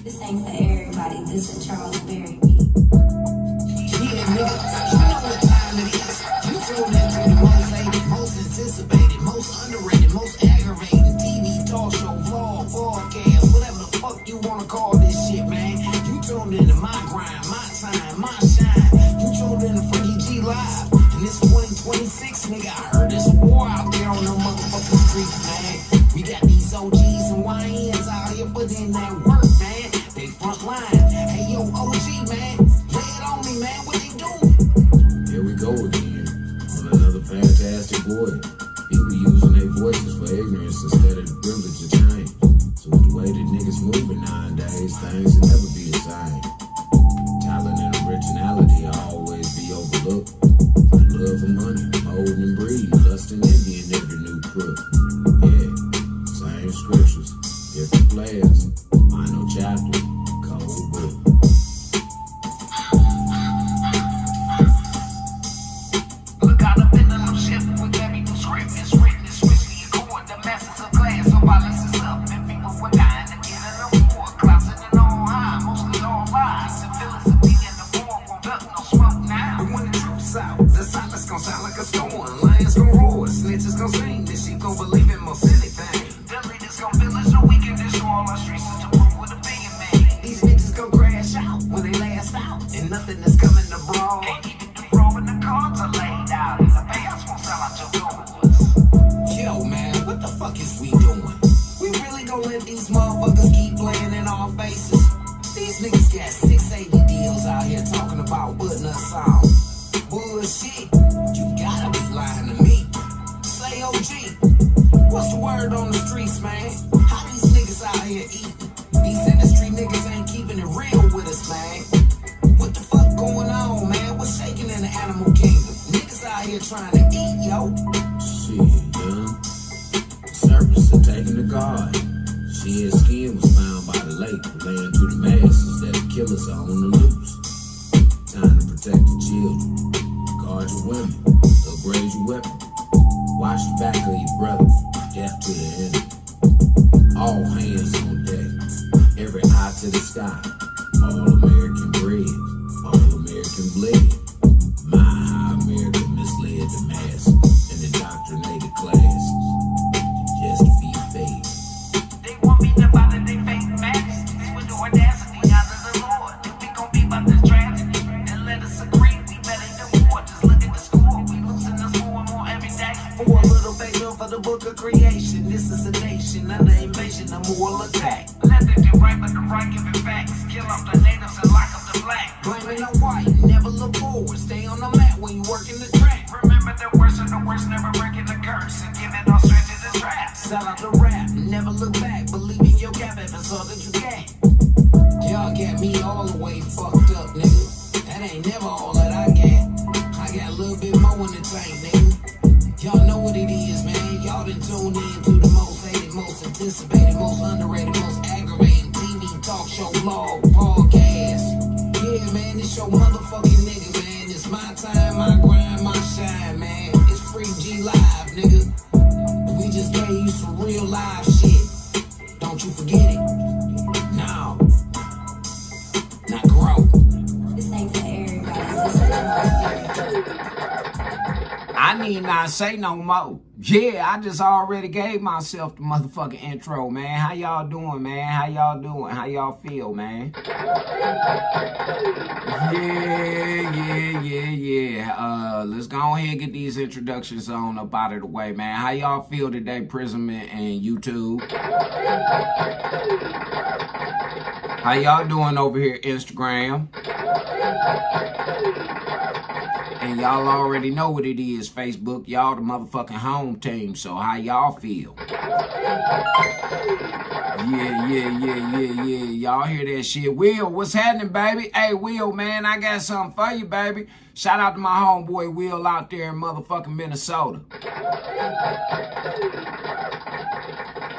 This ain't for everybody. This is St.Charles very beat. Yeah, nigga, you know what time it is. You tuned into the most hated, most anticipated, most underrated, most aggravating TV talk show, vlog, podcast, whatever the fuck you wanna call this shit, man. You tuned into my grind, my time, my shine. You tuned into Freaky G Live. And this 2026, nigga, I heard there's a war out there on the motherfucking streets, man. We got these OGs and YNs out here putting in that work, man. They front line. Hey, yo, OG, man, lay it on me, man. What they doing? Here we go again on another fantastic void. People using their voices for ignorance instead of the privilege of change. So with the way that niggas moving nowadays, things will never be the same. Talent and originality will always be overlooked. For the love of money, molding and breeding, lust and envy in every new crook. Yeah, same scriptures, different players, final chapter, cold book. Look out up in the little ship with every new script. It's written, it's richly according the masses of glass. So violence is up and people were dying to get in the war. Closet and on high, mostly all lies. Civilians are beating the war, won't duck no smoke now. But when the truth's out, the silence gon' sound like a storm. Lions gon' roar, snitches gon' sing. This shit gon' believe in most anything. The leaders gon' pillage the weekend, destroy all our streets to prove with a billion man. These bitches gon' crash out when they last out, and nothing is coming abroad. Can't even do wrong when the cards are laid out, and the payouts won't sell out your doors. Yo, man, what the fuck is we doing? We really gon' let these motherfuckers keep playing in our faces? These niggas got 680 deals out here talking about putting us on. Bullshit, you gotta be lying to me. Say OG, what's the word on the streets, man? How these niggas out here eating? These industry niggas ain't keeping it real with us, man. What the fuck going on, man? What's shaking in the animal kingdom? Niggas out here trying to eat, yo. Shit, young. Serpents are taking the guard. Shed skin was found by the lake, laying to the masses that the killers are on the loose. Time to protect the children. Guard your women. Upgrade your weapon. Watch the back of your brother. Death to the enemy. All hands on deck. Every eye to the sky. All American bread. All American bled. My how America misled the masses and indoctrinated classes just to be fake. They want me to bother they fake majesties with the audacity out of the Lord. If we gon' be about this tragedy, then let us agree we better than war. Just look at the score, we losing this more and more every day. For a little bigger for the book of creation. This is a nation under invasion, a moral attack. Let them do right, but the right give it facts. Kill off the natives and lock up the black. Blaming the white, never look forward. Stay on the mat when you working the track. Remember the worst of the worst, never breaking the curse and giving all strength to the trap. Sell out the rap, never look back. Believe in your gap if it's all that you got. Y'all got me all the way fucked up, nigga. That ain't never all that I got. I got a little bit more in the tank, nigga. Y'all know what it is, man. Y'all done tuned in to the most hated, most anticipated, most underrated, most aggravating TV talk show, vlog, podcast. Yeah, man, it's your motherfucking nigga, man. It's my time, my grind, my shine, man. It's Free G Live, nigga. We just gave you some real live shit. Don't you forget it. No. Not grow. This ain't for everybody. This is St.Charles very beat. I need not say no more. Yeah, I just already gave myself the motherfucking intro, man. How y'all doing, man? How y'all doing? How y'all feel, man? Yeah. Let's go ahead and get these introductions on up out of the way, man. How y'all feel today, Prism and YouTube? How y'all doing over here, Instagram? And y'all already know what it is, Facebook. Y'all the motherfucking home team, so how y'all feel? Yeah. Y'all hear that shit? Will, what's happening, baby? Hey, Will, man, I got something for you, baby. Shout out to my homeboy, Will, out there in motherfucking Minnesota.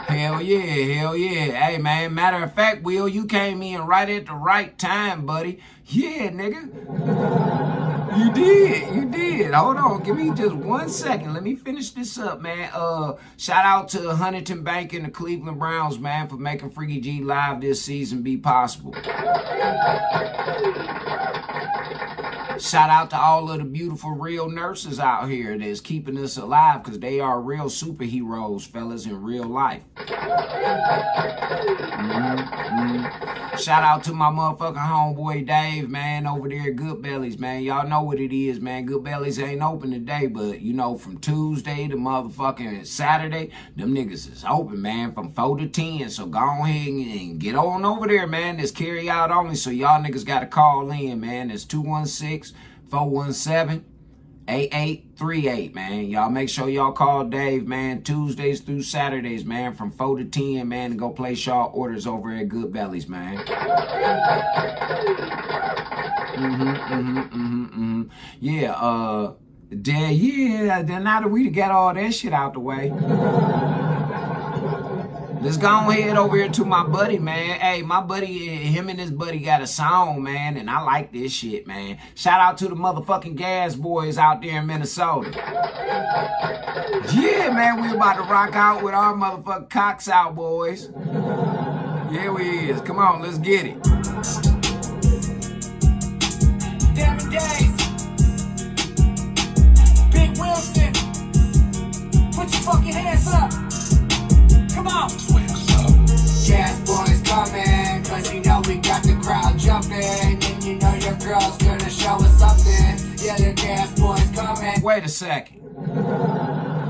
Hell yeah. Hey, man, matter of fact, Will, you came in right at the right time, buddy. Yeah, nigga. You did. You did. Hold on. Give me just 1 second. Let me finish this up, man. Shout out to Huntington Bank and the Cleveland Browns, man, for making Freaky G Live this season be possible. Shout out to all of the beautiful real nurses out here that's keeping us alive, because they are real superheroes, fellas, in real life. Shout out to my motherfucking homeboy Dave, man, over there at Good Bellies, man. Y'all know what it is, man. Good Bellies ain't open today, but, you know, from Tuesday to motherfucking Saturday, them niggas is open, man, from 4 to 10. So go ahead and get on over there, man. It's carry out only, so y'all niggas got to call in, man. It's 216-417-8838, man. Y'all make sure y'all call Dave, man, Tuesdays through Saturdays, man, from 4 to 10, man, and go place y'all orders over at Good Bellies, man. Yeah, then now that we got all that shit out the way, let's go ahead over here to my buddy, man. Hey, my buddy, him and his buddy got a song, man, and I like this shit, man. Shout out to the motherfucking Gas Boys out there in Minnesota. Yeah, man, we about to rock out with our motherfucking cocks out, boys. Yeah, we is. Come on, let's get it. Damn days. Big Wilson. Put your fucking hands up. Come on. Gas Boys coming, cause you know we got the crowd jumping, and you know your girl's gonna show us something. Yeah, the Gas Boys coming. Wait a second.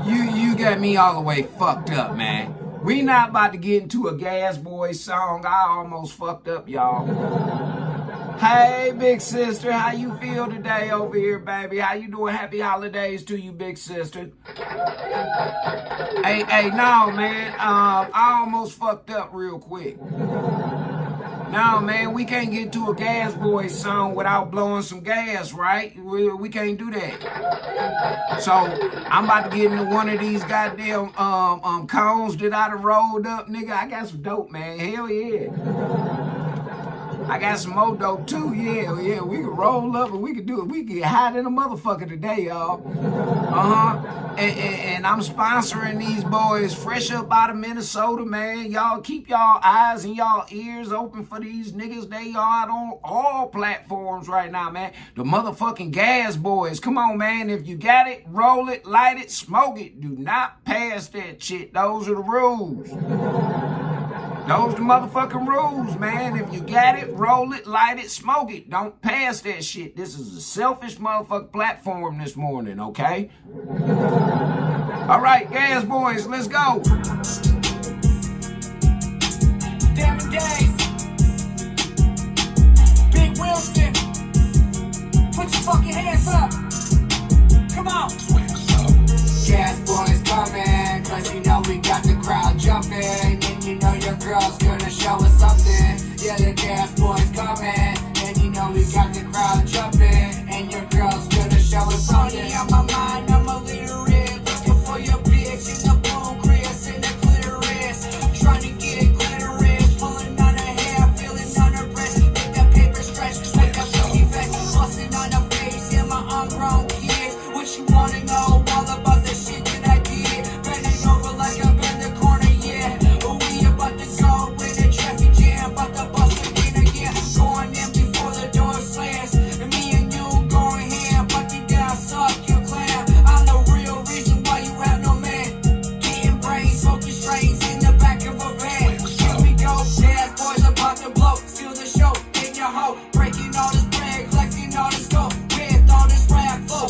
You got me all the way fucked up, man. We not about to get into a Gas Boys song. I almost fucked up, y'all. Hey, big sister, how you feel today over here, baby? How you doing? Happy holidays to you, big sister. Hey, no, man. I almost fucked up real quick. No, man, we can't get to a Gas Boys song without blowing some gas, right? We can't do that. So I'm about to get into one of these goddamn cones that I done rolled up, nigga. I got some dope, man. Hell yeah. I got some more dope too, yeah, we can roll up and we can do it. We can get high than a motherfucker today, y'all. And I'm sponsoring these boys fresh up out of Minnesota, man. Y'all keep y'all eyes and y'all ears open for these niggas. They are on all platforms right now, man. The motherfucking Gas Boys. Come on, man. If you got it, roll it, light it, smoke it. Do not pass that shit. Those are the rules. Those the motherfucking rules, man. If you got it, roll it, light it, smoke it. Don't pass that shit. This is a selfish motherfucking platform this morning, okay? All right, Gas Boys, let's go. Damn days. Big Wilson. Put your fucking hands up. Come on. Gas Boys coming, cause you know we got the crowd jumping, and you know your girl's gonna show us something. Yeah, the Gas Boys coming, and you know we got the crowd jumping, and your girl's gonna show us something. On my mind, I'm a literate, looking for your bitch in the boom, Chris in the clitoris, trying to get clitoris, pulling on her hair, feeling on her breast, make that paper stretch, make that pussy vest, busting on her face, yeah, my ungrown kids. What you wanna know all about the shit that I did? Bending over like I'm in the corner, yeah. But we about to go in a traffic jam, about to bust again, again. Going in before the door slams, and me and you going ham, but you down, suck your clam. I'm the real reason why you have no man. Getting brains, smoking strains in the back of a van. Here we go, Gas Boys about to blow. Steal the show, in your hoe, breaking all this bread, collecting all this gold, with all this rap flow.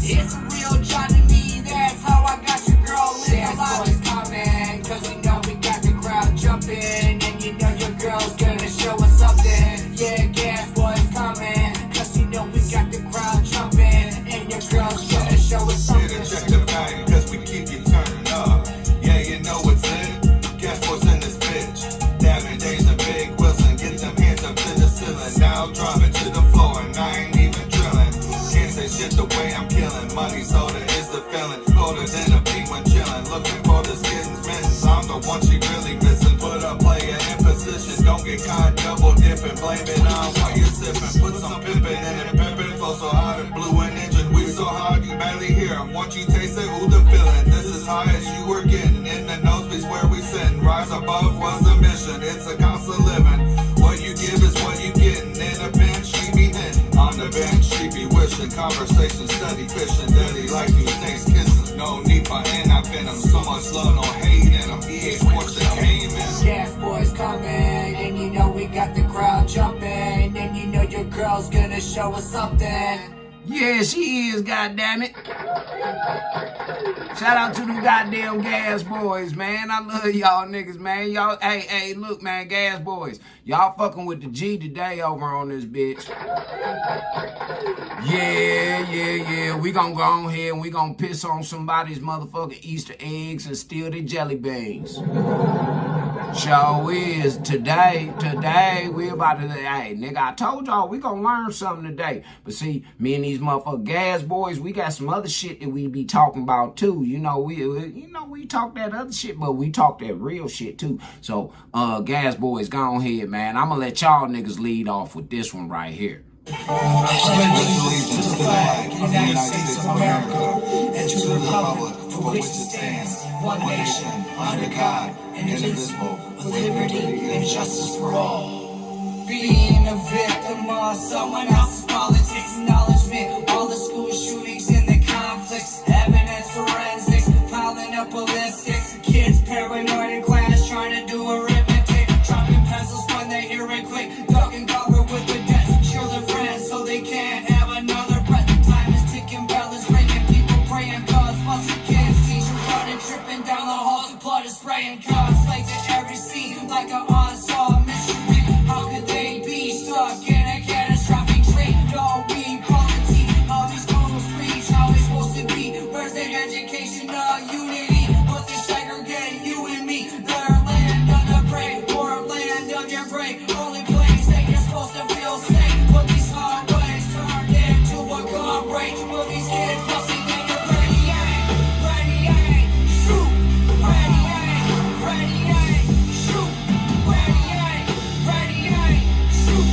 It's a real job to me, that's how I got your girl living. Gas Boys coming, cause you know we got the crowd jumping, and you know your girl's gonna show us something. Yeah, Gas Boys coming, cause you know we got the crowd jumping, and your girl's gonna show us something. Yeah, check the bang, cause we keep you turned up. Yeah, you know it's lit, Gas Boys in this bitch. Damn days and Big Wilson, get them hands up to the ceiling. Now drop it to the floor, and I ain't even drilling. Can't say shit the way I'm killing. Money soda is the feeling. Colder than a penguin chilling. Looking for the skins mittens. I'm the one she really missing. Put a player in position. position. Don't get caught double dipping. Blame it on while you're sipping. Put some pimpin' in it, pimpin'. Flow so hot and blew an engine. We so hard you barely hear 'em. Once you taste it, who the feeling? This is high as you were getting. In the nosebleeds where we sitting. Rise above was the mission. It's a constant living. What you give is what you getting. In a bench, she be hitting. On the bench, she be wishing. Conversation steady, fishing. Daddy like you snakes kissing. No need for venom. So much love, no hate in them. EA Sports Entertainment. Gas boys coming, and you know we got the crowd jumping, and you know your girl's gonna show us something. Yeah, she is, goddammit. Shout out to them goddamn Gas Boys, man. I love y'all niggas, man. Y'all, hey, look, man, Gas Boys. Y'all fucking with the G today over on this bitch. Yeah. We gonna go on here and we gonna piss on somebody's motherfucking Easter eggs and steal their jelly beans. Show is today we about to, hey nigga, I told y'all we gonna learn something today. But see, me and these motherfucking Gas Boys, we got some other shit that we be talking about too. You know, we talk that other shit, but we talk that real shit too. So Gas Boys, go on ahead, man. I'm gonna let y'all niggas lead off with this one right here. Allegiance to the flag of the United States of America and to the republic for which it stands, one nation, under God, indivisible, with liberty and justice for all. Being a victim of someone else's politics, acknowledgement, all the school shootings and the conflicts, evidence forensics, piling up ballistics, kids paranoid in class trying to do arithmetic, dropping pencils when they hear it click, ducking cover with the death, shield their friends so they can't have another breath. Time is ticking, bell is ringing, people praying, cause busting kids, teachers running, tripping down the halls, blood is spraying, cars like at every scene, like an unsolved mystery. How could they be stuck in a catastrophic dream? No, we poverty, all these colors preach, how it's supposed to be. Where's their education of unity? But they segregate you and me. Their land of the brave, or land of your brave. Only place that you're supposed to feel safe. But these highways turned into a gun range. Will these kids busting think you're ready? Ready, shoot. Ready, shoot. Ready, shoot. Ready, shoot.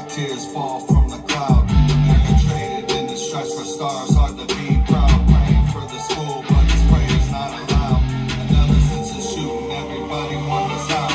Tears fall from the cloud. Penetrated in the stretch for stars. Hard to be proud. Praying for the school, but this prayer's not allowed. Another sense of shooting. Everybody wonders how.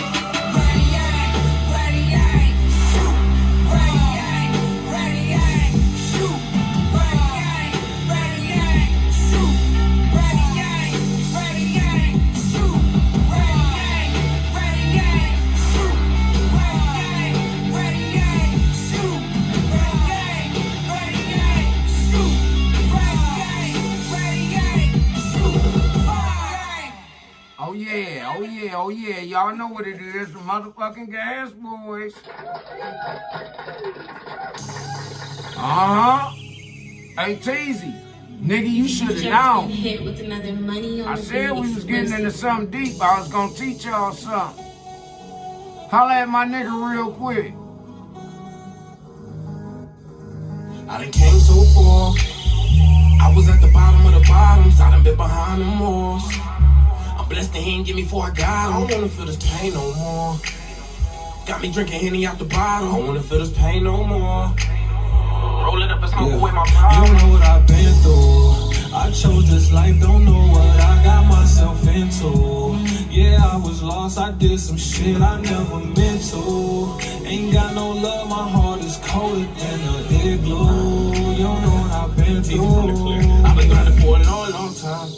Oh yeah, y'all know what it is, the motherfucking Gas Boys. Hey, Teasy, nigga, you should have known. Hit with another money on I the said big we was getting into expensive. something deep. I was gonna teach y'all something. Holla at my nigga real quick. I done came so far. I was at the bottom of the bottoms. I done been behind the walls. I'm blessed that he ain't give me before I got him. I don't wanna feel this pain no more. Got me drinking Henny out the bottle. I don't wanna feel this pain no more. Roll it up and smoke away my problem. You don't know what I've been through. I chose this life, don't know what I got myself into. Yeah, I was lost, I did some shit I never meant to. Ain't got no love, my heart is colder than an igloo. You don't know what I've been through. I've been grinding for a long time.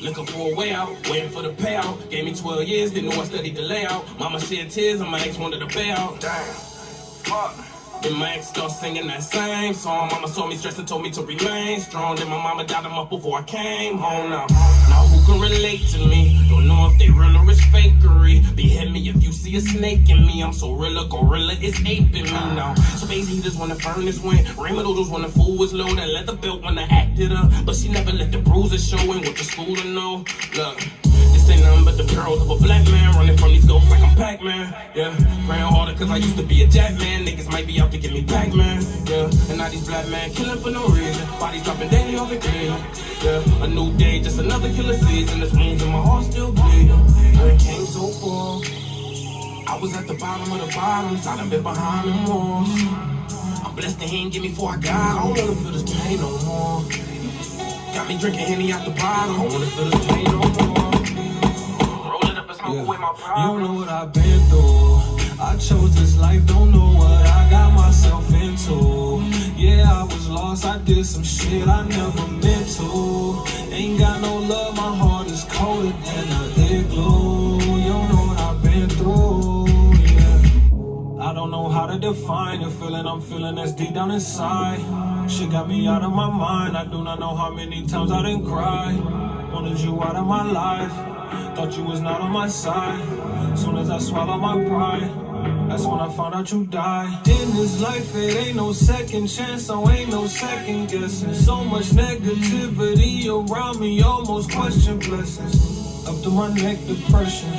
Looking for a way out, waiting for the payout. Gave me 12 years, didn't know I studied the layout. Mama shed tears and my ex wanted to pay out. Damn, fuck. Then my ex started singing that same song. Mama saw me stressed and told me to remain strong. Then my mama died up before I came home now. Now who can relate to me? Don't know if they real or it's fakery. Behead me if you see a snake in me. I'm so real, a gorilla is aping me now. Space heaters when the furnace went. Rainbow noodles when the food was low. That leather belt when I acted up. But she never let the bruises show and went to school to know. Look, this ain't nothing but the perils of a black man. Running from these ghosts like I'm Pac-Man. Yeah, praying harder cause I used to be a jack man. Niggas might be out to get me back, man. Yeah, and now these black men killing for no reason. Bodies dropping daily off it clean. Yeah, a new day, just another killer season. This wounds in my heart still bleeding. I came so far. I was at the bottom of the bottoms. I done been behind them walls. I'm blessed that he ain't give me before I got. I don't wanna feel this pain no more. Got me drinking Henny out the bottle. I don't wanna feel this pain no more. Roll it up and smoke away my You don't know what I've been through. I chose this life, don't know what I got myself into. Yeah, I was lost, I did some shit I never meant to. Ain't got no love, my heart is colder than an igloo. You don't know what I've been through, yeah. I don't know how to define the feeling I'm feeling that's deep down inside. Shit got me out of my mind, I do not know how many times I didn't cry. Wanted you out of my life, thought you was not on my side. Soon as I swallow my pride, that's when I found out you died. In this life, it ain't no second chance, so ain't no second guessing. So much negativity around me, almost question blessings. Up to my neck, depression.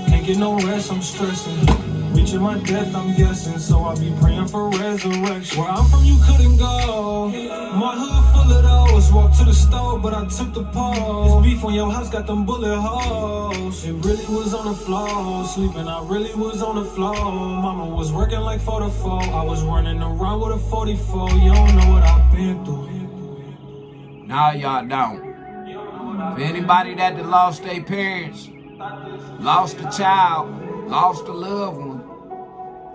Can't get no rest, I'm stressing. Reaching my death, I'm guessing, so I be praying for resurrection. Where I'm from, you couldn't go. My hood full of those. Walked to the store, but I took the pause. This beef on your house got them bullet holes. It really was on the floor. Sleeping, I really was on the floor. Mama was working like 4 to 4. I was running around with a 44. You don't know what I've been through. Nah, y'all don't. For anybody that done lost their parents, lost a child, lost a loved one,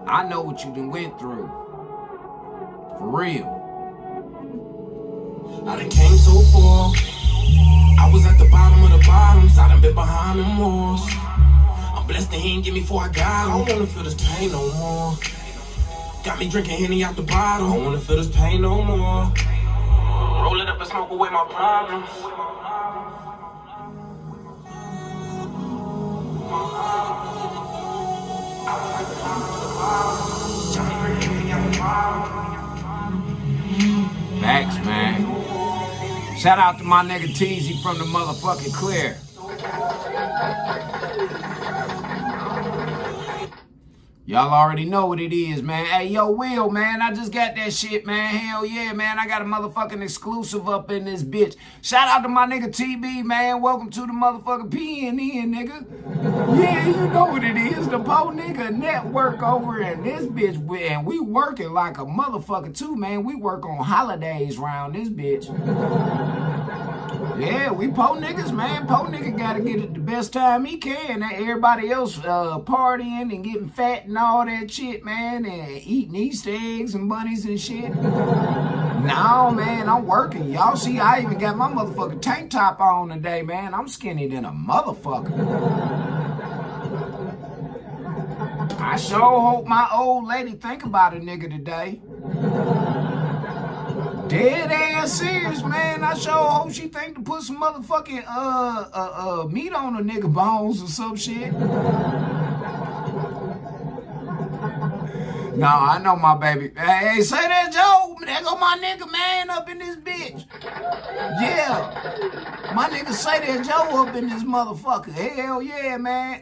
I know what you done went through. For real. I done came so far. I was at the bottom of the bottoms. I done been behind them walls. I'm blessed that he ain't give me before I got. I don't wanna feel this pain no more. Got me drinking Henny out the bottle. I don't wanna feel this pain no more. Roll it up and smoke away my problems. Facts, man. Shout out to my nigga Teezy from the motherfucking Clear. Y'all already know what it is, man. Hey, yo, Will, man, I just got that shit, man. Hell yeah, man. I got a motherfucking exclusive up in this bitch. Shout out to my nigga TB, man. Welcome to the motherfucking PNN, nigga. Yeah, you know what it is. The Po Nigga Network over in this bitch. And we working like a motherfucker, too, man. We work on holidays round this bitch. Yeah, we Po niggas, man. Po nigga gotta get it the best time he can. Everybody else partying and getting fat and all that shit, man, and eating Easter eggs and bunnies and shit. No, man, I'm working. Y'all see, I even got my motherfucking tank top on today, man. I'm skinny than a motherfucker. I sure hope my old lady think about a nigga today. Dead ass serious, man. I sure hope she think to put some motherfucking meat on her nigga bones or some shit. No, I know my baby. Hey, say that, Joe. There go my nigga, man, up in this bitch. Yeah. My nigga say that Joe up in this motherfucker. Hell yeah, man.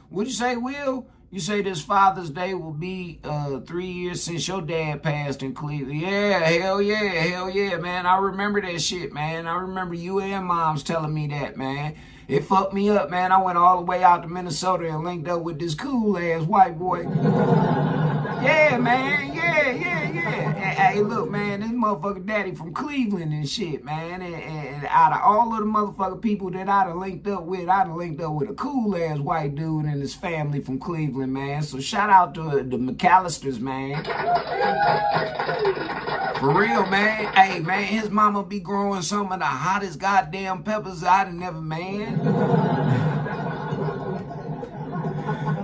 What'd you say, Will? You say this Father's Day will be 3 years since your dad passed in Cleveland. Yeah, hell yeah, man. I remember that shit, man. I remember you and Moms telling me that, man. It fucked me up, man. I went all the way out to Minnesota and linked up with this cool-ass white boy. Yeah, man. Hey, look, man, this motherfucker daddy from Cleveland and shit, man. And out of all of the motherfucking people that I'd have linked up with, a cool-ass white dude and his family from Cleveland, man. So shout out to the McAllisters, man. For real, man. Hey, man, his mama be growing some of the hottest goddamn peppers I'd have never, man.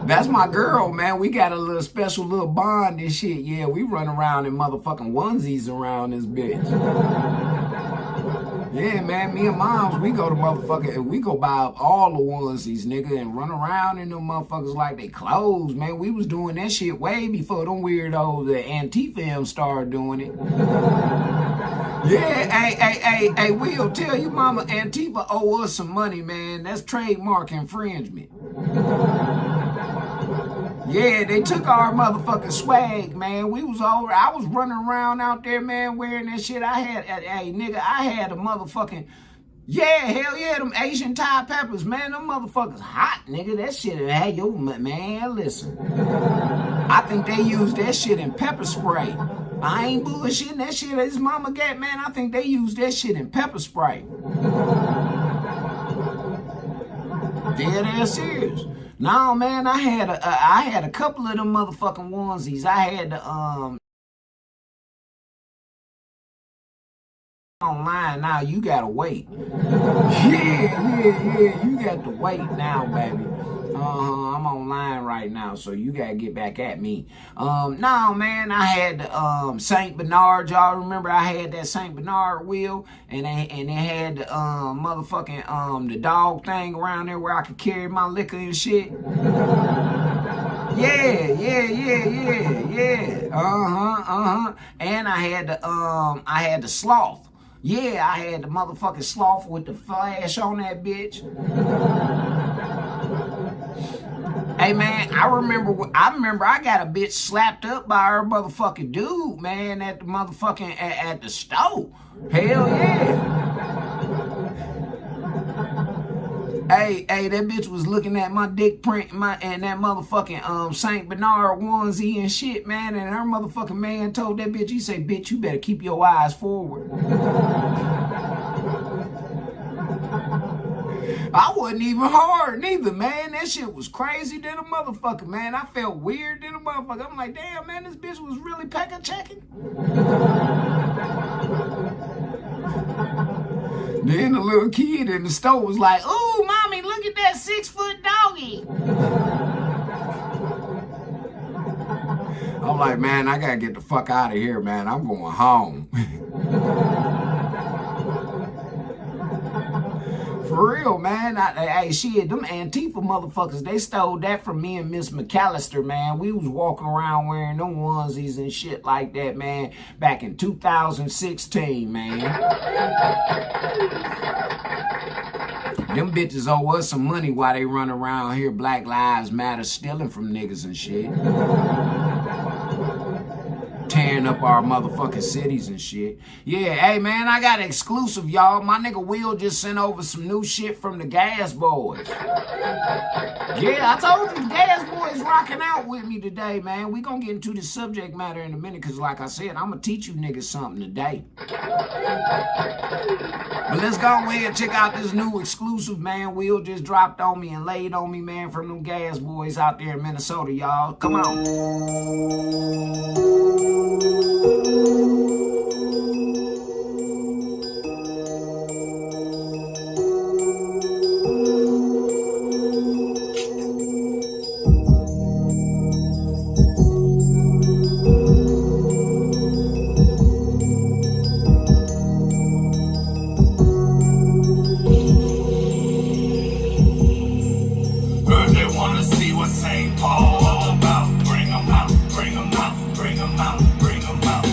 That's my girl, man. We got a little special little bond and shit. Yeah, we run around in motherfucking onesies around this bitch. Yeah, man, me and moms, we go buy all the onesies, nigga, and run around in them motherfuckers like they clothes, man. We was doing that shit way before them weirdos, the Antifa started doing it. Yeah, hey, Will, tell your mama Antifa owe us some money, man. That's trademark infringement. Yeah, they took our motherfucking swag, man. I was running around out there, man, wearing that shit. I had a motherfucking, yeah, hell yeah, them Asian Thai peppers, man. Them motherfuckers hot, nigga. That shit, hey, yo, man, listen. I think they used that shit in pepper spray. I ain't bullshitting. That shit his mama got, man. I think they used that shit in pepper spray. Dead ass serious. No, man, I had a couple of them motherfucking onesies. I had the online now. You gotta wait. Yeah. You got to wait now, baby. I'm online right now, so you gotta get back at me. No, man, I had the St. Bernard. Y'all remember I had that St. Bernard wheel, and they had the motherfucking the dog thing around there where I could carry my liquor and shit. Yeah. And I had the sloth. Yeah, I had the motherfucking sloth with the flash on that bitch. Hey, man, I remember I got a bitch slapped up by her motherfucking dude, man, at the motherfucking, at the store. Hell yeah. Hey, that bitch was looking at my dick print and that motherfucking St. Bernard onesie and shit, man, and her motherfucking man told that bitch, he said, bitch, you better keep your eyes forward. I wasn't even hard neither, man. That shit was crazy than a motherfucker, man. I felt weird than a motherfucker. I'm like, damn, man, this bitch was really pecker checking. Then the little kid in the store was like, ooh, mommy, look at that 6-foot doggy. I'm like, man, I gotta get the fuck out of here, man. I'm going home. For real, man. Hey, shit, them Antifa motherfuckers, they stole that from me and Miss McAllister, man. We was walking around wearing them onesies and shit like that, man, back in 2016, man. Them bitches owe us some money while they run around here Black Lives Matter stealing from niggas and shit. Tearing up our motherfucking cities and shit. Yeah, hey, man, I got exclusive, y'all. My nigga Will just sent over some new shit from the Gas Boys. Yeah, I told you, the Gas Boys rocking out with me today, man. We gonna get into the subject matter in a minute, because like I said, I'm gonna teach you niggas something today. But let's go ahead and check out this new exclusive, man. Will just dropped on me and laid on me, man, from them Gas Boys out there in Minnesota, y'all. Come on. St. Paul all about. Bring 'em out, bring 'em out, bring 'em out, bring 'em out.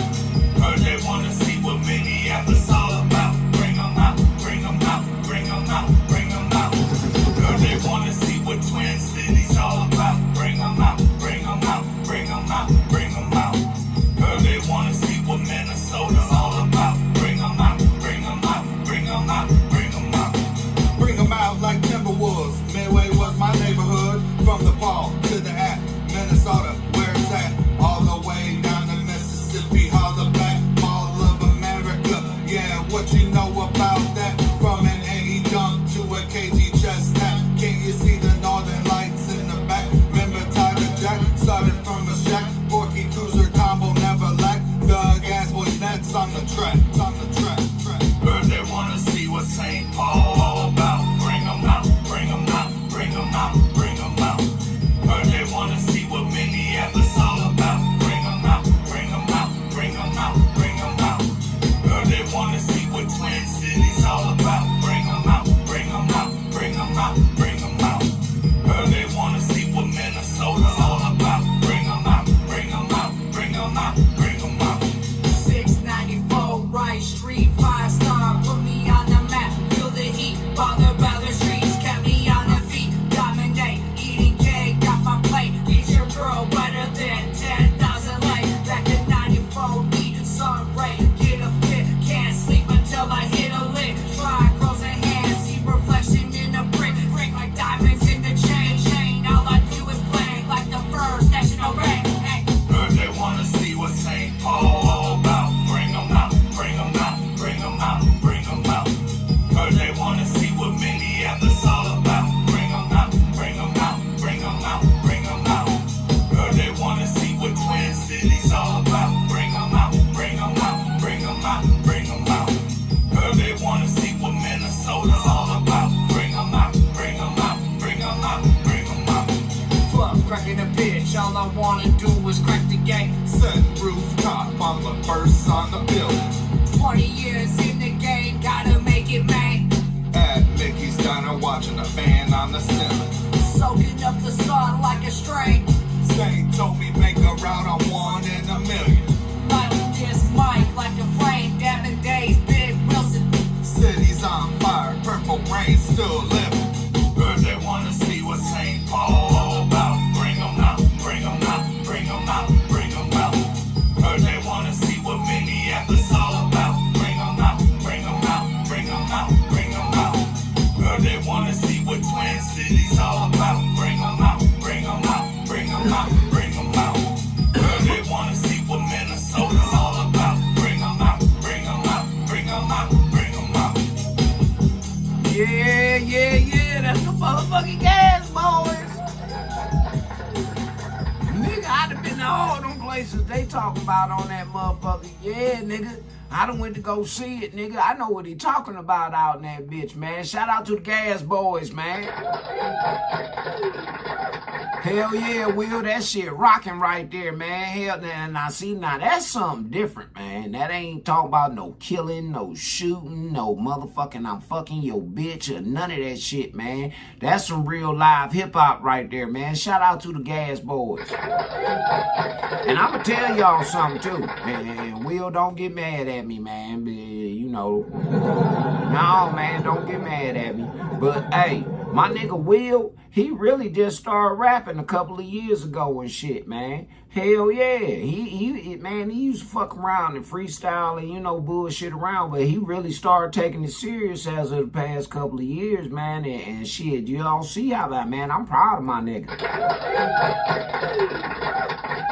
Heard they wanna see what Minneapolis all about. Bring 'em out, bring 'em out, bring 'em out, bring 'em out. Heard they wanna see what Twin Cities all about. Bring 'em out, bring 'em out, bring 'em out, bring 'em out. Heard they wanna see what Minnesota's all about. Bring 'em out, bring 'em out, bring 'em out, bring 'em out. Bring 'em out like Timberwolves. Midway was my neighborhood. From the ball to the app, Minnesota, where it's at. All the bitch. All I wanna do is crack the game. Set rooftop, I'm the first on the building. 20 years in the game, gotta make it, man. At Mickey's Diner, watching a fan on the ceiling. Soaking up the sun like a strain. Saint told me make a route on 1 in a million. Light this mic like a flame. Damn days, Big Wilson. City's on fire, purple rain still living. Heard they wanna see what St. Paul all about. Bring 'em out, bring 'em out, bring 'em out, bring 'em out. Heard they wanna see what Minneapolis all about. Bring 'em out, bring 'em out, bring 'em out, bring 'em out. Heard they wanna see what Twin Cities all about. Bring 'em out, bring 'em out, bring 'em out, bring 'em out. Heard they wanna see what Minnesota's all about. Bring 'em out, bring 'em out, bring 'em out, bring 'em out. Yeah, that's the motherfucking gas, boys. Nigga, I done been to all them places they talk about on that motherfucker. Yeah, nigga, I done went to go see it, nigga. I know what he talking about out in that bitch, man. Shout out to the gas boys, man. Hell yeah, Will, that shit rocking right there, man. Hell, now see, now that's something different, man. That ain't talking about no killing, no shooting, no motherfucking I'm fucking your bitch or none of that shit, man. That's some real live hip-hop right there, man. Shout out to the gas boys. And I'ma tell y'all something, too. And Will, don't get mad at me, man. You know. No, man, don't get mad at me. But, hey, my nigga Will, he really just started rapping a couple of years ago and shit, man. Hell yeah. He used to fuck around and freestyle and, you know, bullshit around, but he really started taking it serious as of the past couple of years, man. And shit, you all see how that, man. I'm proud of my nigga.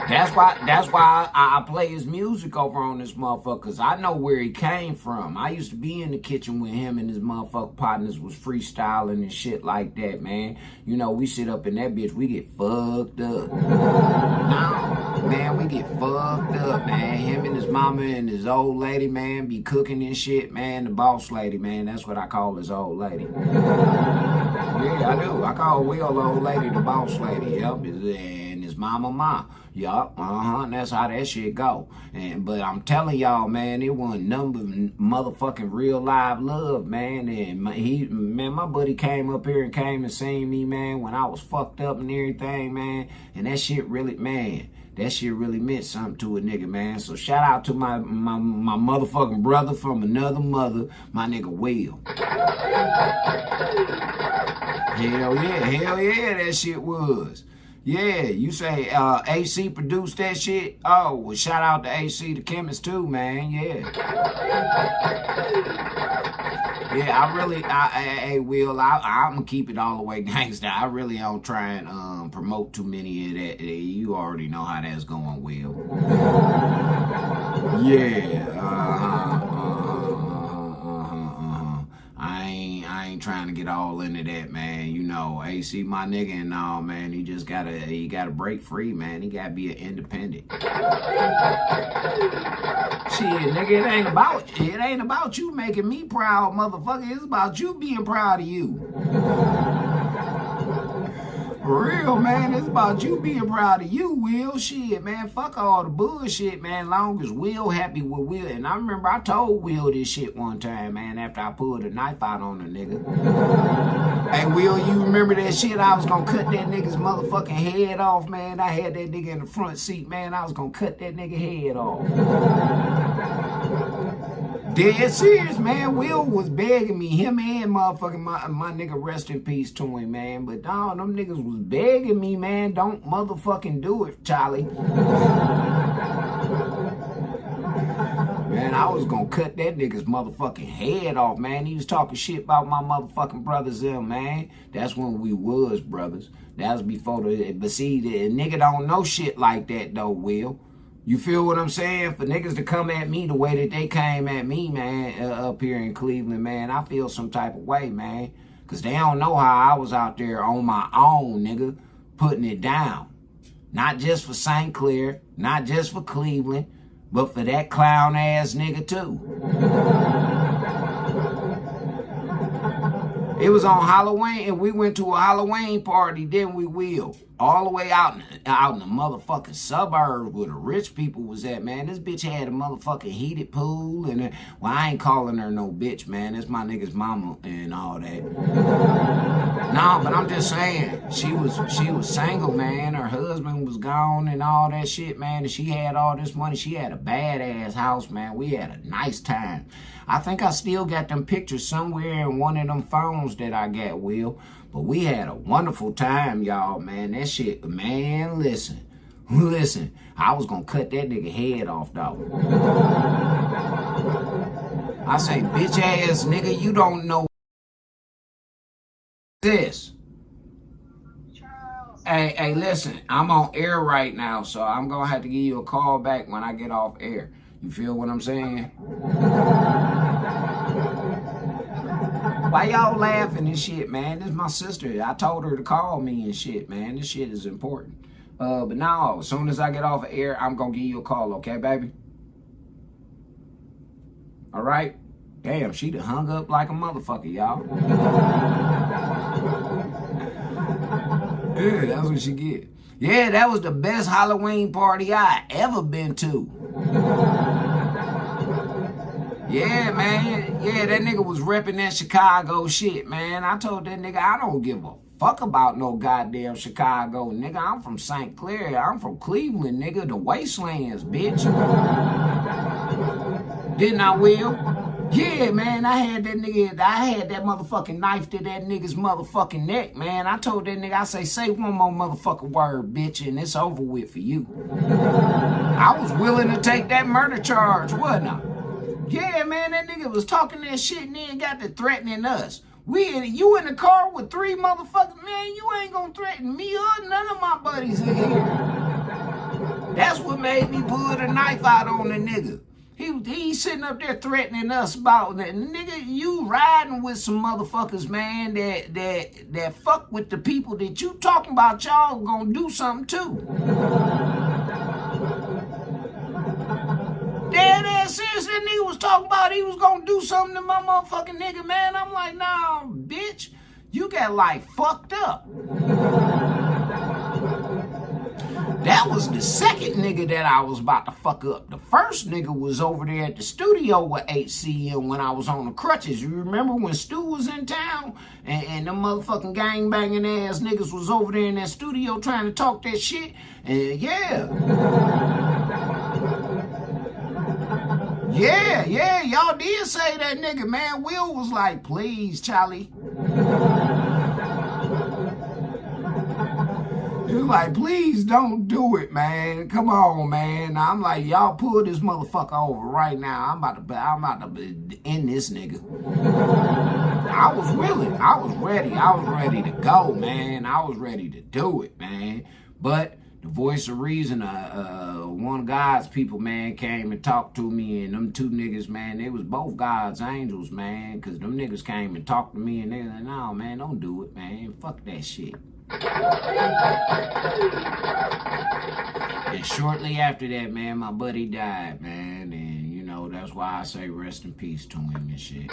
That's why I play his music over on this motherfucker, because I know where he came from. I used to be in the kitchen with him and his motherfucking partners was freestyling and shit like that, man. You know, we sit up in that bitch, we get fucked up. No, man, we get fucked up, man. Him and his mama and his old lady, man, be cooking and shit, man. The boss lady, man, that's what I call his old lady. Yeah, I do. I call Will old lady the boss lady, yep. And his mama. Yup, and that's how that shit go. But I'm telling y'all, man, it wasn't number motherfucking real live love, man. And my buddy came up here and came and seen me, man, when I was fucked up and everything, man. And that shit really, man, that shit really meant something to a nigga, man. So shout out to my motherfucking brother from another mother, my nigga Will. Hell yeah, that shit was. Yeah, you say AC produced that shit? Oh, well, shout out to AC the chemist too, man. Yeah. Yeah, hey, Will, I'm going to keep it all the way gangster. I really don't try and promote too many of that. You already know how that's going, Will. Yeah, I ain't trying to get all into that, man. You know, AC my nigga and all, man. He gotta break free, man. He gotta be an independent. Shit, nigga, it ain't about you making me proud, motherfucker. It's about you being proud of you. For real, man, it's about you being proud of you, Will. Shit, man, fuck all the bullshit, man, long as Will happy with Will. And I remember I told Will this shit one time, man, after I pulled a knife out on the nigga. Hey, Will, you remember that shit? I was gonna cut that nigga's motherfucking head off, man. I had that nigga in the front seat, man. I was gonna cut that nigga head off. Dead serious, man. Will was begging me, him and motherfucking my nigga, rest in peace to him, man. But no, them niggas was begging me, man, don't motherfucking do it, Charlie. Man, I was gonna cut that nigga's motherfucking head off, man. He was talking shit about my motherfucking brothers them, man. That's when we was brothers. That was before but see, the nigga don't know shit like that though, Will. You feel what I'm saying? For niggas to come at me the way that they came at me, man, up here in Cleveland, man, I feel some type of way, man. Because they don't know how I was out there on my own, nigga, putting it down. Not just for St. Clair, not just for Cleveland, but for that clown-ass nigga, too. It was on Halloween, and we went to a Halloween party, didn't we, Will? all the way out in the motherfucking suburbs where the rich people was at, man. This bitch had a motherfucking heated pool, and well, I ain't calling her no bitch, man. That's my nigga's mama and all that. No, but I'm just saying, she was single, man. Her husband was gone and all that shit, man. And she had all this money. She had a badass house, man. We had a nice time. I think I still got them pictures somewhere in one of them phones that I got, Will. But we had a wonderful time, y'all, man. That shit, man, listen. I was gonna cut that nigga head off, dog. I say, bitch ass nigga, you don't know this. Charles. Hey, listen, I'm on air right now, so I'm gonna have to give you a call back when I get off air. You feel what I'm saying? Why y'all laughing and shit, man? This is my sister. I told her to call me and shit, man. This shit is important. But now, as soon as I get off of air, I'm gonna give you a call, okay, baby? All right? Damn, she done hung up like a motherfucker, y'all. Yeah, that's what she get. Yeah, that was the best Halloween party I ever been to. Yeah, man. Yeah, that nigga was repping that Chicago shit, man. I told that nigga, I don't give a fuck about no goddamn Chicago, nigga. I'm from St. Clair. I'm from Cleveland, nigga. The wastelands, bitch. Didn't I, Will? Yeah, man. I had that motherfucking knife to that nigga's motherfucking neck, man. I told that nigga, I say one more motherfucking word, bitch, and it's over with for you. I was willing to take that murder charge, wasn't I? Yeah, man, that nigga was talking that shit and then got to threatening us. You in the car with 3 motherfuckers, man, you ain't gonna threaten me or none of my buddies in here. That's what made me pull the knife out on the nigga. He sitting up there threatening us about that. Nigga, you riding with some motherfuckers, man, that fuck with the people that you talking about. Y'all gonna do something too. Dead ass serious, that nigga was talking about he was gonna do something to my motherfucking nigga, man. I'm like, nah, bitch, you got like fucked up. That was the second nigga that I was about to fuck up. The first nigga was over there at the studio with HCM when I was on the crutches. You remember when Stu was in town and them motherfucking gang-banging ass niggas was over there in that studio trying to talk that shit? And yeah, y'all did say that nigga, man. Will was like, please, Charlie. He was like, please don't do it, man. Come on, man. I'm like, y'all pull this motherfucker over right now. I'm about to end this nigga. I was willing. I was ready. I was ready to go, man. I was ready to do it, man. But the voice of reason, one of God's people, man, came and talked to me, and them 2 niggas, man, they was both God's angels, man, because them niggas came and talked to me, and they was like, no, man, don't do it, man. Fuck that shit. And shortly after that, man, my buddy died, man, and, you know, that's why I say rest in peace to him and shit.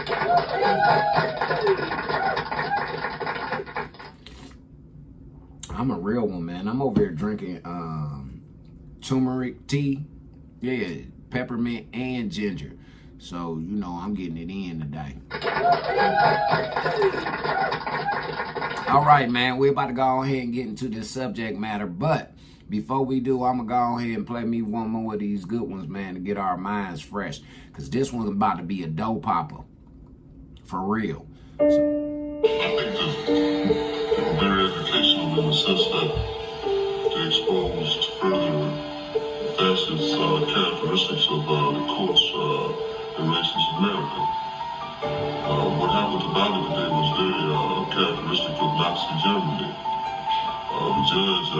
I'm a real one, man. I'm over here drinking turmeric tea. Yeah, peppermint and ginger. So, you know, I'm getting it in today. All right, man. We're about to go ahead and get into this subject matter. But before we do, I'm going to go ahead and play me one more of these good ones, man, to get our minds fresh. Because this one's about to be a dough popper. For real. I think that very educational in the sense that they exposed further facets, characteristics of the courts and races in America. What happened to Bobby today was very characteristic of Nazi Germany. The judge,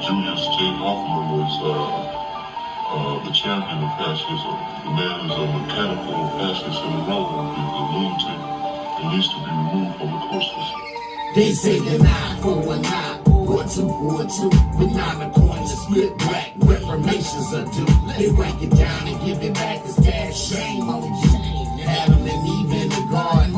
Julius J. Hoffman, was the champion of fascism. The man is a mechanical fascist in the role, the lunatic. It needs to be removed from the courses. They say the 9 for a 9, 4 2, with 9 coins to split black, reformations are due. They break it down and give it back as cash. Shame on you. Adam and Eve in the garden,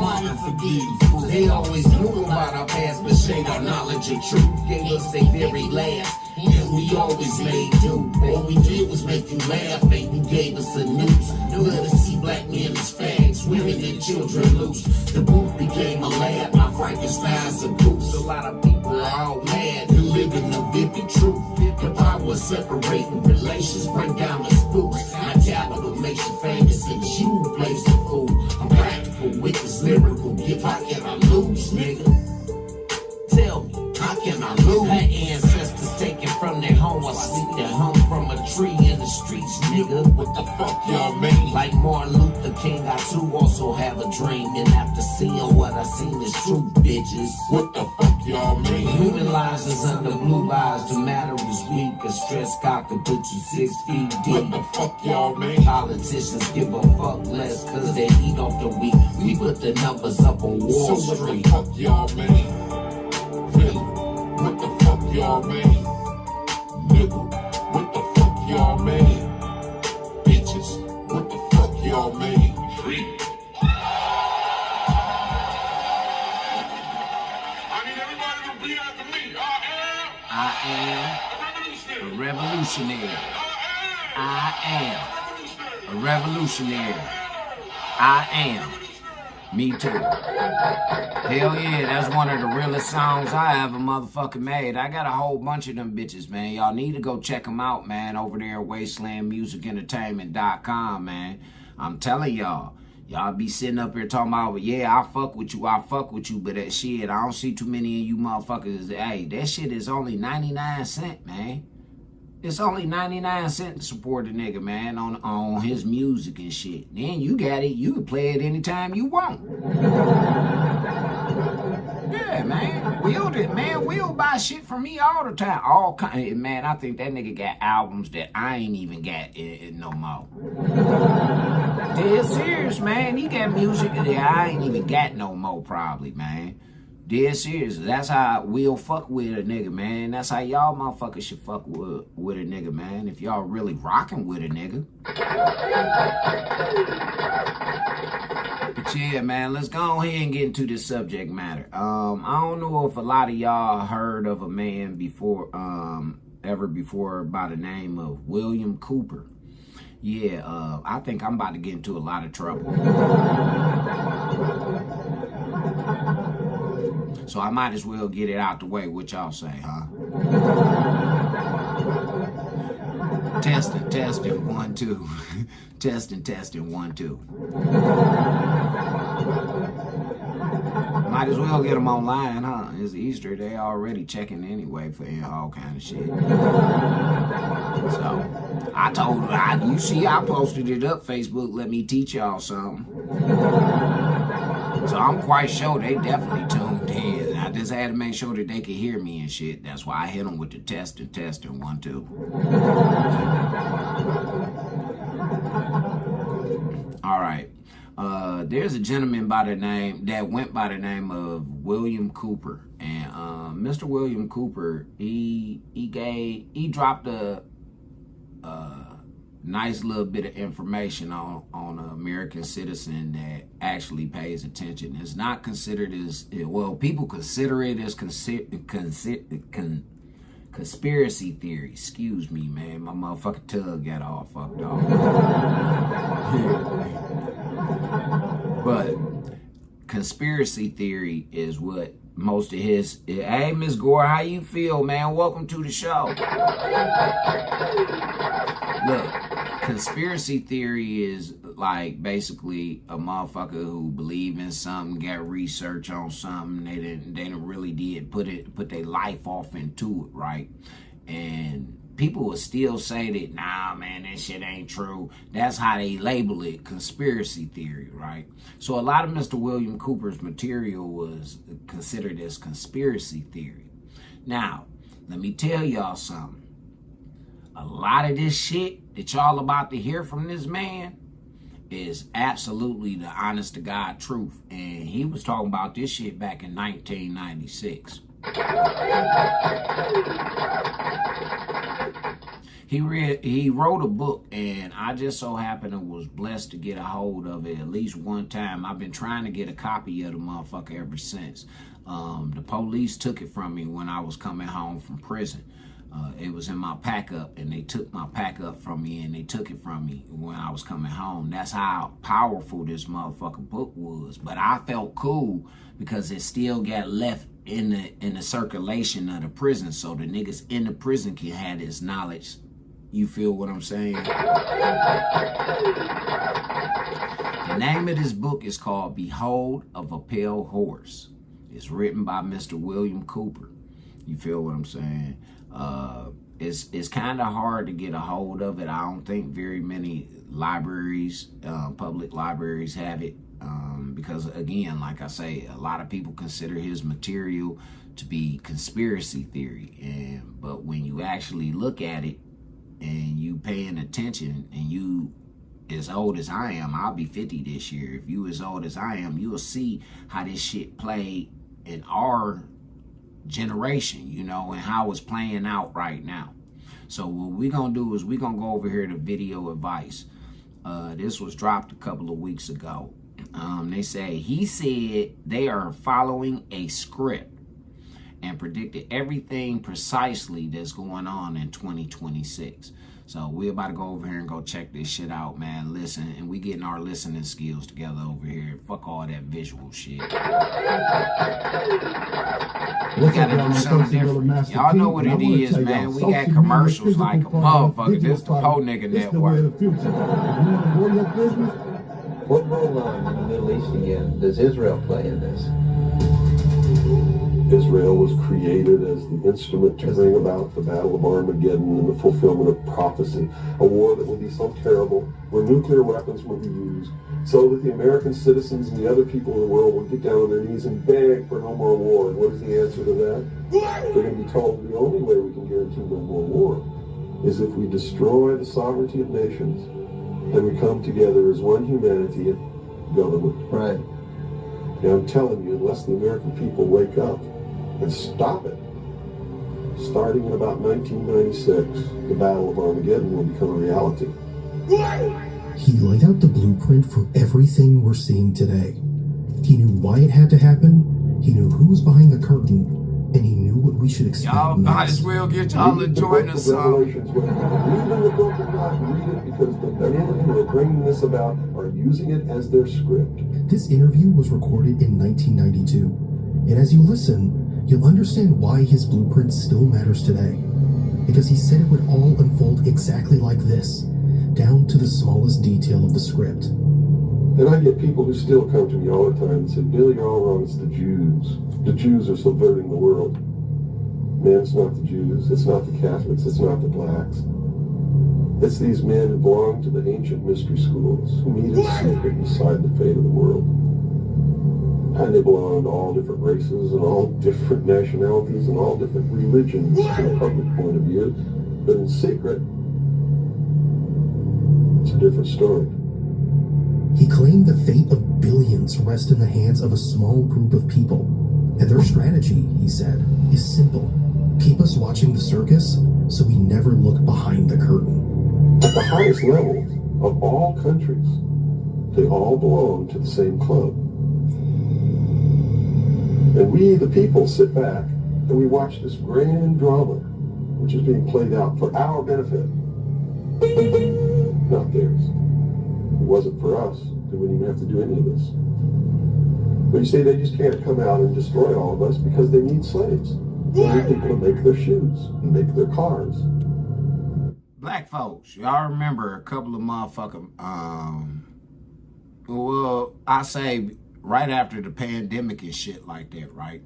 forgive. They always knew about our past, but shade our knowledge of truth. Gave us their very last, and we always made do. All we did was make you laugh, and you gave us a noose. Let us see black men as fags, women and children loose. The booth became a lab, my Frankenstein's a goose. A lot of people are all mad, who live in the vivid truth. The power separating relations, bring down the spooks. My capital makes you famous, and you plays the fool. I'm practical with this lyrical gift. How can I lose, nigga? Tell me, how can I lose? Her ancestors taken from their home, or sleep their home from a tree in the streets, nigga. What the fuck y'all mean? Like Martin Luther King, I too also have a dream. And after seeing what I seen is true, bitches. What the fuck y'all mean? Human lives is under blue lives. The matter is weak. A stress cock could put you 6 feet deep. What the fuck y'all mean? Politicians give a fuck less, cause they eat off the weak. We put the numbers up on Wall Street. So what the fuck y'all mean? What the fuck y'all mean? Nigga, what the fuck y'all mean? Bitches, what the fuck y'all mean? Free. I need everybody to repeat after me. I am a revolutionary. I am a revolutionary. I am. Me too. Hell yeah, that's one of the realest songs I ever motherfucking made. I got a whole bunch of them bitches, man. Y'all need to go check them out, man, over there at wastelandmusicentertainment.com, man. I'm telling y'all be sitting up here talking about, yeah, I fuck with you, but that shit, I don't see too many of you motherfuckers. Hey, that shit is only 99 cents, man. It's only 99 cents to support a nigga, man, on his music and shit. Then you got it. You can play it anytime you want. Yeah, man. Will buy shit from me all the time. All kind. Man, I think that nigga got albums that I ain't even got no more. Dead serious, man. He got music that I ain't even got no more, probably, man. Dead serious. That's how we'll fuck with a nigga, man. That's how y'all motherfuckers should fuck with a nigga, man. If y'all really rocking with a nigga. But yeah, man, let's go ahead and get into this subject matter. I don't know if a lot of y'all heard of a man ever before by the name of William Cooper. Yeah, I think I'm about to get into a lot of trouble. So I might as well get it out the way. What y'all say, huh? Testing, 1, 2. testing, 1, 2. Might as well get them online, huh? It's Easter. They already checking anyway for all kind of shit. So I told her, I posted it up Facebook. Let me teach y'all something. So I'm quite sure they definitely tuned in. I just had to make sure that they could hear me and shit. That's why I hit them with the testing, 1, 2. All right. There's a gentleman that went by the name of William Cooper. And Mr. William Cooper, he dropped a nice little bit of information on an American citizen that actually pays attention. It's not considered as, well, people consider it as conspiracy theory. Excuse me, man. My motherfucking tongue got all fucked off. But conspiracy theory is what most of his... Hey, Miss Gore, how you feel, man? Welcome to the show. Look, conspiracy theory is like basically a motherfucker who believe in something, got research on something, they didn't really put their life off into it, right? And people will still say that, nah, man, that shit ain't true. That's how they label it, conspiracy theory, right? So a lot of Mr. William Cooper's material was considered as conspiracy theory. Now, let me tell y'all something. A lot of this shit that y'all about to hear from this man is absolutely the honest to God truth. And he was talking about this shit back in 1996. He wrote a book, and I just so happened and was blessed to get a hold of it at least one time. I've been trying to get a copy of the motherfucker ever since. The police took it from me when I was coming home from prison. It was in my pack up, and they took my pack up from me, and they took it from me when I was coming home. That's how powerful this motherfucking book was. But I felt cool because it still got left in the circulation of the prison, so the niggas in the prison can have this knowledge. You feel what I'm saying? The name of this book is called Behold of a Pale Horse. It's written by Mr. William Cooper. You feel what I'm saying? It's kind of hard to get a hold of it. I don't think very many libraries, public libraries have it. Because again, like I say, a lot of people consider his material to be conspiracy theory. But when you actually look at it, and you paying attention, and you as old as I am, I'll be 50 this year. If you as old as I am, you'll see how this shit played in our generation, you know, and how it's playing out right now. So what we're gonna do is we're gonna go over here to video advice. This was dropped a couple of weeks ago. He said they are following a script and predicted everything precisely that's going on in 2026. So we're about to go over here and go check this shit out, man. Listen, and we getting our listening skills together over here. Fuck all that visual shit. We gotta do something different. Y'all know what it is, man. We got commercials like a motherfucker. This the Po Nigga Network. What role in the Middle East again does Israel play in this? Israel was created as the instrument to bring about the Battle of Armageddon and the fulfillment of prophecy, a war that would be so terrible, where nuclear weapons would be used, so that the American citizens and the other people in the world would get down on their knees and beg for no more war. And what is the answer to that? They're going to be told the only way we can guarantee no more war is if we destroy the sovereignty of nations and we come together as one humanity and government. Right. And I'm telling you, unless the American people wake up and stop it, starting in about 1996, the Battle of Armageddon will become a reality. He laid out the blueprint for everything we're seeing today. He knew why it had to happen, he knew who was behind the curtain, and he knew what we should expect. Y'all might as well get y'all to join us. Read the book or not, read it, because the men who are bringing this about are using it as their script. This interview was recorded in 1992, and as you listen, you'll understand why his blueprint still matters today. Because he said it would all unfold exactly like this, down to the smallest detail of the script. And I get people who still come to me all the time and say, Bill, you're all wrong, it's the Jews. The Jews are subverting the world. Man, it's not the Jews, it's not the Catholics, it's not the blacks. It's these men who belong to the ancient mystery schools, who meet in secret and decide the fate of the world. And they belong to all different races and all different nationalities and all different religions from a public point of view. But in secret, it's a different story. He claimed the fate of billions rests in the hands of a small group of people. And their strategy, he said, is simple. Keep us watching the circus so we never look behind the curtain. At the highest levels of all countries, they all belong to the same club. And we, the people, sit back and we watch this grand drama, which is being played out for our benefit, not theirs. If it wasn't for us, they wouldn't even have to do any of this. But you see, they just can't come out and destroy all of us because they need slaves. They need people to make their shoes and make their cars. Black folks, y'all remember a couple of motherfucking, well, I say right after the pandemic and shit like that, right?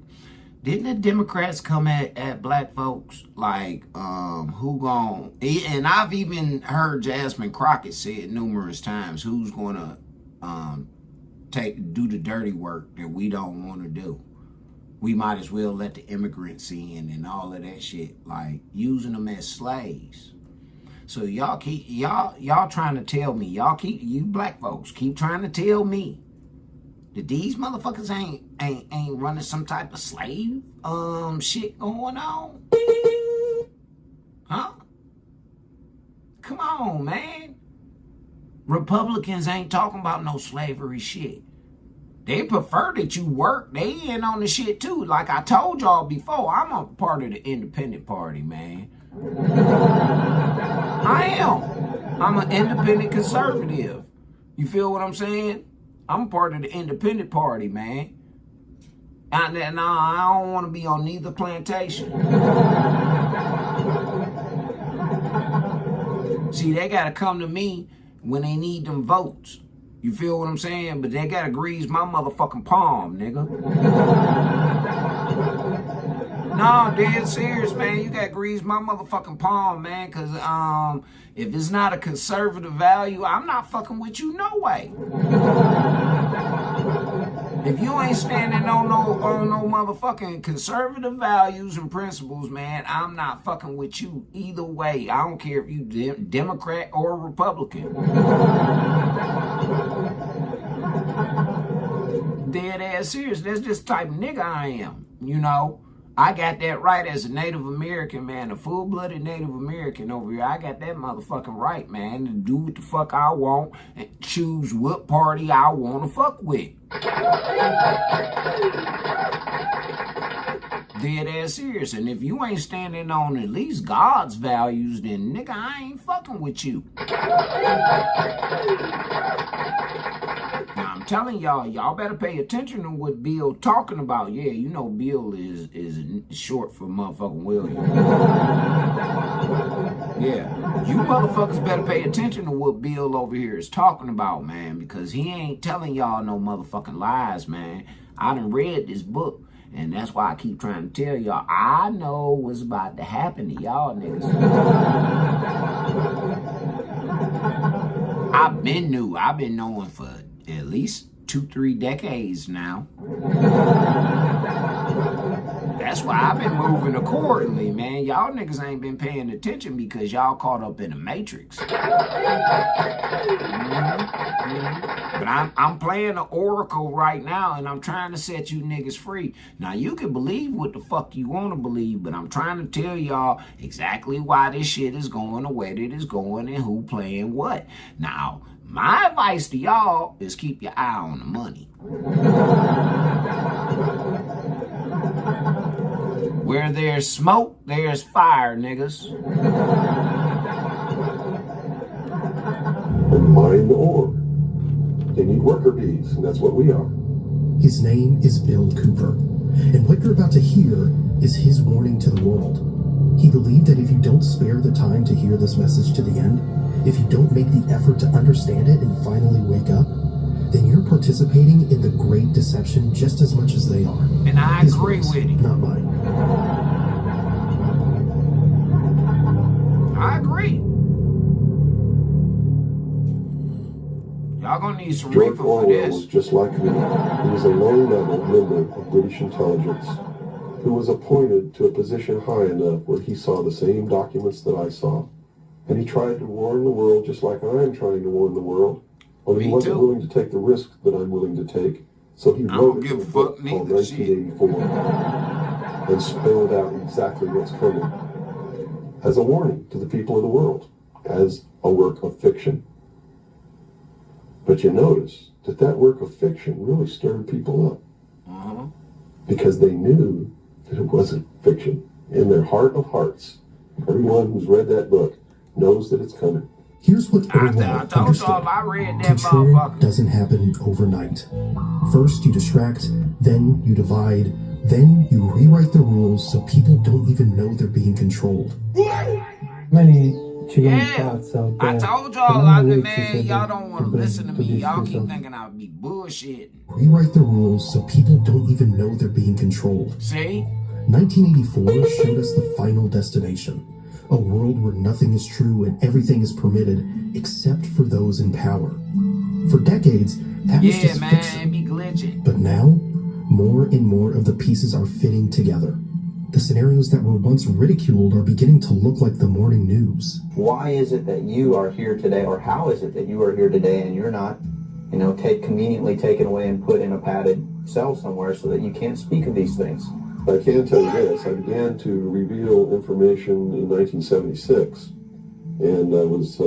Didn't the Democrats come at black folks like, who gon', and I've even heard Jasmine Crockett say it numerous times, who's gonna do the dirty work that we don't want to do. We might as well let the immigrants in and all of that shit, like using them as slaves. So y'all trying to tell me, you black folks keep trying to tell me that these motherfuckers ain't running some type of slave shit going on? Huh? on, man. Republicans ain't talking about no slavery shit. They prefer that you work. They in on the shit too. Like I told y'all before, I'm a part of the independent party, man. I am. I'm an independent conservative. You feel what I'm saying? I'm part of the independent party, man. I don't want to be on neither plantation. See, they got to come to me when they need them votes. You feel what I'm saying? But they got to grease my motherfucking palm, nigga. No, dead serious, man. You got to grease my motherfucking palm, man. Because if it's not a conservative value, I'm not fucking with you no way. If you ain't standing on no motherfucking conservative values and principles, man, I'm not fucking with you either way. I don't care if you Democrat or Republican. Dead ass serious. That's just the type of nigga I am, you know. I got that right as a Native American, man, a full-blooded Native American over here. I got that motherfucking right, man, to do what the fuck I want and choose what party I want to fuck with. Dead ass serious. And if you ain't standing on at least God's values, then nigga, I ain't fucking with you. Now, I'm telling y'all better pay attention to what Bill talking about. Yeah, you know Bill is short for motherfucking William. Yeah, you motherfuckers better pay attention to what Bill over here is talking about, man, because he ain't telling y'all no motherfucking lies, man. I done read this book, and that's why I keep trying to tell y'all, I know what's about to happen to y'all niggas. I've been knowing for at least 2-3 decades now. That's why I've been moving accordingly, man. Y'all niggas ain't been paying attention because y'all caught up in the matrix. But I'm playing the oracle right now, and I'm trying to set you niggas free. Now, you can believe what the fuck you want to believe, but I'm trying to tell y'all exactly why this shit is going the way that it's going and who playing what. Now, my advice to y'all is keep your eye on the money. Where there's smoke, there's fire, niggas. And mine the ore. They need worker bees, and that's what we are. His name is Bill Cooper, and what you're about to hear is his warning to the world. He believed that if you don't spare the time to hear this message to the end, if you don't make the effort to understand it and finally wake up, then you're participating in the great deception just as much as they are. And I agree with it. Not mine. I agree. Y'all gonna need some George reefer for Orwell this. was just like me. He was a low-level member of British intelligence who was appointed to a position high enough where he saw the same documents that I saw. And he tried to warn the world just like I am trying to warn the world. But he wasn't willing to take the risk that I'm willing to take. So he wrote it in a book called 1984 and spelled out exactly what's coming as a warning to the people of the world, as a work of fiction. But you notice that that work of fiction really stirred people up. Because they knew that it wasn't fiction. In their heart of hearts, everyone who's read that book knows that it's coming. Here's what Orwell I told y'all I read that Control motherfucker. doesn't happen overnight. First you distract, then you divide, then you rewrite the rules so people don't even know they're being controlled. Many chicken Yeah, thoughts out there. I told y'all, man, y'all don't want to listen to me. Y'all keep thinking I'll be bullshitting. Rewrite the rules so people don't even know they're being controlled. See? 1984 showed us the final destination. A world where nothing is true and everything is permitted except for those in power. For decades, that was just fiction. Be glitching. But now, more and more of the pieces are fitting together. The scenarios that were once ridiculed are beginning to look like the morning news. Why is it that you are here today, or how is it that you are here today and you're not, conveniently taken away and put in a padded cell somewhere so that you can't speak of these things? I can tell you this, I began to reveal information in 1976, and I was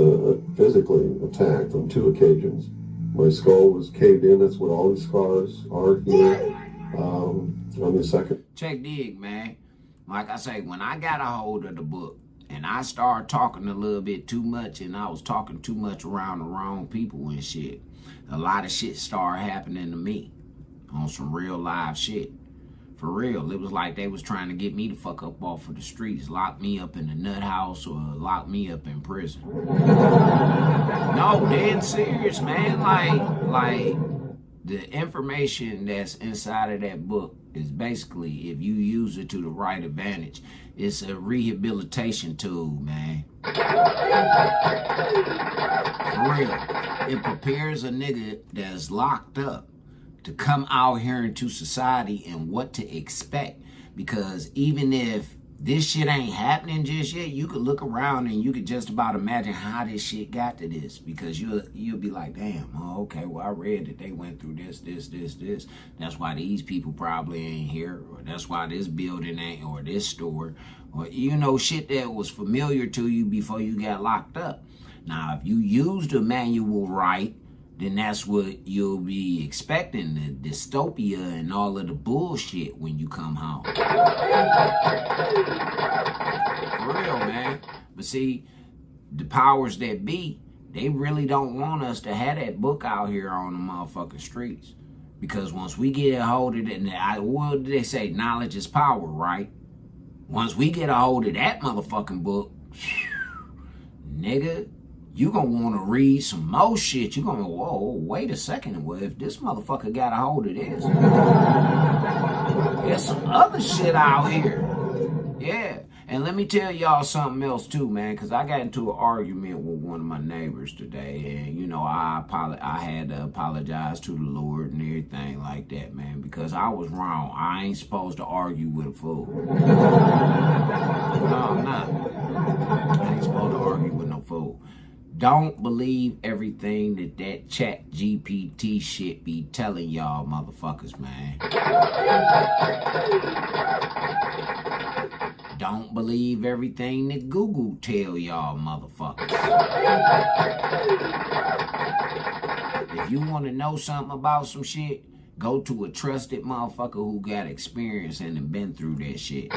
physically attacked on 2 occasions. My skull was caved in. That's what all the scars are here on the second. Check dig, man. Like I say, when I got a hold of the book and I started talking a little bit too much and I was talking too much around the wrong people and shit, a lot of shit started happening to me on some real live shit. For real, it was like they was trying to get me to fuck up off of the streets, lock me up in the nut house or lock me up in prison. No, dead serious, man. Like the information that's inside of that book is basically, if you use it to the right advantage, it's a rehabilitation tool, man. For real. It prepares a nigga that's locked up to come out here into society and what to expect. Because even if this shit ain't happening just yet, you could look around and you could just about imagine how this shit got to this. Because you'll be like, damn, oh, okay, well, I read that they went through this. That's why these people probably ain't here. Or that's why this building ain't, or this store. Or, you know, shit that was familiar to you before you got locked up. Now, if you use the manual right, then that's what you'll be expecting, the dystopia and all of the bullshit when you come home. For real, man. But see, the powers that be, they really don't want us to have that book out here on the motherfucking streets. Because once we get a hold of it, what do they say? Knowledge is power, right? Once we get a hold of that motherfucking book, nigga, you gonna want to read some more shit. You gonna go, whoa, wait a second. Well, if this motherfucker got a hold of this, there's some other shit out here. Yeah. And let me tell y'all something else too, man, because I got into an argument with one of my neighbors today, and you know, I had to apologize to the Lord and everything like that, man, because I was wrong. I ain't supposed to argue with a fool. No, I'm not. I ain't supposed to argue with no fool. Don't believe everything that chat GPT shit be telling y'all motherfuckers, man. Don't believe everything that Google tell y'all motherfuckers. If you want to know something about some shit, go to a trusted motherfucker who got experience and been through that shit.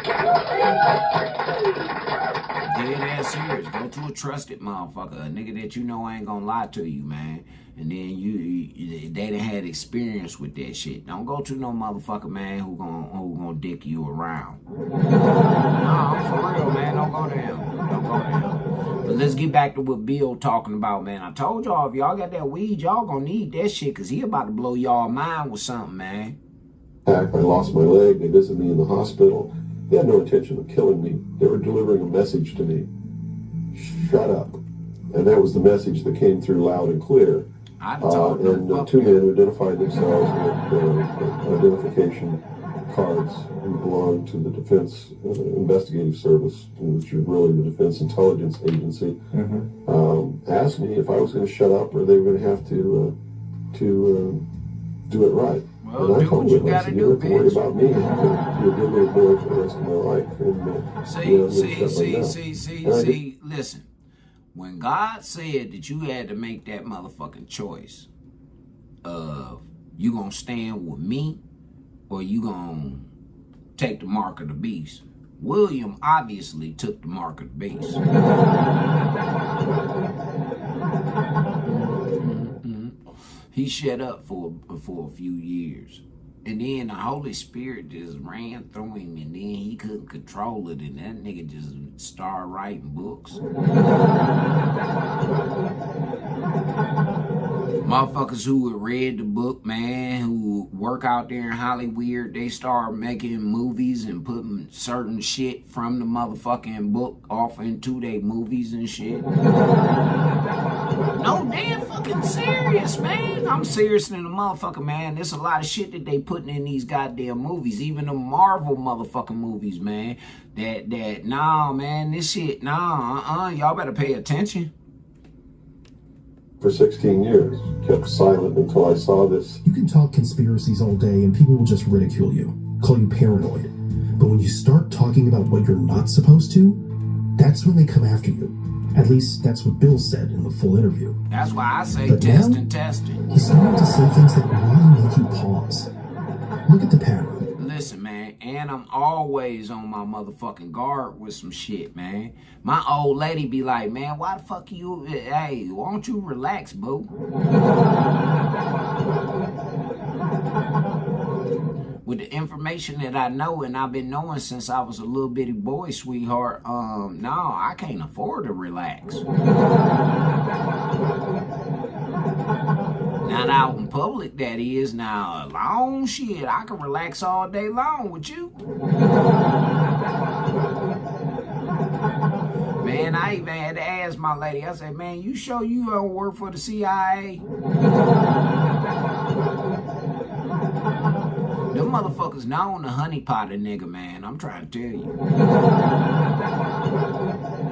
Dead ass serious. Go to a trusted motherfucker, a nigga that you know ain't gonna lie to you, man. And then they done had experience with that shit. Don't go to no motherfucker, man, who gonna dick you around. No, for real, man. Don't go to him. Don't go to him. But let's get back to what Bill talking about, man. I told y'all, if y'all got that weed, y'all gonna need that shit, because he about to blow y'all mind with something, man. I lost my leg. They visited me in the hospital. They had no intention of killing me. They were delivering a message to me. Shut up. And that was the message that came through loud and clear. And 2 men who identified themselves with identification cards who belonged to the Defense Investigative Service, which is really the Defense Intelligence Agency, asked me if I was going to shut up or they were going to have to do it right. Well, and I told them, I said, you don't have to worry bitch. about me. You'll give me a boy for the rest of my life. And, See, listen. When God said that you had to make that motherfucking choice of you gonna stand with me or you gonna take the mark of the beast, William obviously took the mark of the beast. He shut up for a few years. And then the Holy Spirit just ran through him, and then he couldn't control it, and that nigga just started writing books. Motherfuckers who had read the book, man, who work out there in Hollywood, they start making movies and putting certain shit from the motherfucking book off into their movies and shit. No, damn fucking serious, man. I'm serious than a motherfucker, man. There's a lot of shit that they putting in these goddamn movies, even the Marvel motherfucking movies, man. Nah, man, this shit, y'all better pay attention. for 16 years, kept silent until I saw this. You can talk conspiracies all day and people will just ridicule you, call you paranoid. But when you start talking about what you're not supposed to, that's when they come after you. At least that's what Bill said in the full interview. That's why I say But testing, now, testing. he's starting to say things that really make you pause. Look at the pattern. Listen, man, and I'm always on my motherfucking guard with some shit, man. My old lady be like, man, why the fuck you, hey, why don't you relax, boo? With the information that I know and I've been knowing since I was a little bitty boy, sweetheart, no, I can't afford to relax. Not out in public, that is. Now, alone, shit, I can relax all day long with you. Man, I even had to ask my lady, I said, man, you sure you don't work for the CIA? Them motherfuckers known to honeypot a nigga, man. I'm trying to tell you.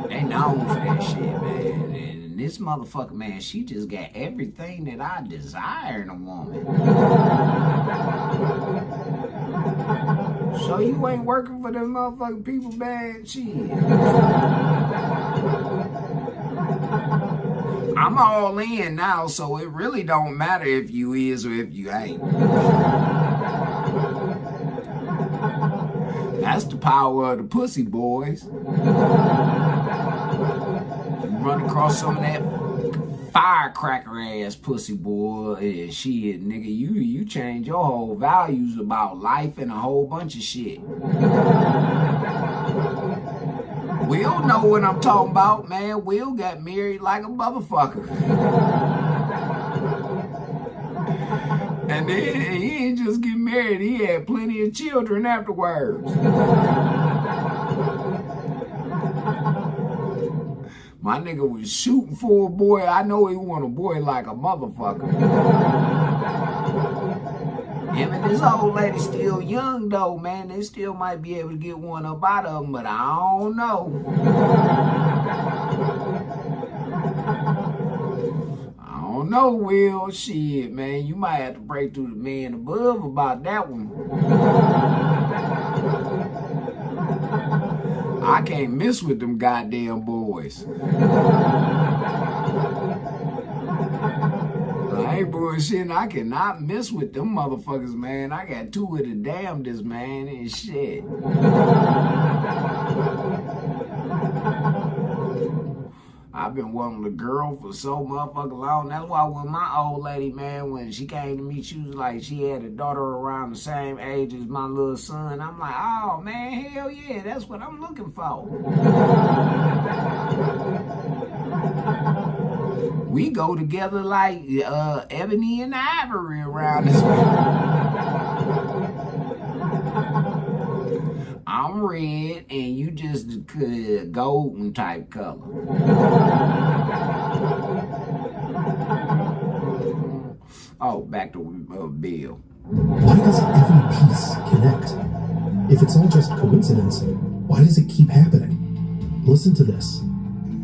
They known for that shit, man. And this motherfucker, man, she just got everything that I desire in a woman. So you ain't working for them motherfucking people, man? Shit. I'm all in now, so it really don't matter if you is or if you ain't. That's the power of the pussy, boys. You run across some of that firecracker ass pussy, boy, and shit, nigga, you change your whole values about life and a whole bunch of shit. Will know what I'm talking about, man. Will got married like a motherfucker. And then he didn't just get married, he had plenty of children afterwards. My nigga was shooting for a boy. I know he want a boy like a motherfucker. Him and this old lady still young though, man. They still might be able to get one up out of them, but I don't know. I don't know, Will. Shit, man. You might have to break through the man above about that one. I can't mess with them goddamn boys. I ain't bullshitting. I cannot mess with them motherfuckers, man. I got two of the damnedest, man, and shit. I've been wanting a girl for so motherfucking long. That's why when my old lady, man, when she came to me, she was like, she had a daughter around the same age as my little son. I'm like, oh, man, hell yeah, that's what I'm looking for. We go together like ebony and ivory around this I'm red and you just golden type color. Oh, back to Bill. Why does every piece connect? If it's all just coincidence, why does it keep happening? Listen to this.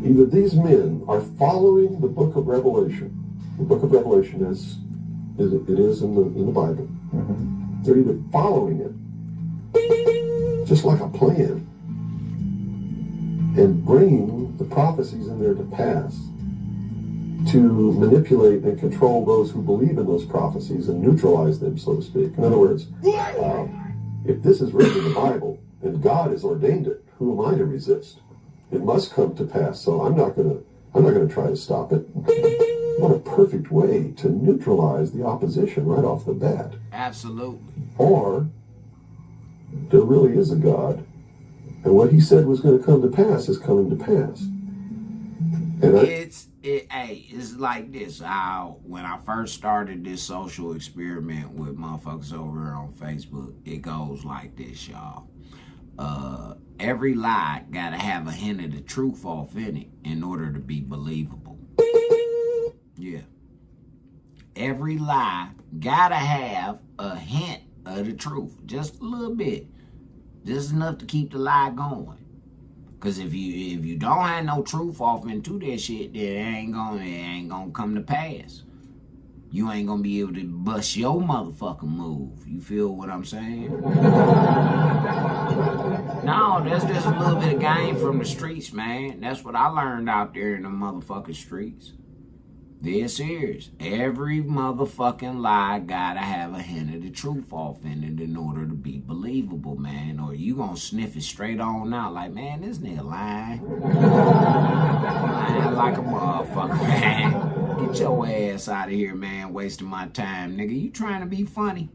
Either these men are following the book of Revelation. The book of Revelation is in the Bible. Mm-hmm. They're either following it, just like a plan, and bringing the prophecies in there to pass to manipulate and control those who believe in those prophecies and neutralize them, so to speak. In other words, if this is written in the Bible and God has ordained it, who am I to resist? It must come to pass, so I'm not gonna try to stop it. What a perfect way to neutralize the opposition right off the bat. Absolutely. Or there really is a God, and what he said was going to come to pass is coming to pass. And it's like this. When I first started this social experiment with motherfuckers over here on Facebook, it goes like this, y'all. Every lie gotta have a hint of the truth off in it in order to be believable. Yeah. Every lie gotta have a hint of the truth. Just a little bit. Just enough to keep the lie going. Cause if you don't have no truth off into that shit, then it ain't gonna come to pass. you ain't gonna be able to bust your motherfucking move. You feel what I'm saying? No, that's just a little bit of game from the streets, man. That's what I learned out there in the motherfucking streets. Dead serious. Every motherfucking lie gotta have a hint of the truth off in it in order to be believable, man. Or you gonna sniff it straight on out like, man, this nigga lying. Lying like a motherfucker, man. Get your ass out of here, man. Wasting my time, nigga. You trying to be funny.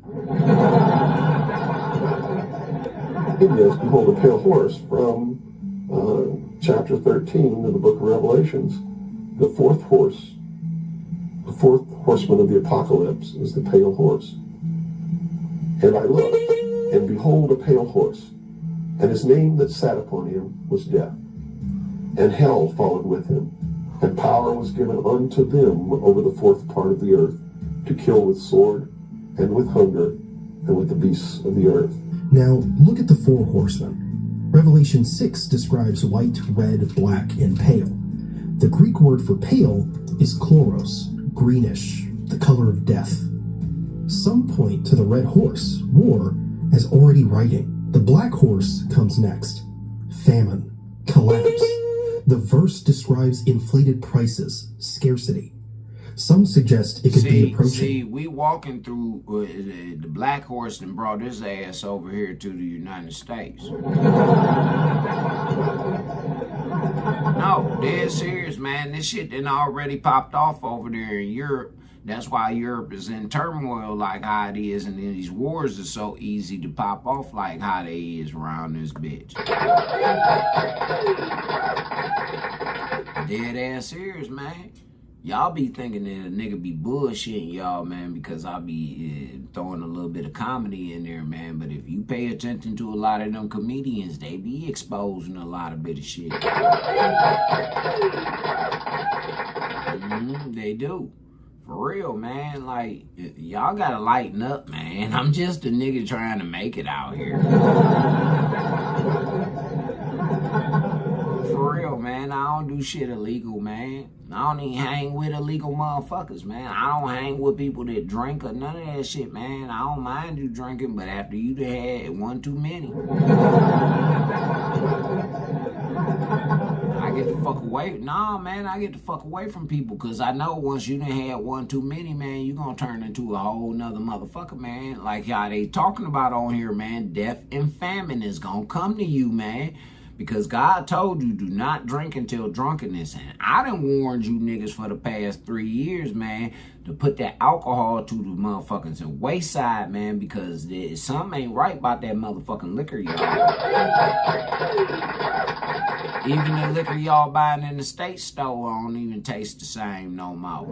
Yes, behold a pale horse from chapter 13 of the book of Revelations. The fourth horseman of the apocalypse is the pale horse. And I looked, and behold a pale horse, and his name that sat upon him was Death. And hell followed with him, and power was given unto them over the fourth part of the earth, to kill with sword, and with hunger, and with the beasts of the earth. Now, look at the four horsemen. Revelation 6 describes white, red, black, and pale. The Greek word for pale is chloros, greenish, the color of death. Some point to the red horse, war, as already writing. The black horse comes next. Famine, collapse. The verse describes inflated prices, scarcity. Some suggest it could be approaching. See, we walking through the black horse and brought his ass over here to the United States. No, dead serious, man. This shit done already popped off over there in Europe. That's why Europe is in turmoil like how it is, and then these wars are so easy to pop off like how they is around this bitch. Dead ass serious, man. Y'all be thinking that a nigga be bullshitting y'all, man, because I be throwing a little bit of comedy in there, man. But if you pay attention to a lot of them comedians, they be exposing a lot of bit of shit. They do. For real, man. Like, y'all gotta lighten up, man. I'm just a nigga trying to make it out here. For real, man. I don't do shit illegal, man. I don't even hang with illegal motherfuckers, man. I don't hang with people that drink or none of that shit, man. I don't mind you drinking, but after you done had one too many, I get the fuck away. Nah, man, I get the fuck away from people, because I know once you done had one too many, man, you gonna turn into a whole nother motherfucker, man. Like how they talking about on here, man. Death and famine is gonna come to you, man. Because God told you, do not drink until drunkenness. And I done warned you niggas for the past 3 years, man, to put that alcohol to the motherfuckers in wayside, man, because something ain't right about that motherfucking liquor, y'all. Even the liquor y'all buying in the state store don't even taste the same no more.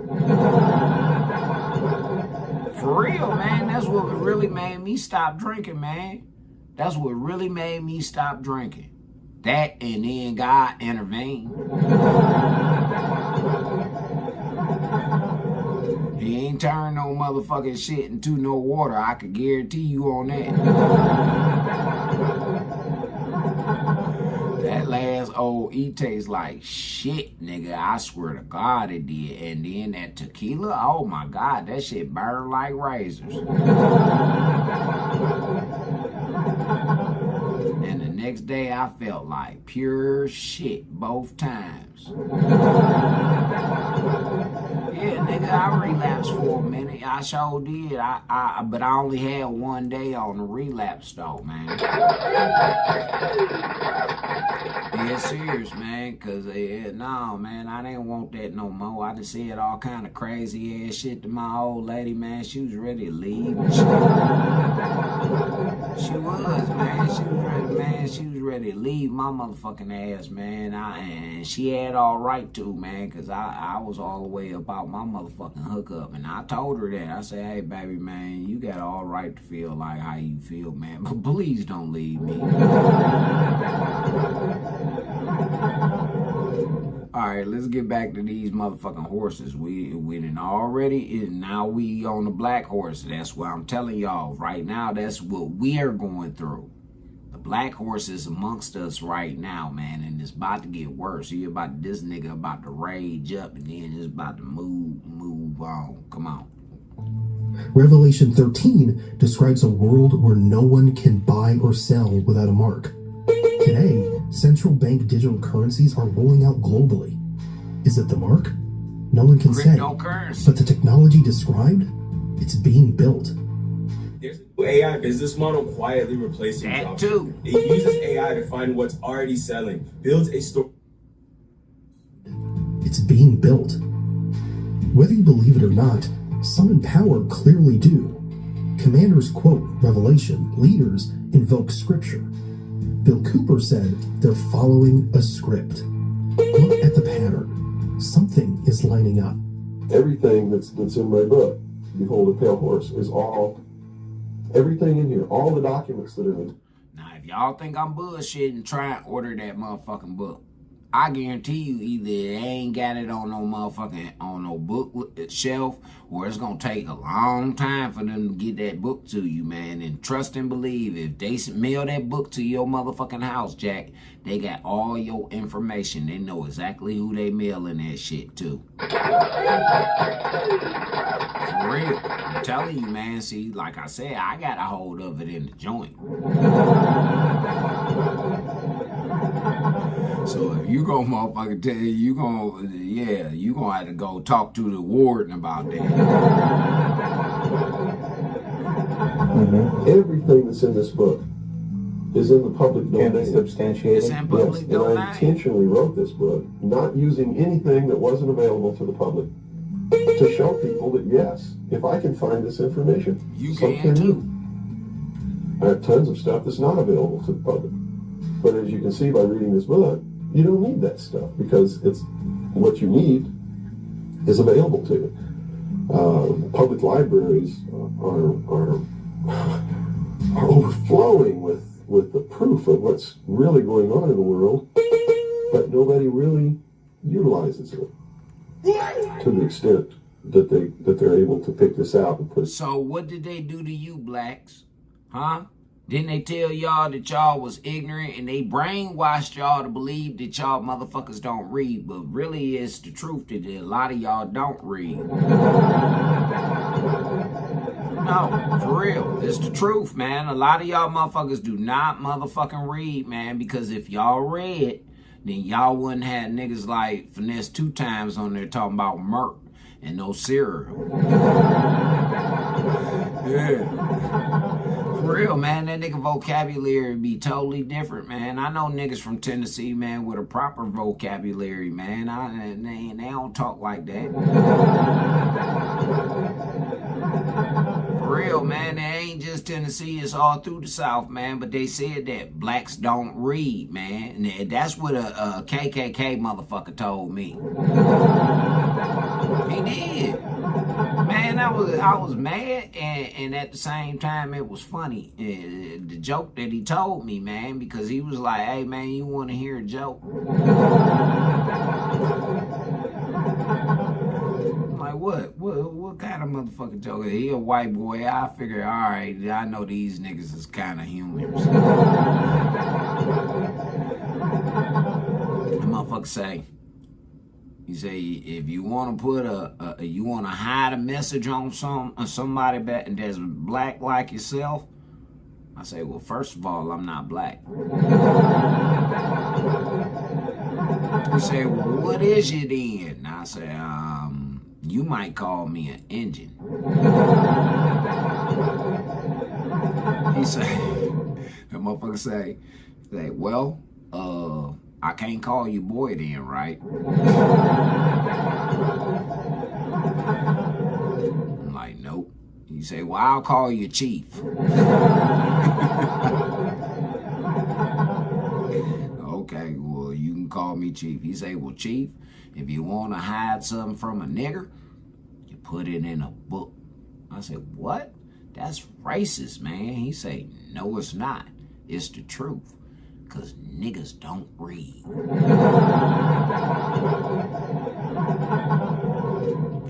For real, man, that's what really made me stop drinking, man. That's what really made me stop drinking. That, and then God intervened. He ain't turned no motherfucking shit into no water. I could guarantee you on that. That last OE tastes like shit, nigga. I swear to God it did. And then that tequila, oh my God, that shit burned like razors. And the next day I felt like pure shit both times. Yeah, nigga, I relapsed for a minute. I sure did. But I only had one day on the relapse though, man. Yeah, serious, man. Cause no, man, I didn't want that no more. I just said all kind of crazy ass shit to my old lady, man. She was ready to leave. She was, man. She was ready, man. She was ready to leave my motherfucking ass, man. And she had all right to, man, because I was all the way about my motherfucking hookup. And I told her that. I said, hey, baby, man, you got all right to feel like how you feel, man. But please don't leave me. All right, let's get back to these motherfucking horses. We done already, and now we on the black horse. That's what I'm telling y'all right now. That's what we are going through. The black horse is amongst us right now, man, and it's about to get worse. This nigga about to rage up, and then it's about to move on. Come on. Revelation 13 describes a world where no one can buy or sell without a mark. Today, central bank digital currencies are rolling out globally. Is it the mark? No one can say. But the technology described, it's being built. There's a new AI business model quietly replacing jobs. It uses AI to find what's already selling, builds a store. It's being built. Whether you believe it or not, some in power clearly do. Commanders quote Revelation, leaders invoke scripture. Bill Cooper said they're following a script. Look at the pattern. Something is lining up. Everything that's in my book, Behold a Pale Horse, is everything in here, all the documents that are in it. Now, if y'all think I'm bullshitting, try and order that motherfucking book. I guarantee you either they ain't got it on no motherfucking, on no book shelf, or it's gonna take a long time for them to get that book to you, man. And trust and believe, if they mail that book to your motherfucking house, Jack, they got all your information. They know exactly who they mailing that shit to. For real. I'm telling you, man. See, like I said, I got a hold of it in the joint. So if you gonna motherfucking tell you, you gonna have to go talk to the warden about that. Everything that's in this book is in the public domain. Can be substantiated. Yes, and I intentionally wrote this book, not using anything that wasn't available to the public, to show people that yes, if I can find this information, so can you. I have tons of stuff that's not available to the public. But as you can see by reading this book, you don't need that stuff because it's what you need is available to you. Public libraries are overflowing with the proof of what's really going on in the world, but nobody really utilizes it to the extent that they're able to pick this out and put. So what did they do to you, blacks? Huh? Didn't they tell y'all that y'all was ignorant and they brainwashed y'all to believe that y'all motherfuckers don't read? But really it's the truth that a lot of y'all don't read. No, for real. It's the truth, man. A lot of y'all motherfuckers do not motherfucking read, man, because if y'all read, then y'all wouldn't have niggas like Finesse 2 Times on there talking about Merc and no cereal. Yeah. For real, man, that nigga vocabulary be totally different, man. I know niggas from Tennessee, man, with a proper vocabulary, man. They don't talk like that. For real, man, they ain't just Tennessee, it's all through the South, man. But they said that blacks don't read, man. And that's what a KKK motherfucker told me. He did. Man, I was mad, and at the same time, it was funny. The joke that he told me, man, because he was like, hey, man, you want to hear a joke? I'm like, what? What kind of motherfucking joke? He a white boy. I figured, all right, I know these niggas is kind of humorous. The motherfucker say, he say, if you want to put you want to hide a message on somebody that's black like yourself, I say, well, first of all, I'm not black. He say, well, what is you then? I say, you might call me an Indian. He say, the motherfucker say, well, I can't call you boy then, right? I'm like, nope. You say, well, I'll call you chief. Okay, well, you can call me chief. He say, well, chief, if you want to hide something from a nigger, you put it in a book. I said, what? That's racist, man. He say, no, it's not. It's the truth. Because niggas don't read.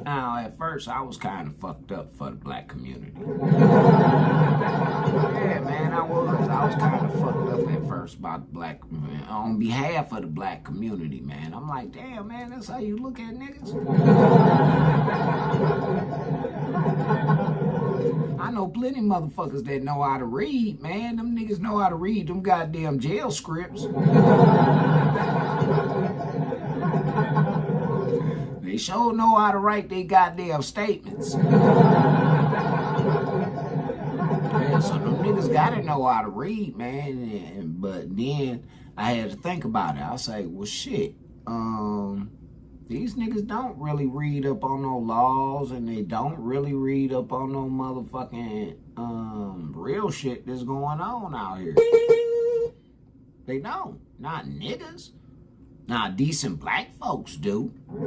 Now, at first, I was kind of fucked up for the black community. Yeah, man, I was kind of fucked up at first about on behalf of the black community, man. I'm like, damn, man, that's how you look at niggas? I know plenty of motherfuckers that know how to read, man. Them niggas know how to read them goddamn jail scripts. They sure know how to write their goddamn statements. Yeah, so them niggas gotta know how to read, man. But then I had to think about it. I say, well, shit. These niggas don't really read up on no laws, and they don't really read up on no motherfucking real shit that's going on out here. They don't. Not niggas. Now, decent black folks do. They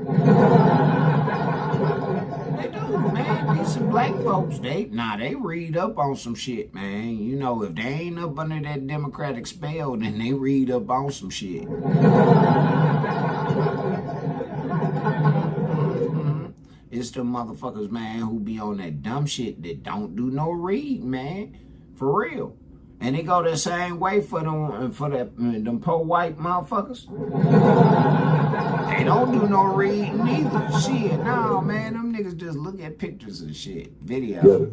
do, man. Decent black folks, they read up on some shit, man. You know, if they ain't up under that Democratic spell, then they read up on some shit. It's the motherfuckers, man, who be on that dumb shit that don't do no reading, man. For real. And it go the same way for them poor white motherfuckers. They don't do no reading neither. Shit, no, man, them niggas just look at pictures and shit, videos.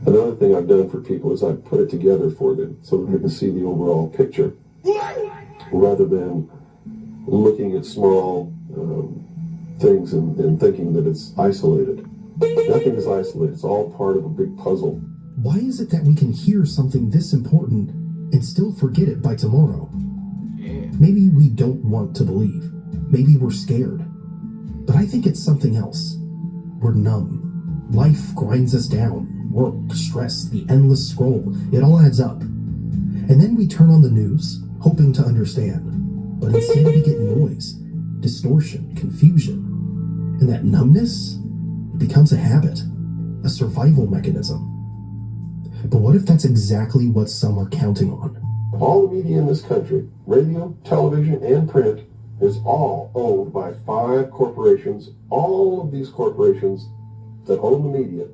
Another thing I've done for people is I've put it together for them so that they can see the overall picture, rather than looking at small things and thinking that it's isolated. Nothing is isolated. It's all part of a big puzzle. Why is it that we can hear something this important and still forget it by tomorrow? Yeah. Maybe we don't want to believe. Maybe we're scared. But I think it's something else. We're numb. Life grinds us down. Work, stress, the endless scroll. It all adds up. And then we turn on the news, hoping to understand. But instead we get noise, distortion, confusion. And that numbness becomes a habit, a survival mechanism. But what if that's exactly what some are counting on? All the media in this country, radio, television, and print, is all owned by 5 corporations. All of these corporations that own the media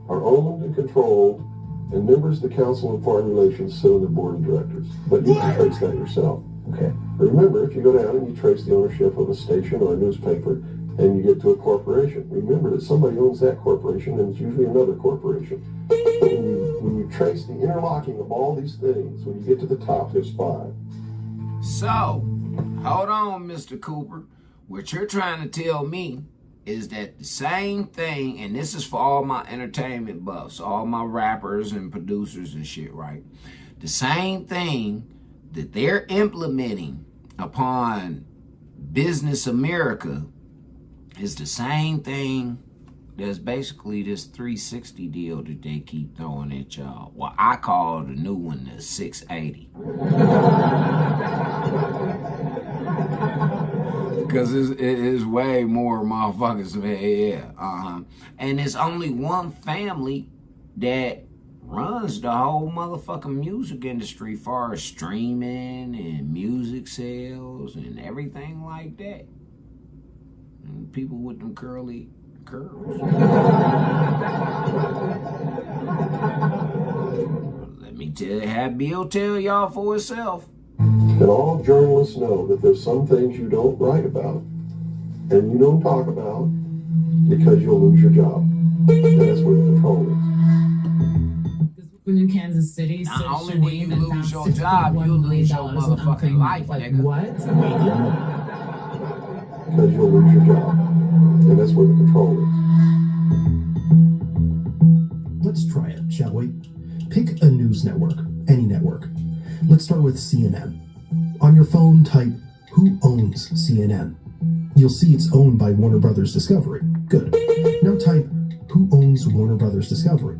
are owned and controlled, and members of the Council on Foreign Relations sit on the board of directors. But you can trace that yourself. Okay. Remember, if you go down and you trace the ownership of a station or a newspaper, and you get to a corporation, remember that somebody owns that corporation, and it's usually another corporation. When you trace the interlocking of all these things, when you get to the top, there's 5. So, hold on, Mr. Cooper. What you're trying to tell me is that the same thing, and this is for all my entertainment buffs, all my rappers and producers and shit, right? The same thing that they're implementing upon Business America is the same thing that's basically this 360 deal that they keep throwing at y'all. Well, I call the new one the 680. Because it is way more motherfuckers, man. Yeah. And it's only one family that runs the whole motherfucking music industry, far as streaming and music sales and everything like that. And people with them curly curls. Let me have Bill tell y'all for itself. And all journalists know that there's some things you don't write about and you don't talk about because you'll lose your job. And that's where the control is. In Kansas City, not only will you lose your job, you'll lose your motherfucking life, nigga. What? Because you'll lose your job. And that's where the control is. Let's try it, shall we? Pick a news network, any network. Let's start with CNN. On your phone, type, who owns CNN? You'll see it's owned by Warner Brothers Discovery. Good. Now type, who owns Warner Brothers Discovery?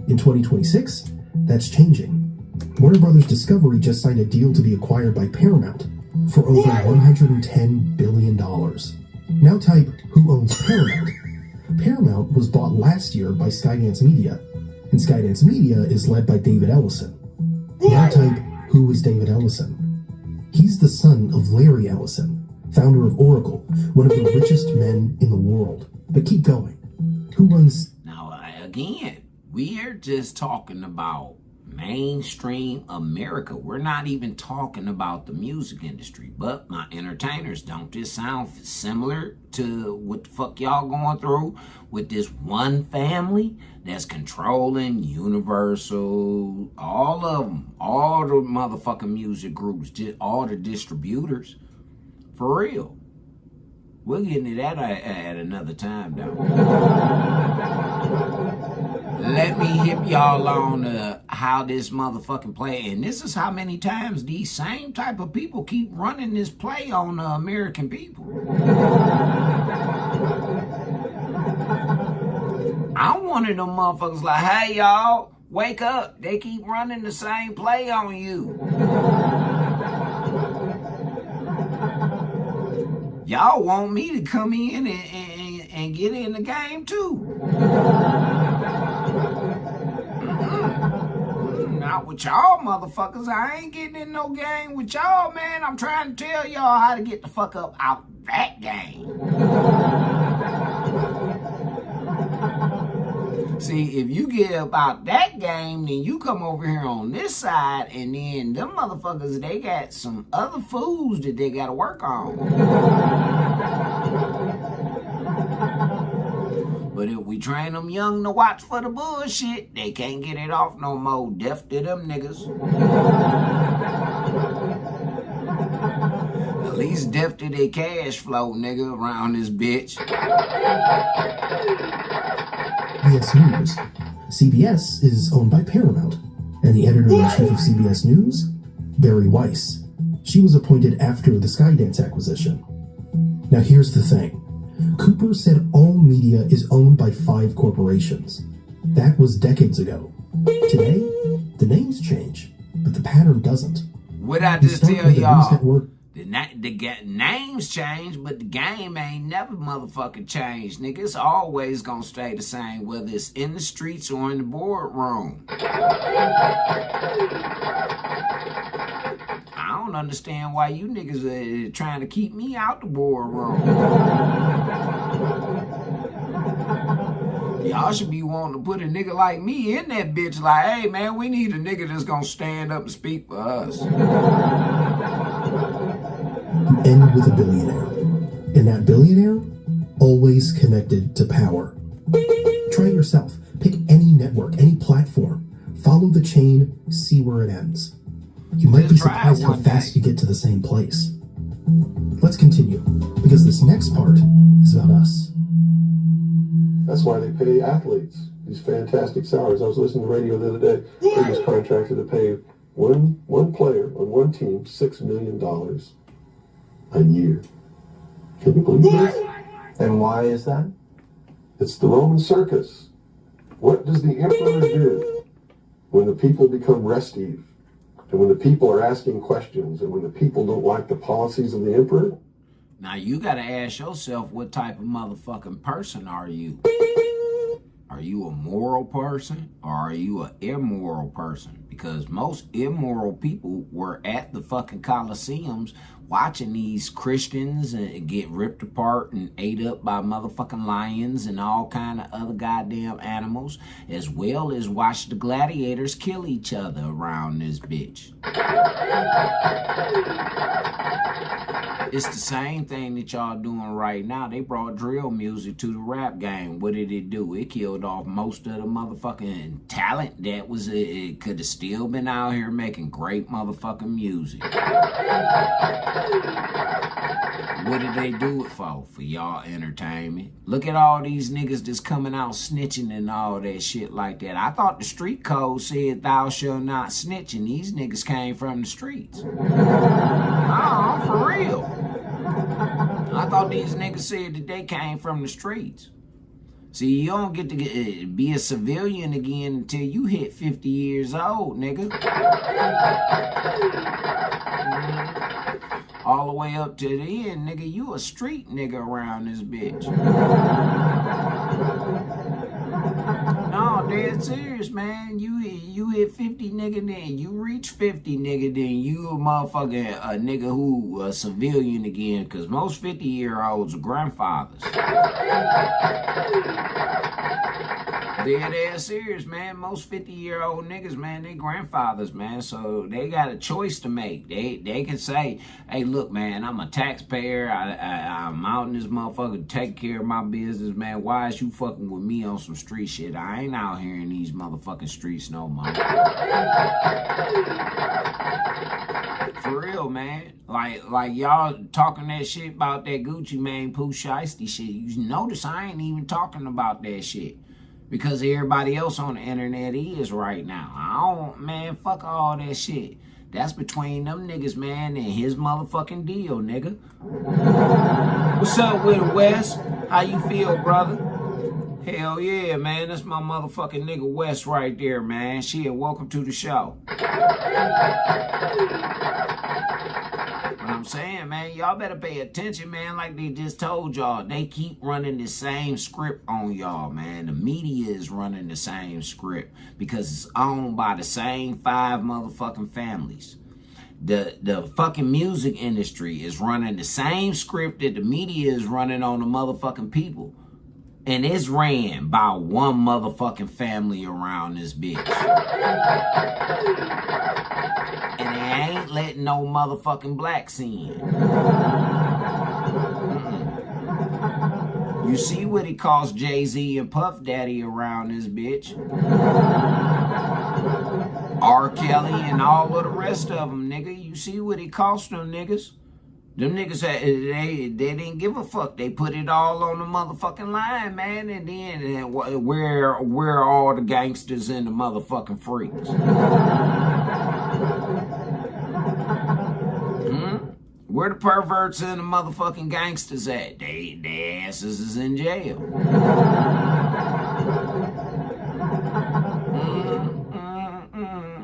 In 2026, that's changing. Warner Brothers Discovery just signed a deal to be acquired by Paramount for over $110 billion. Now type, who owns Paramount? Paramount was bought last year by Skydance Media, and Skydance Media is led by David Ellison. Now type, who is David Ellison? He's the son of Larry Ellison, founder of Oracle, one of the richest men in the world. But keep going. Who runs... Now, again, we are just talking about mainstream America. We're not even talking about the music industry, but my entertainers, don't this sound similar to what the fuck y'all going through with this one family that's controlling Universal, all of them, all the motherfucking music groups, all the distributors? For real. We'll get into that at another time, though. Let me hip y'all on how this motherfucking play. And this is how many times these same type of people keep running this play on the American people. I'm one of them motherfuckers like, hey, y'all, wake up. They keep running the same play on you. Y'all want me to come in and get in the game too. Not with y'all motherfuckers. I ain't getting in no game with y'all, man. I'm trying to tell y'all how to get the fuck up out that game. See, if you get about that game, then you come over here on this side, and then them motherfuckers, they got some other fools that they got to work on. But if we train them young to watch for the bullshit, they can't get it off no more. Deaf to them niggas. At least deaf to their cash flow, nigga, around this bitch. CBS News. CBS is owned by Paramount, and the editor-in-chief of CBS News, Barry Weiss. She was appointed after the Skydance acquisition. Now here's the thing. Cooper said all media is owned by 5 corporations. That was decades ago. Today, the names change, but the pattern doesn't. What I just tell y'all, the names change, but the game ain't never motherfucking changed, nigga. It's always gonna stay the same, whether it's in the streets or in the boardroom. I don't understand why you niggas are trying to keep me out the boardroom. Y'all should be wanting to put a nigga like me in that bitch like, hey, man, we need a nigga that's gonna stand up and speak for us. You end with a billionaire. And that billionaire, always connected to power. Try it yourself. Pick any network, any platform. Follow the chain, see where it ends. You might be surprised how fast you get to the same place. Let's continue, because this next part is about us. That's why they pay athletes these fantastic salaries. I was listening to the radio the other day. They was contracted to pay one player on one team $6 million a year. Can you believe this? And why is that? It's the Roman circus. What does the emperor do when the people become restive? And when the people are asking questions, and when the people don't like the policies of the emperor? Now you gotta ask yourself, what type of motherfucking person are you? Are you a moral person or are you an immoral person? Because most immoral people were at the fucking Colosseums watching these Christians get ripped apart and ate up by motherfucking lions and all kind of other goddamn animals, as well as watch the gladiators kill each other around this bitch. It's the same thing that y'all doing right now. They brought drill music to the rap game. What did it do? It killed off most of the motherfucking talent that was, it could have still been out here making great motherfucking music. What did they do it for? For y'all entertainment. Look at all these niggas that's coming out snitching and all that shit like that. I thought the street code said thou shalt not snitch, and these niggas came from the streets. No, for real. I thought these niggas said that they came from the streets. See, you don't get to be a civilian again until you hit 50 years old, nigga. All the way up to the end, nigga, you a street nigga around this bitch. No, dead serious, man. You hit 50, nigga, then you reach 50, nigga, then you a motherfucking a nigga who a civilian again, because most 50-year-olds are grandfathers. They're serious, man. Most 50-year-old niggas, man, they grandfathers, man. So they got a choice to make. They can say, hey, look, man, I'm a taxpayer. I'm out in this motherfucker to take care of my business, man. Why is you fucking with me on some street shit? I ain't out here in these motherfucking streets no more. For real, man. Like y'all talking that shit about that Gucci Mane Pooh Shiesty shit. You notice I ain't even talking about that shit. Because everybody else on the internet is right now. I don't, man, fuck all that shit. That's between them niggas, man, and his motherfucking deal, nigga. What's up with it, Wes? How you feel, brother? Hell yeah, man. That's my motherfucking nigga Wes right there, man. Shit, welcome to the show. What I'm saying, man, y'all better pay attention, man. Like they just told y'all, they keep running the same script on y'all, man. The media is running the same script because it's owned by the same 5 motherfucking families. The fucking music industry is running the same script that the media is running on the motherfucking people. And it's ran by one motherfucking family around this bitch. And they ain't letting no motherfucking blacks in. You see what it cost Jay-Z and Puff Daddy around this bitch. R. Kelly and all of the rest of them, nigga. You see what it cost them niggas. Them niggas, they didn't give a fuck. They put it all on the motherfucking line, man. And then where are all the gangsters and the motherfucking freaks? Where the perverts and the motherfucking gangsters at? Their asses is in jail.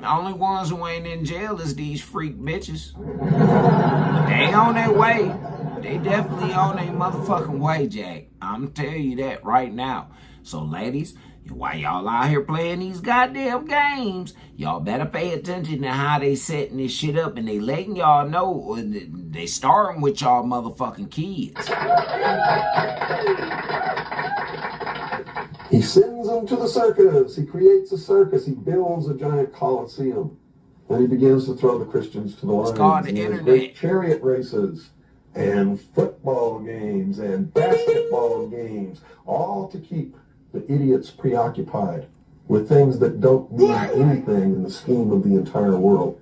The only ones who ain't in jail is these freak bitches. But they on their way. They definitely on their motherfucking way, Jack. I'm telling you that right now. So, ladies, while y'all out here playing these goddamn games, y'all better pay attention to how they setting this shit up, and they letting y'all know they starting with y'all motherfucking kids. He sends them to the circus. He creates a circus. He builds a giant coliseum. Then he begins to throw the Christians to the lions. It's called the and internet. Great chariot races and football games and basketball games, all to keep the idiots preoccupied with things that don't mean anything in the scheme of the entire world.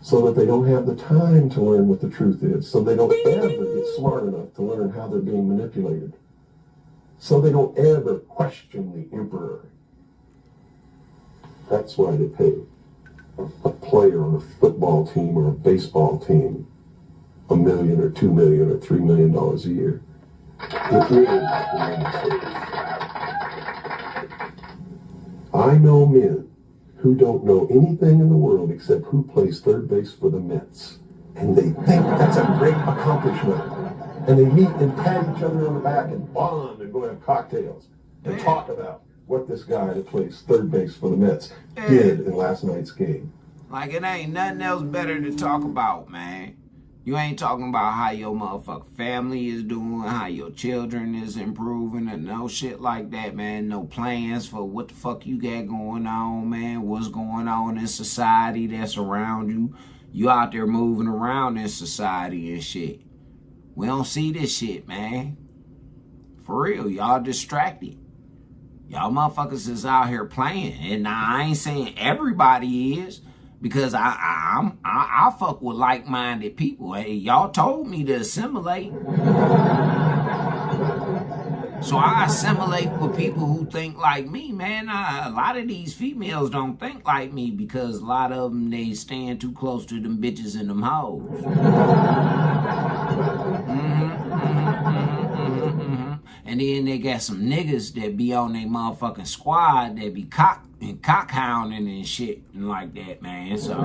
So that they don't have the time to learn what the truth is. So they don't ever get smart enough to learn how they're being manipulated. So they don't ever question the emperor. That's why they pay a player on a football team or a baseball team $1 million or $2 million or $3 million a year. It is the money. I know men who don't know anything in the world except who plays third base for the Mets. And they think that's a great accomplishment. And they meet and pat each other on the back and bond and go have cocktails and talk about what this guy that plays third base for the Mets did in last night's game. Like it ain't nothing else better to talk about, man. You ain't talking about how your motherfucking family is doing, how your children is improving, and no shit like that, man. No plans for what the fuck you got going on, man. What's going on in society that's around you. You out there moving around in society and shit. We don't see this shit, man. For real, y'all distracted. Y'all motherfuckers is out here playing. And now I ain't saying everybody is, because I fuck with like-minded people. Hey, y'all told me to assimilate. So I assimilate with people who think like me, man. A lot of these females don't think like me because a lot of them, they stand too close to them bitches and them hoes. And then they got some niggas that be on their motherfucking squad that be cock hounding and shit and like that, man. So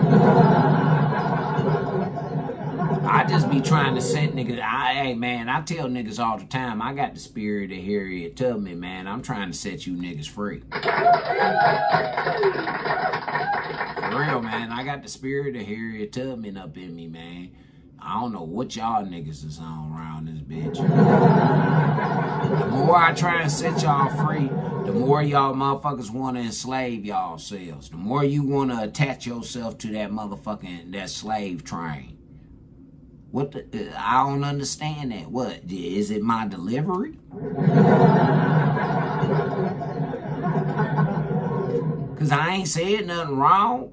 I just be trying to set niggas. Hey, man, I tell niggas all the time, I got the spirit of Harriet Tubman, man. I'm trying to set you niggas free. For real, man. I got the spirit of Harriet Tubman up in me, man. I don't know what y'all niggas is on around this bitch. The more I try and set y'all free, the more y'all motherfuckers want to enslave y'all selves. The more you want to attach yourself to that motherfucking, that slave train. What the, I don't understand that. What, is it my delivery? Cause I ain't said nothing wrong.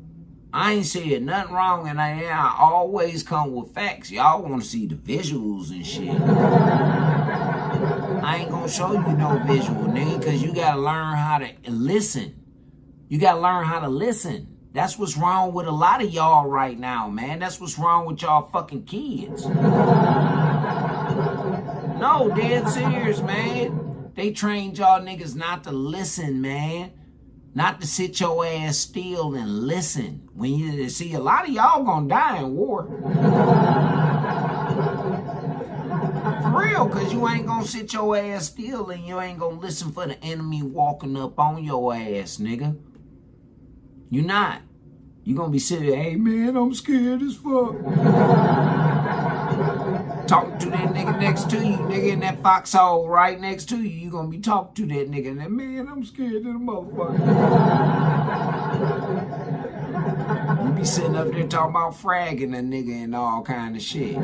I ain't said nothing wrong, and I always come with facts. Y'all want to see the visuals and shit. I ain't gonna show you no visual, nigga, because you gotta learn how to listen. You gotta learn how to listen. That's what's wrong with a lot of y'all right now, man. That's what's wrong with y'all fucking kids. No, dead serious, man. They trained y'all niggas not to listen, man. Not to sit your ass still and listen. When you see, a lot of y'all gonna die in war. For real, because you ain't gonna sit your ass still and you ain't gonna listen for the enemy walking up on your ass, nigga. You not. You gonna be sitting there, hey man, I'm scared as fuck. Talking to that nigga next to you, nigga, in that foxhole right next to you. You gonna be talking to that nigga and that, man, I'm scared of the motherfucker. You be sitting up there talking about fragging a nigga and all kind of shit.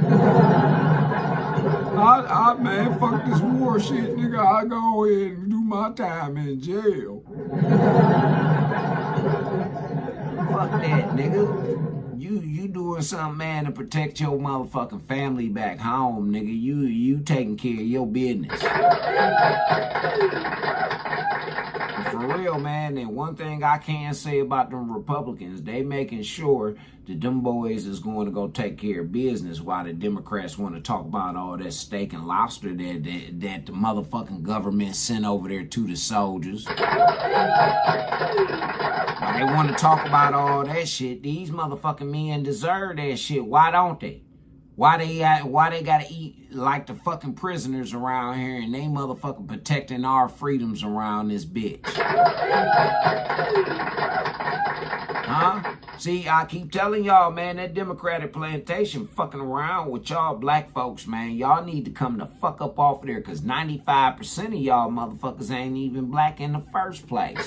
Man, fuck this war shit, nigga. I go ahead and do my time in jail. Fuck that, nigga. You doing something, man, to protect your motherfucking family back home, nigga. You taking care of your business. But for real, man, and one thing I can say about them Republicans, they making sure that them boys is going to go take care of business while the Democrats want to talk about all that steak and lobster that the motherfucking government sent over there to the soldiers. While they want to talk about all that shit, these motherfucking men deserve that shit. Why don't they? Why they gotta eat like the fucking prisoners around here and they motherfucking protecting our freedoms around this bitch? Huh? See, I keep telling y'all, man, that Democratic plantation fucking around with y'all black folks, man. Y'all need to come the fuck up off of there, because 95% of y'all motherfuckers ain't even black in the first place.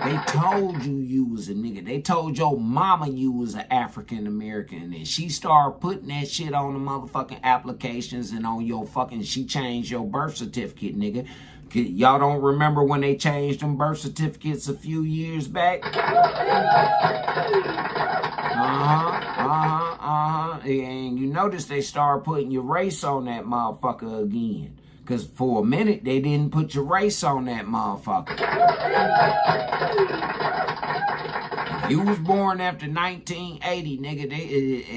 They told you was a nigga. They told your mama you was an African American, and she started putting that shit on the motherfucking applications and on your fucking, she changed your birth certificate, nigga. Y'all don't remember when they changed them birth certificates a few years back? And you notice they started putting your race on that motherfucker again. Because for a minute, they didn't put your race on that motherfucker. If you was born after 1980, nigga,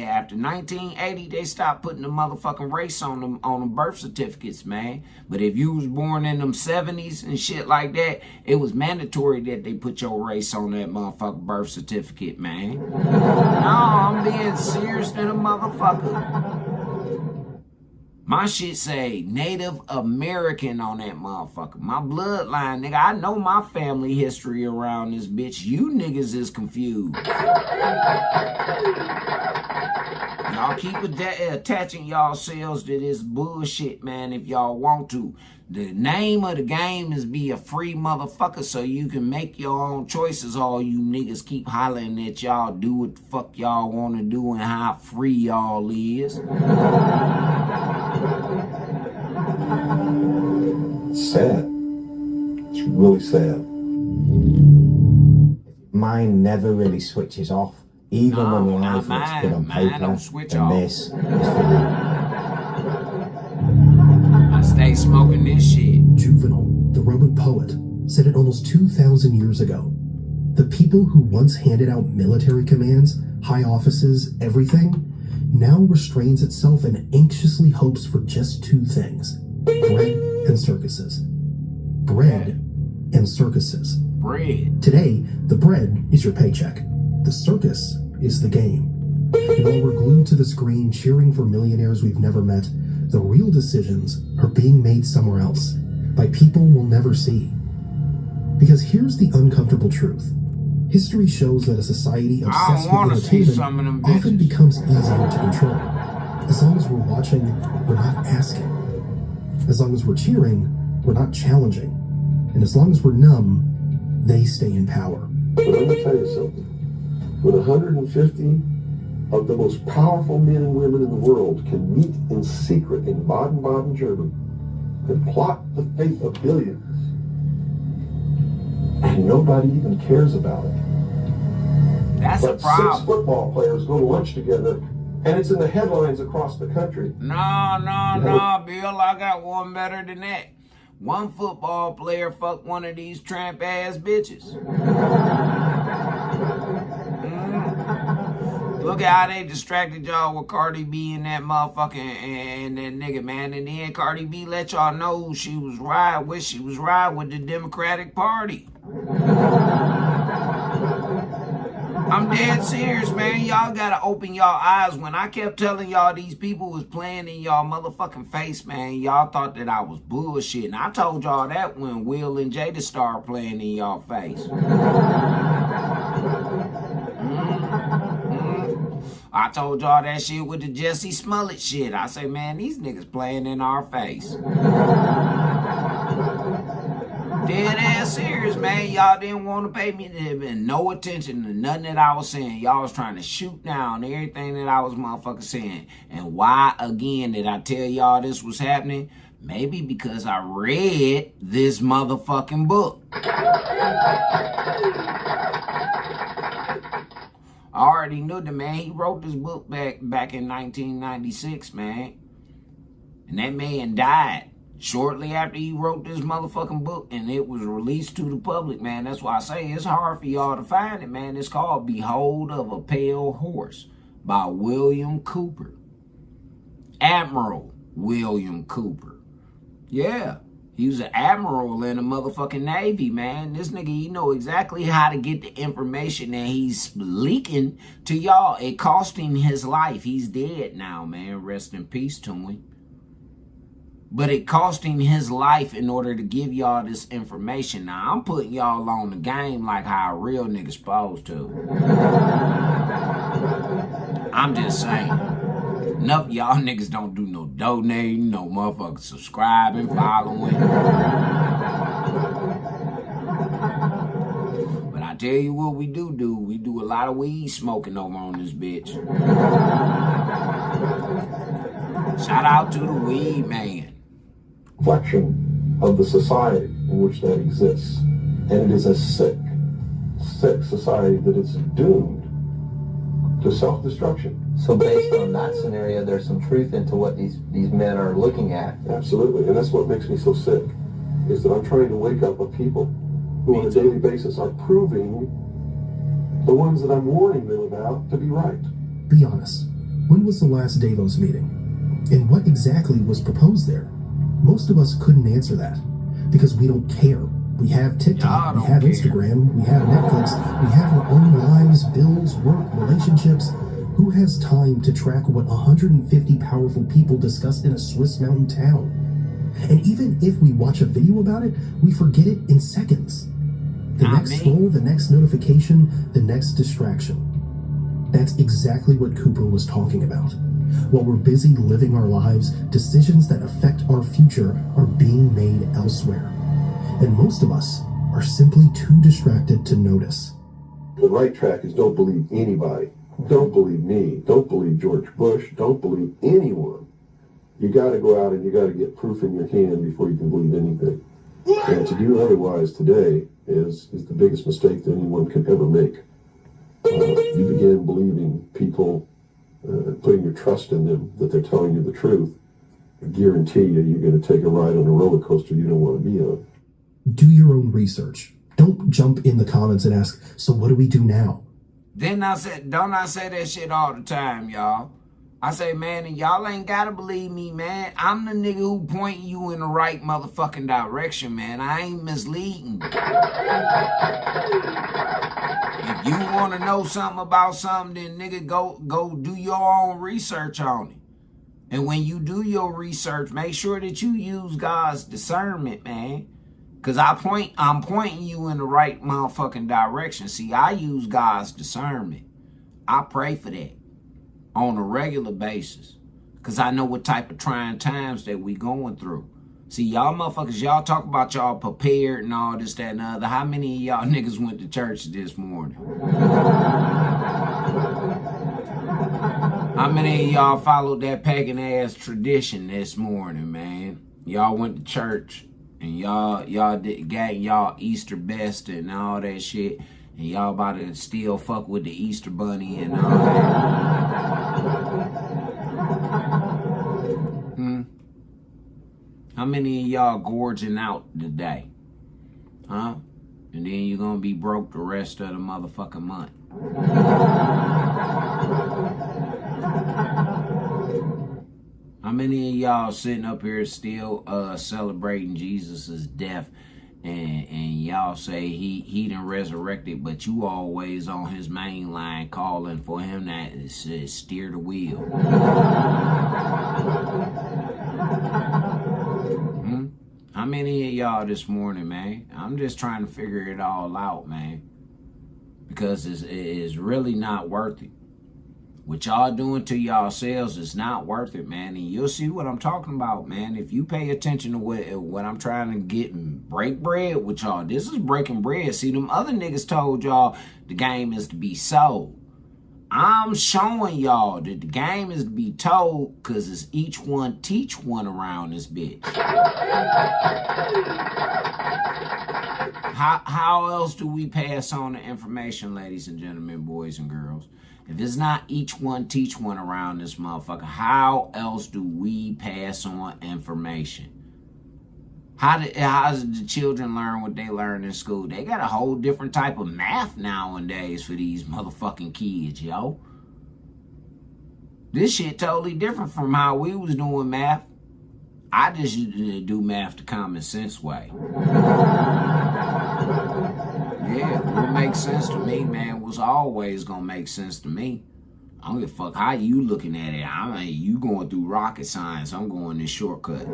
after 1980, they stopped putting the motherfucking race on them birth certificates, man. But if you was born in them 70s and shit like that, it was mandatory that they put your race on that motherfucking birth certificate, man. No, I'm being serious than a motherfucker. My shit say Native American on that motherfucker. My bloodline, nigga. I know my family history around this bitch. You niggas is confused. Y'all keep attaching y'allselves to this bullshit, man, if y'all want to. The name of the game is be a free motherfucker so you can make your own choices. All you niggas keep hollering that y'all do what the fuck y'all want to do and how free y'all is. Sad. It's really sad. Mine never really switches off, even when life looks good on paper. Don't switch and off. This is for you. I stay smoking this shit. Juvenal, the Roman poet, said it almost 2,000 years ago. The people who once handed out military commands, high offices, everything, now restrains itself and anxiously hopes for just two things: bread and circuses. Bread and circuses. Bread. Today, the bread is your paycheck. The circus is the game. And while we're glued to the screen cheering for millionaires we've never met, the real decisions are being made somewhere else by people we'll never see. Because here's the uncomfortable truth. History shows that a society I obsessed don't want with to see some of entertainment them often bitches. becomes easier to control. As long as we're watching, we're not asking. As long as we're cheering, we're not challenging. And as long as we're numb, they stay in power. But I'm going to tell you something. When 150 of the most powerful men and women in the world can meet in secret in Baden-Baden, Germany, and plot the fate of billions, and nobody even cares about it. That's but a problem. 6 football players go to lunch together, and it's in the headlines across the country. No, Bill, I got one better than that. One football player fucked one of these tramp ass bitches. Look at how they distracted y'all with Cardi B and that motherfucking and that nigga, man. And then Cardi B let y'all know who she was riding with. She was riding with the Democratic Party. I'm dead serious, man. Y'all gotta open y'all eyes. When I kept telling y'all these people was playing in y'all motherfucking face, man, y'all thought that I was bullshitting. I told y'all that when Will and Jada started playing in y'all face. I told y'all that shit with the Jesse Smollett shit. I say, man, these niggas playing in our face. Dead ass serious, man. Y'all didn't want to pay me no attention to nothing that I was saying. Y'all was trying to shoot down everything that I was motherfucking saying. And why, again, did I tell y'all this was happening? Maybe because I read this motherfucking book. I already knew the man. He wrote this book back in 1996, man. And that man died shortly after he wrote this motherfucking book, and it was released to the public, man. That's why I say it's hard for y'all to find it, man. It's called Behold of a Pale Horse by William Cooper. Admiral William Cooper. Yeah. He was an admiral in the motherfucking Navy, man. This nigga, he know exactly how to get the information that he's leaking to y'all. It cost him his life. He's dead now, man. Rest in peace to him. But it cost him his life in order to give y'all this information. Now, I'm putting y'all on the game like how a real nigga's supposed to. I'm just saying. Enough of y'all niggas don't do no donating, no motherfucking subscribing, following. But I tell you what we do. We do a lot of weed smoking over on this bitch. Shout out to the weed man. Reflection of the society in which that exists. And it is a sick society that it's doomed to self-destruction. So based on that scenario, there's some truth into what these men are looking at. Absolutely, and that's what makes me so sick, is that I'm trying to wake up a people who on a daily basis are proving the ones that I'm warning them about to be right. Be honest, when was the last Davos meeting? And what exactly was proposed there? Most of us couldn't answer that, because we don't care. We have TikTok, we have Instagram, we have Netflix, we have our own lives, bills, work, relationships. Who has time to track what 150 powerful people discussed in a Swiss mountain town? And even if we watch a video about it, we forget it in seconds. The next scroll, the next notification, the next distraction. That's exactly what Cooper was talking about. While we're busy living our lives, decisions that affect our future are being made elsewhere. And most of us are simply too distracted to notice. The right track is don't believe anybody. Don't believe me. Don't believe George Bush. Don't believe anyone. You got to go out and you got to get proof in your hand before you can believe anything. And to do otherwise today is the biggest mistake that anyone can ever make. You begin believing people, putting your trust in them, that they're telling you the truth. I guarantee you, you're going to take a ride on a roller coaster you don't want to be on. Do your own research. Don't jump in the comments and ask, so what do we do now? Then don't I say that shit all the time, y'all? I say, man, and y'all ain't gotta believe me, man. I'm the nigga who point you in the right motherfucking direction, man. I ain't misleading. If you want to know something about something, then nigga, go do your own research on it. And when you do your research, make sure that you use God's discernment, man. Cause I'm pointing you in the right motherfucking direction. See, I use God's discernment. I pray for that on a regular basis. Cause I know what type of trying times that we going through. See, y'all motherfuckers, y'all talk about y'all prepared and all this, that, and the other. How many of y'all niggas went to church this morning? How many of y'all followed that pagan ass tradition this morning, man? Y'all went to church and y'all got y'all Easter best and all that shit, and y'all about to still fuck with the Easter bunny and all that. How many of y'all gorging out today? Huh? And then you're gonna be broke the rest of the motherfucking month. How many of y'all sitting up here still celebrating Jesus' death and y'all say he done resurrected, but you always on his main line calling for him to steer the wheel? How many of y'all this morning, man? I'm just trying to figure it all out, man. Because it's really not worth it. What y'all doing to yourselves is not worth it, man. And you'll see what I'm talking about, man. If you pay attention to what I'm trying to get and break bread with y'all, this is breaking bread. See, them other niggas told y'all the game is to be sold. I'm showing y'all that the game is to be told because it's each one teach one around this bitch. How else do we pass on the information, ladies and gentlemen, boys and girls? If it's not each one teach one around this motherfucker, how else do we pass on information? How does the children learn what they learn in school? They got a whole different type of math nowadays for these motherfucking kids, yo. This shit totally different from how we was doing math. I just used to do math the common sense way. Yeah, what makes sense to me, man, was always gonna make sense to me. I don't give a fuck how you looking at it. I mean, you going through rocket science. I'm going this shortcut.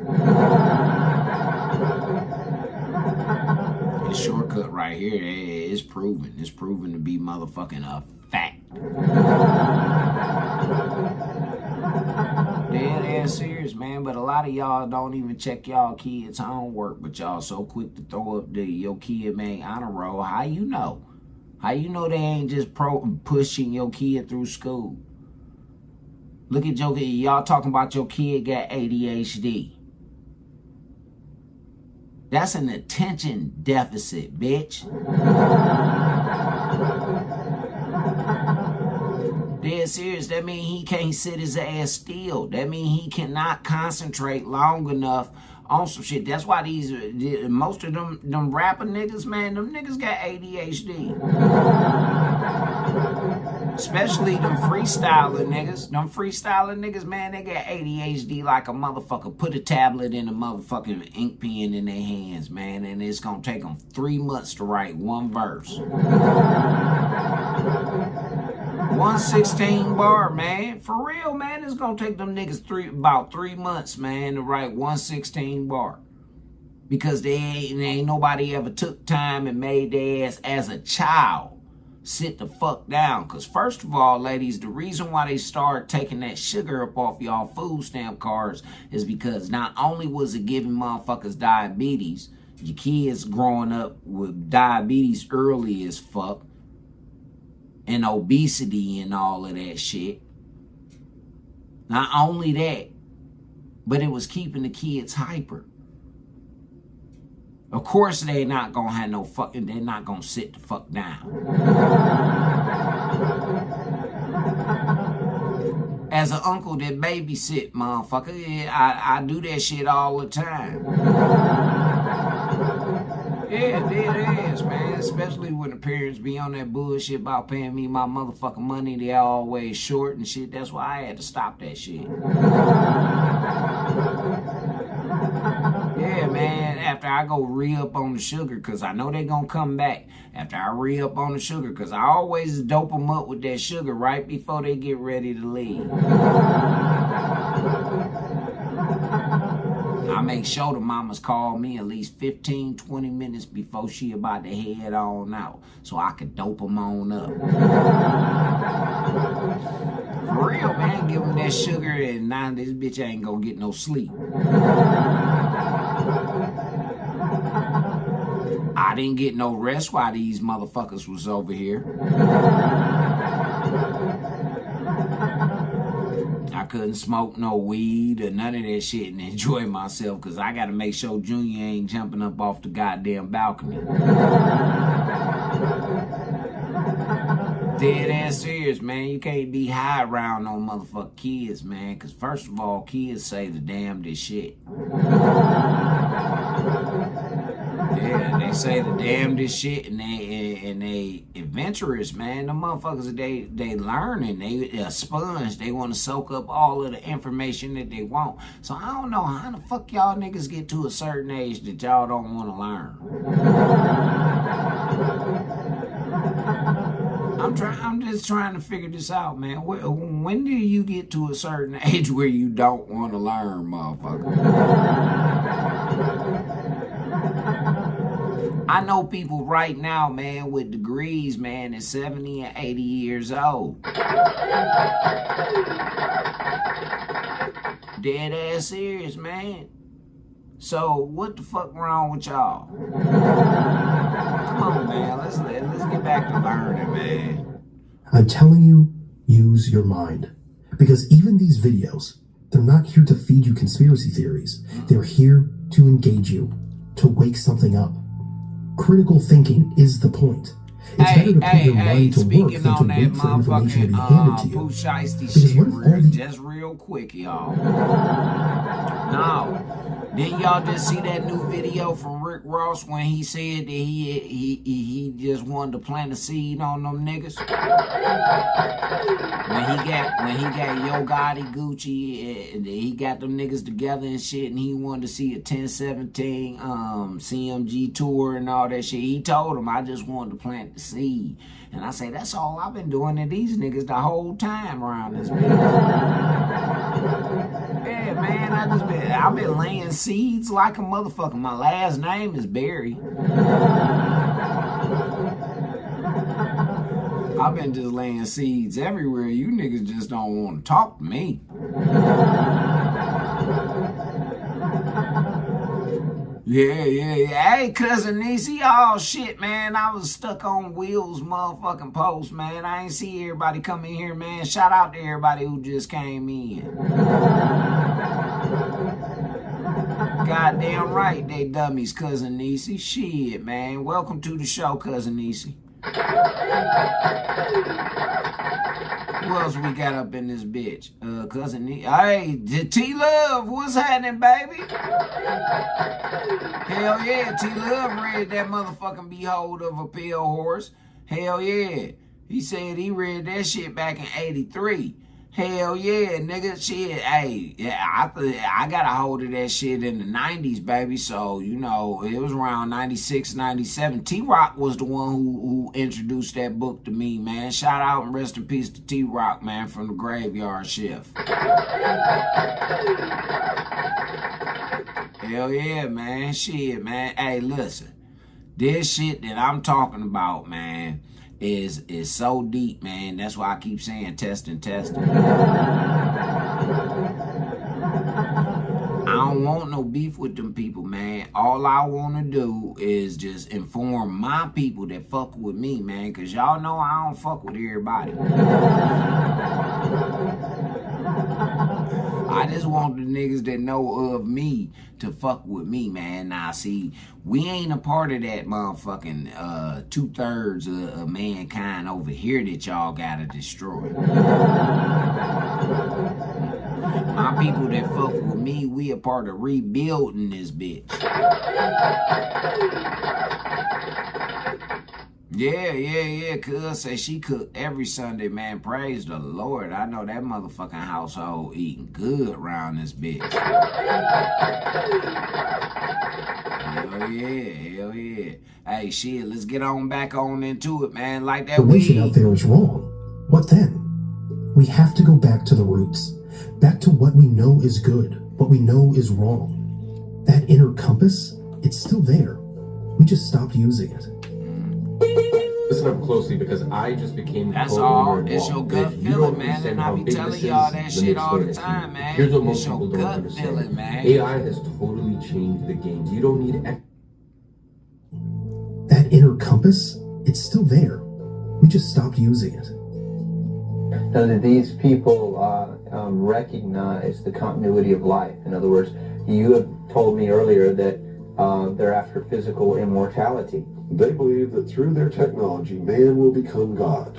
This shortcut right here is proven. It's proven to be motherfucking a fact. Dead ass serious, man. But a lot of y'all don't even check y'all kids' homework. But y'all so quick to throw up your kid made honor roll. How you know? How you know they ain't just pushing your kid through school? Look at y'all talking about your kid got ADHD. That's an attention deficit, bitch. Dead serious. That mean he can't sit his ass still. That mean he cannot concentrate long enough on some shit. That's why most of them rapper niggas, man, them niggas got ADHD. Especially them freestyling niggas. Them freestyling niggas, man, they got ADHD like a motherfucker. Put a tablet in a motherfucking ink pen in their hands, man, and it's gonna take them 3 months to write one verse. 116 bar, man. For real, man. It's gonna take them niggas about 3 months, man, to write 116 bar. Because they ain't nobody ever took time and made their ass as a child sit the fuck down. Because first of all, ladies, the reason why they start taking that sugar up off y'all food stamp cards is because not only was it giving motherfuckers diabetes, your kids growing up with diabetes early as fuck, and obesity and all of that shit. Not only that, but it was keeping the kids hyper. Of course, they're not gonna have no fucking, they're not gonna sit the fuck down. As an uncle that babysit, motherfucker, yeah, I do that shit all the time. Yeah, it is, man. Especially when the parents be on that bullshit about paying me my motherfucking money. They always short and shit. That's why I had to stop that shit. Yeah, man. After I go re-up on the sugar, because I know they gonna come back. After I re-up on the sugar, because I always dope them up with that sugar right before they get ready to leave. I make sure the mamas call me at least 15, 20 minutes before she about to head on out so I can dope them on up. For real, man. Give them that sugar and now this bitch ain't gonna get no sleep. I didn't get no rest while these motherfuckers was over here. I couldn't smoke no weed or none of that shit and enjoy myself because I got to make sure Junior ain't jumping up off the goddamn balcony. Dead ass serious, man. You can't be high around no motherfucking kids, man, because first of all, kids say the damnedest shit. Yeah, they say the damnedest shit, and they adventurous, man. The motherfuckers, they learning, they a sponge. They want to soak up all of the information that they want. So I don't know how the fuck y'all niggas get to a certain age that y'all don't want to learn. I'm just trying to figure this out, man. When do you get to a certain age where you don't want to learn, motherfucker? I know people right now, man, with degrees, man, is 70 and 80 years old. Dead ass serious, man. So what the fuck wrong with y'all? Come on, man. Let's get back to learning, man. I'm telling you, use your mind. Because even these videos, they're not here to feed you conspiracy theories. They're here to engage you, to wake something up. Critical thinking is the point. It's better to put your mind to work than to wait for information to be handed to you. Because what if all the... Just real quick, y'all. No. Didn't y'all just see that new video from Rick Ross when he said that he just wanted to plant a seed on them niggas? When he got Yo Gotti, Gucci, and he got them niggas together and shit, and he wanted to see a 1017 CMG tour and all that shit. He told him, I just wanted to plant the seed. And I say, that's all I've been doing to these niggas the whole time around this bitch. Yeah, man, I've been laying seeds like a motherfucker. My last name is Barry. I've been just laying seeds everywhere. You niggas just don't want to talk to me. Yeah. Hey, cousin Niecy. Oh, shit, man. I was stuck on Will's motherfucking post, man. I ain't see everybody come in here, man. Shout out to everybody who just came in. Goddamn right, they dummies, cousin Niecy. Shit, man. Welcome to the show, cousin Niecy. Who else we got up in this bitch? Cousin Niecy. Hey, T-Love, what's happening, baby? Hell yeah, T-Love read that motherfucking Behold of a Pale Horse. Hell yeah. He said he read that shit back in 83. Hell yeah, nigga, shit. Hey, yeah, I got a hold of that shit in the 90s, baby. So, you know, it was around 96, 97. T-Rock was the one who introduced that book to me, man. Shout out and rest in peace to T-Rock, man, from the Graveyard Shift. Hell yeah, man. Shit, man. Hey, listen. This shit that I'm talking about, man, is so deep, man. That's why I keep saying testing. I don't want no beef with them people, man. All I want to do is just inform my people that fuck with me, man, because y'all know I don't fuck with everybody. I just want the niggas that know of me to fuck with me, man. Now, see, we ain't a part of that motherfucking 2/3 of mankind over here that y'all gotta destroy. My people that fuck with me, we a part of rebuilding this bitch. Yeah, cuz say she cook every Sunday, man. Praise the Lord. I know that motherfucking household eating good around this bitch. Hell yeah. Hey, shit, let's get on back on into it, man. Like that weed. The wishing out there is wrong. What then? We have to go back to the roots. Back to what we know is good, what we know is wrong. That inner compass, it's still there. We just stopped using it. Listen up closely because I just became That's co-owner all. and It's your Walt. gut If you don't feeling, man. understand And I how be big telling this y'all is, that let me shit all the explain it to you. time, man. Here's what most It's your people don't gut understand. feeling, man. AI has totally changed the game. You don't need That inner compass, it's still there. We just stopped using it. Now, that these people recognize the continuity of life. In other words, you have told me earlier that they're after physical immortality. They believe that through their technology, man will become God.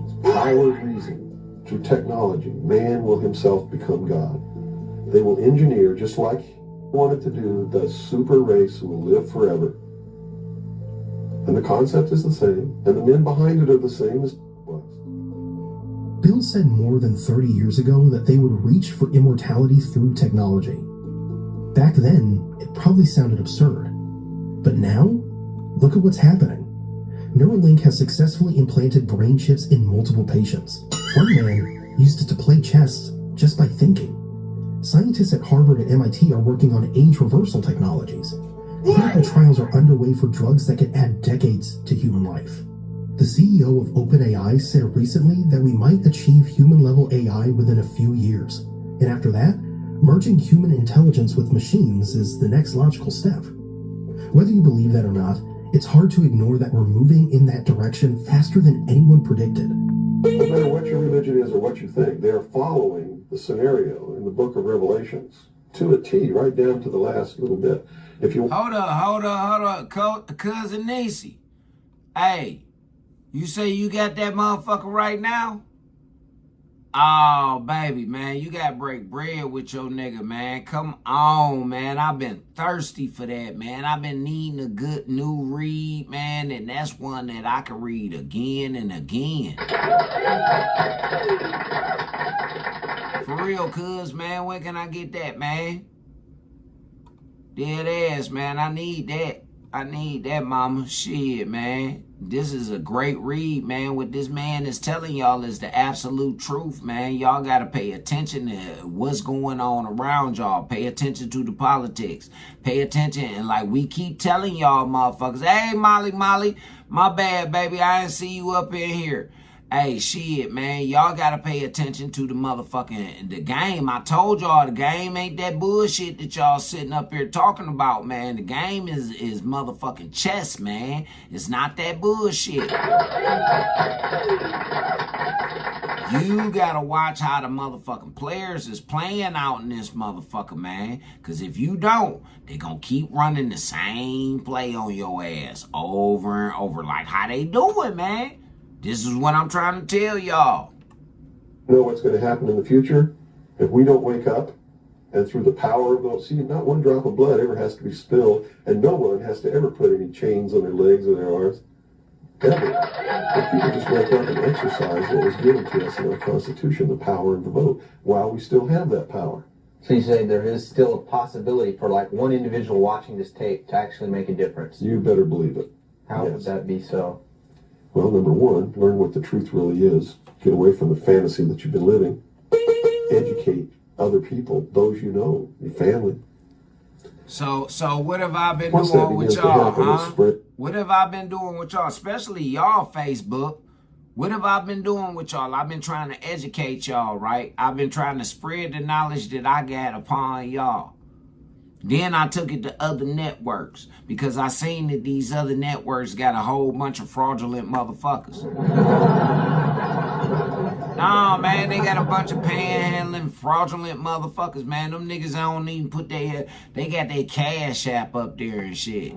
It's power of reason. Through technology, man will himself become God. They will engineer, just like he wanted to do, the super race who will live forever. And the concept is the same, and the men behind it are the same as was. Bill said more than 30 years ago that they would reach for immortality through technology. Back then, it probably sounded absurd. But now, look at what's happening. Neuralink has successfully implanted brain chips in multiple patients. One man used it to play chess just by thinking. Scientists at Harvard and MIT are working on age reversal technologies. Clinical trials are underway for drugs that could add decades to human life. The CEO of OpenAI said recently that we might achieve human-level AI within a few years. And after that, merging human intelligence with machines is the next logical step. Whether you believe that or not, it's hard to ignore that we're moving in that direction faster than anyone predicted. No matter what your religion is or what you think, they're following the scenario in the book of Revelations to a T, right down to the last little bit. If you Hold up, cousin Nisi. Hey, you say you got that motherfucker right now? Oh, baby, man, you got to break bread with your nigga, man. Come on, man. I've been thirsty for that, man. I've been needing a good new read, man, and that's one that I can read again and again. For real, cuz, man, when can I get that, man? Dead ass, man. I need that. I need that, mama. Shit, man. This is a great read, man. What this man is telling y'all is the absolute truth, man. Y'all got to pay attention to what's going on around y'all. Pay attention to the politics. Pay attention. And like we keep telling y'all motherfuckers, hey, Molly, my bad, baby. I didn't see you up in here. Hey, shit, man, y'all gotta pay attention to the motherfucking, the game. I told y'all the game ain't that bullshit that y'all sitting up here talking about, man. The game is motherfucking chess, man. It's not that bullshit. You gotta watch how the motherfucking players is playing out in this motherfucker, man. Cause if you don't, they gonna keep running the same play on your ass over and over. Like how they doing, man. This is what I'm trying to tell y'all. know what's going to happen in the future if we don't wake up, and through the power of those, see, not one drop of blood ever has to be spilled, and no one has to ever put any chains on their legs or their arms. Ever. If people just wake up and exercise what was given to us in our Constitution, the power of the vote, while we still have that power. So you say there is still a possibility for like one individual watching this tape to actually make a difference? You better believe it. How would that be so? Well, number one, learn what the truth really is. Get away from the fantasy that you've been living. Educate other people, those you know, your family. So what have I been doing with y'all, huh? What have I been doing with y'all, especially y'all Facebook? What have I been doing with y'all? I've been trying to educate y'all, right? I've been trying to spread the knowledge that I got upon y'all. Then I took it to other networks because I seen that these other networks got a whole bunch of fraudulent motherfuckers. Nah, man, they got a bunch of panhandling, fraudulent motherfuckers, man. Them niggas don't even put they got their Cash App up there and shit.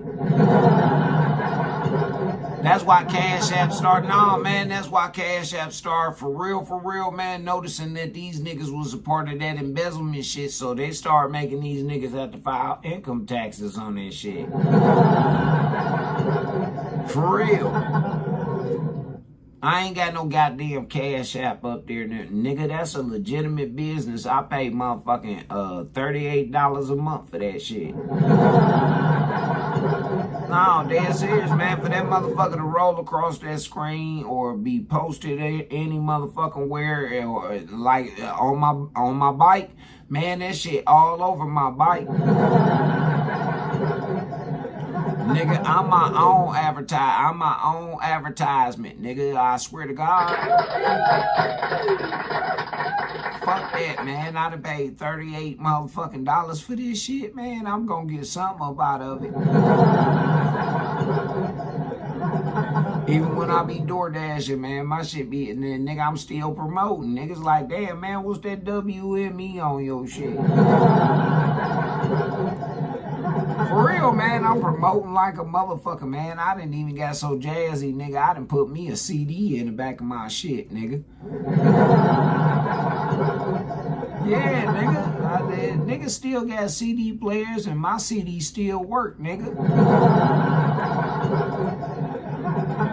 That's why Cash App started. Nah, man, that's why Cash App started for real, man, noticing that these niggas was a part of that embezzlement shit, so they started making these niggas have to file income taxes on that shit. For real. I ain't got no goddamn Cash App up there. Nigga, that's a legitimate business. I pay motherfucking $38 a month for that shit. No, dead serious, man. For that motherfucker to roll across that screen or be posted any motherfucking where, or like on my bike, man, that shit all over my bike. Nigga, I'm my own advertisement, nigga. I swear to God. Fuck that, man. I done paid $38 motherfucking dollars for this shit, man. I'm gonna get something up out of it. Even when I be door dashing, man, my shit be, and then, nigga, I'm still promoting. Niggas like, damn, man, what's that WME on your shit? For real, man, I'm promoting like a motherfucker, man. I didn't even got so jazzy, nigga. I done put me a CD in the back of my shit, nigga. Yeah, nigga. Nigga still got CD players and my CD still work, nigga.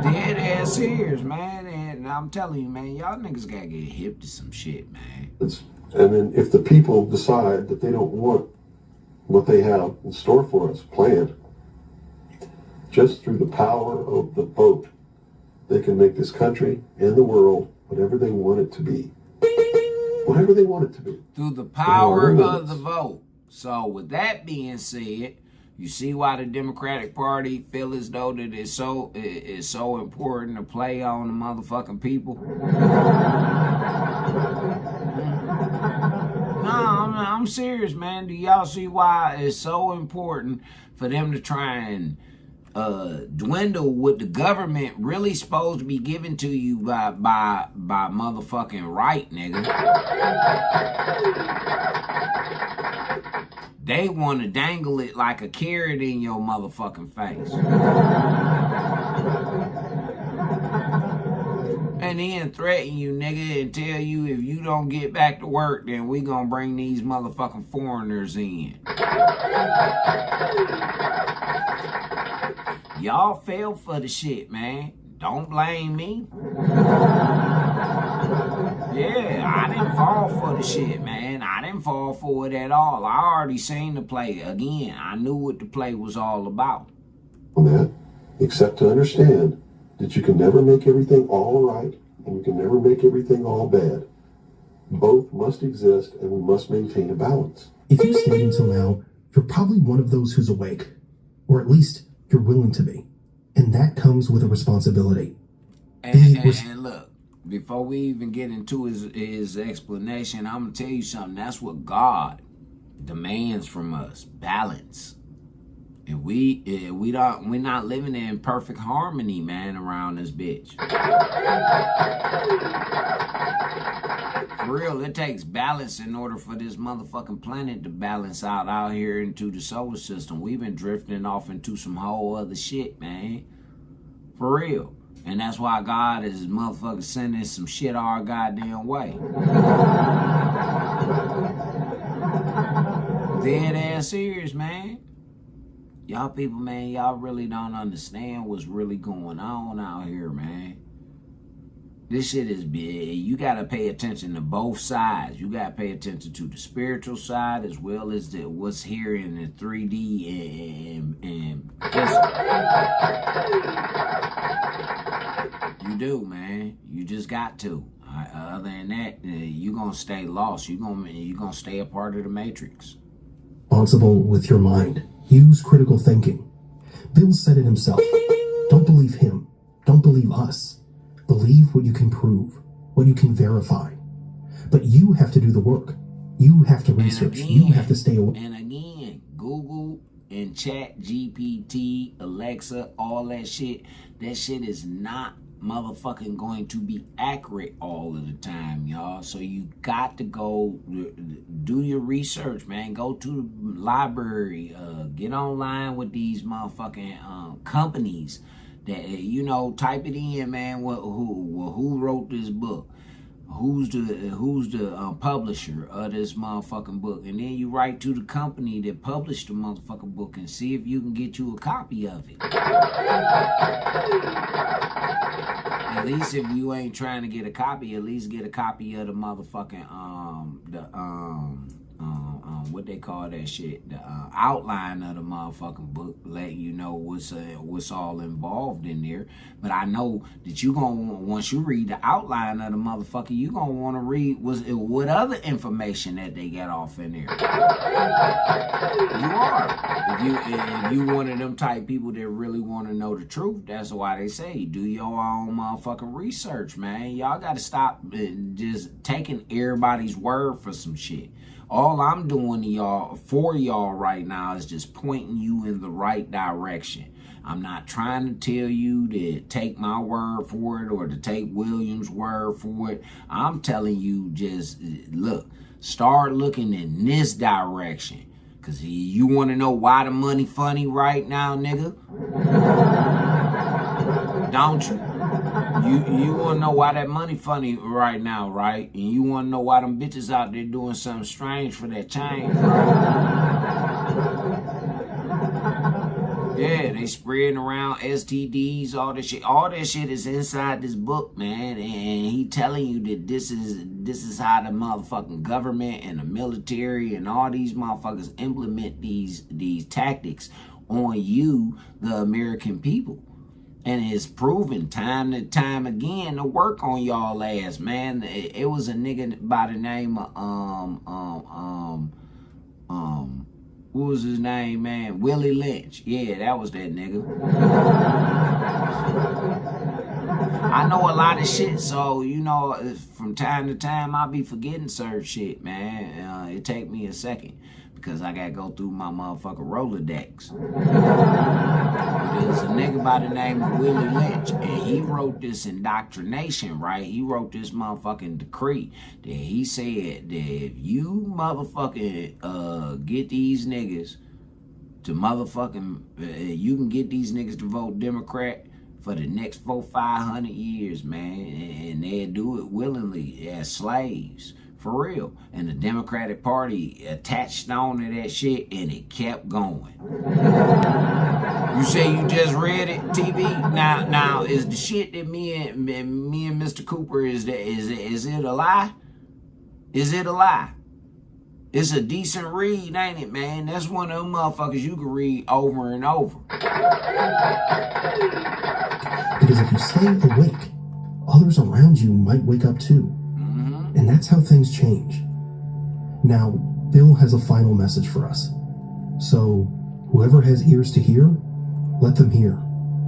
Dead ass serious, man. And I'm telling you, man, y'all niggas gotta get hip to some shit, man. And then if the people decide that they don't want what they have in store for us planned, just through the power of the vote, they can make this country and the world whatever they want it to be. Whatever they want it to be. Through the power of the vote. So with that being said, you see why the Democratic Party feel as though that it's so important to play on the motherfucking people? No, I'm serious, man. Do y'all see why it's so important for them to try and dwindle what the government really supposed to be given to you by motherfucking right, nigga? They want to dangle it like a carrot in your motherfucking face. And then threaten you, nigga, and tell you if you don't get back to work, then we gonna bring these motherfucking foreigners in. Y'all fell for the shit, man. Don't blame me. Yeah, I didn't fall for the shit, man. I didn't fall for it at all. I already seen the play. Again, I knew what the play was all about. On that, except to understand that you can never make everything all right and you can never make everything all bad. Both must exist and we must maintain a balance. If you stayed until now, you're probably one of those who's awake. Or at least you're willing to be. And that comes with a responsibility. And look, before we even get into his explanation, I'm going to tell you something. That's what God demands from us. Balance. And we're not living in perfect harmony, man, around this bitch. For real, it takes balance in order for this motherfucking planet to balance out here into the solar system. We've been drifting off into some whole other shit, man. For real. And that's why God is motherfucking sending some shit our goddamn way. Dead ass serious, man. Y'all people, man, y'all really don't understand what's really going on out here, man. This shit is big. You got to pay attention to both sides. You got to pay attention to the spiritual side as well as what's here in the 3D and physical. You do, man. You just got to. Other than that, you're going to stay lost. You're gonna stay a part of the matrix. Responsible with your mind. Use critical thinking. Bill said it himself. Don't believe him. Don't believe us. Believe what you can prove, what you can verify. But you have to do the work. You have to research. You have to stay away. And again, Google and Chat GPT, Alexa, all that shit is not motherfucking going to be accurate all of the time, y'all. So you got to go do your research, man. Go to the library, get online with these motherfucking companies that, you know, type it in, man. Who wrote this book? Who's the publisher of this motherfucking book? And then you write to the company that published the motherfucking book and see if you can get you a copy of it. At least if you ain't trying to get a copy, at least get a copy of the motherfucking what they call that shit, the outline of the motherfucking book, letting you know what's all involved in there. But I know that you once you read the outline of the motherfucker, you gonna want to read what other information that they got off in there. You are. If you one of them type people that really want to know the truth, that's why they say do your own motherfucking research, man. Y'all got to stop just taking everybody's word for some shit. All I'm doing for y'all right now is just pointing you in the right direction. I'm not trying to tell you to take my word for it or to take William's word for it. I'm telling you, just look, start looking in this direction. Cause you want to know why the money funny right now, nigga? Don't you? You want to know why that money funny right now, right? And you want to know why them bitches out there doing something strange for that change, right? Yeah, they spreading around STDs, all that shit. All that shit is inside this book, man. And he telling you that this is how the motherfucking government and the military and all these motherfuckers implement these tactics on you, the American people. And it's proven time and time again to work on y'all ass, man. It was a nigga by the name of what was his name, man? Willie Lynch. Yeah, that was that nigga. I know a lot of shit, so, you know, from time to time, I'll be forgetting certain shit, man. It take me a second because I got to go through my motherfucking Rolodex. But there's a nigga by the name of Willie Lynch, and he wrote this indoctrination, right? He wrote this motherfucking decree that he said that if you motherfucking get these niggas to motherfucking, you can get these niggas to vote Democrat for the next 400-500 years, man, and they'll do it willingly as slaves. For real. And the Democratic Party attached on to that shit, and it kept going. You say you just read it, TV? Now is the shit that me and Mr. Cooper, is it a lie? Is it a lie? It's a decent read, ain't it, man? That's one of them motherfuckers you can read over and over. Because if you stay awake, others around you might wake up too. And that's how things change. Now, Bill has a final message for us. So, whoever has ears to hear, let them hear.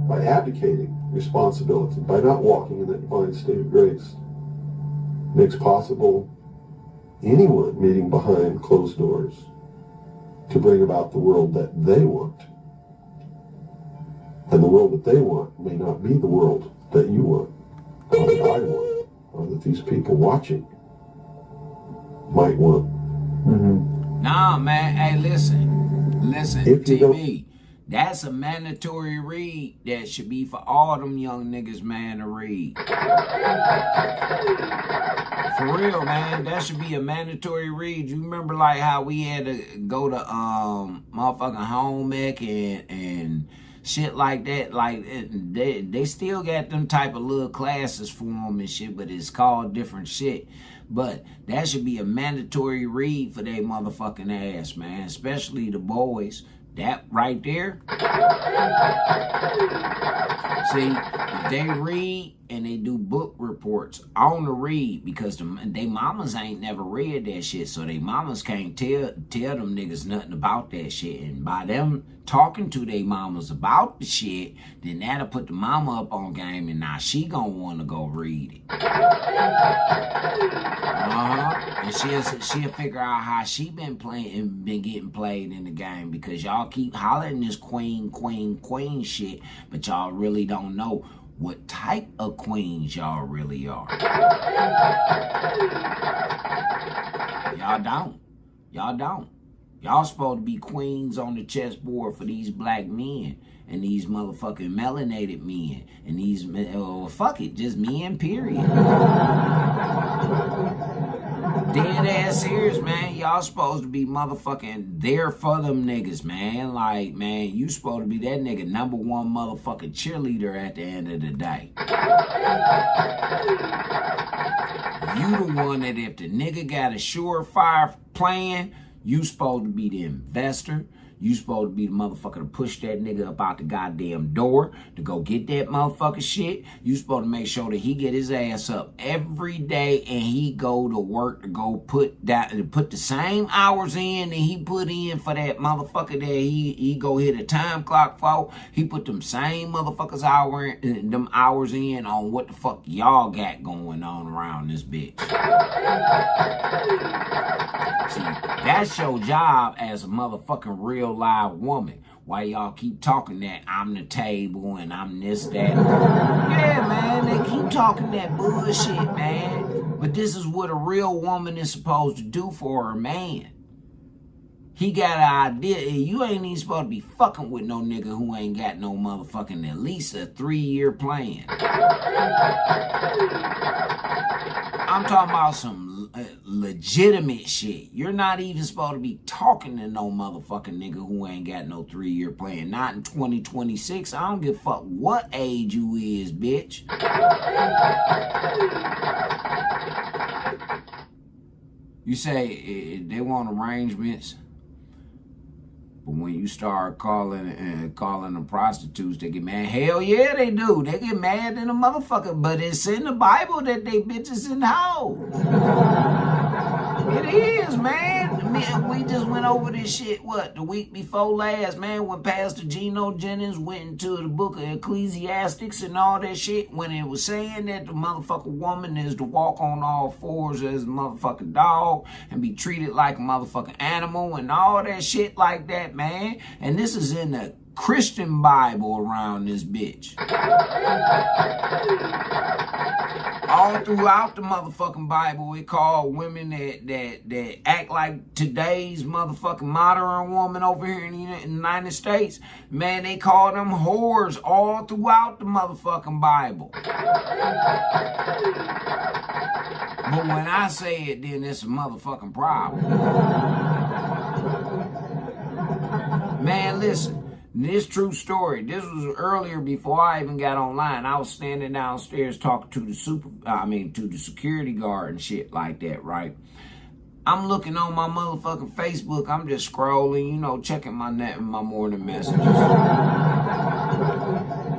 By abdicating responsibility, by not walking in that divine state of grace, makes possible anyone meeting behind closed doors to bring about the world that they want. And the world that they want may not be the world that you want, or that I want, or that these people watching might want. Nah, man. Hey, listen, TV. That's a mandatory read that should be for all them young niggas, man, to read. For real, man. That should be a mandatory read. You remember like how we had to go to motherfucking home ec and shit like that. Like they still got them type of little classes for them and shit, but it's called different shit. But that should be a mandatory read for their motherfucking ass, man. Especially the boys. That right there. See, if they read and they do book reports on the read, because they mamas ain't never read that shit, so they mamas can't tell them niggas nothing about that shit. And by them talking to they mamas about the shit, then that'll put the mama up on game, and now she gonna want to go read it. And she'll figure out how she been getting played in the game, because y'all keep hollering this queen shit, but y'all really don't know what type of queens y'all really are. Y'all don't. Y'all supposed to be queens on the chessboard for these black men and these motherfucking melanated men and these, fuck it, just men, period. Dead ass serious, man. Y'all supposed to be motherfucking there for them niggas, man. Like, man, you supposed to be that nigga #1 motherfucking cheerleader at the end of the day. You the one that if the nigga got a surefire plan, You supposed to be the investor. You supposed to be the motherfucker to push that nigga up out the goddamn door to go get that motherfucker shit. You supposed to make sure that he get his ass up every day and he go to work to go put the same hours in that he put in for that motherfucker that he go hit a time clock for. He put them same motherfuckers hours in on what the fuck y'all got going on around this bitch. See, that's your job as a motherfucking real live woman. Why y'all keep talking that I'm the table and I'm this, that? Yeah, man, they keep talking that bullshit, man. But this is what a real woman is supposed to do for her man. He got an idea. You ain't even supposed to be fucking with no nigga who ain't got no motherfucking at least a 3-year plan. I'm talking about some legitimate shit. You're not even supposed to be talking to no motherfucking nigga who ain't got no 3-year plan. Not in 2026. I don't give a fuck what age you is, bitch. You say they want arrangements, but when you start calling them prostitutes, they get mad. Hell yeah, they do. They get mad in a motherfucker. But it's in the Bible that they bitches and hoes. It is, man. We just went over this shit, the week before last, man, when Pastor Geno Jennings went into the book of Ecclesiastics and all that shit, when it was saying that the motherfucking woman is to walk on all fours as a motherfucking dog and be treated like a motherfucking animal and all that shit like that, man. And this is in the Christian Bible around this bitch. All throughout the motherfucking Bible, it called women that act like today's motherfucking modern woman over here in the United States. Man, they call them whores all throughout the motherfucking Bible. But when I say it, then it's a motherfucking problem. Man, listen. This true story. This was earlier before I even got online. I was standing downstairs talking to the security guard and shit like that, right? I'm looking on my motherfucking Facebook. I'm just scrolling, checking my morning messages.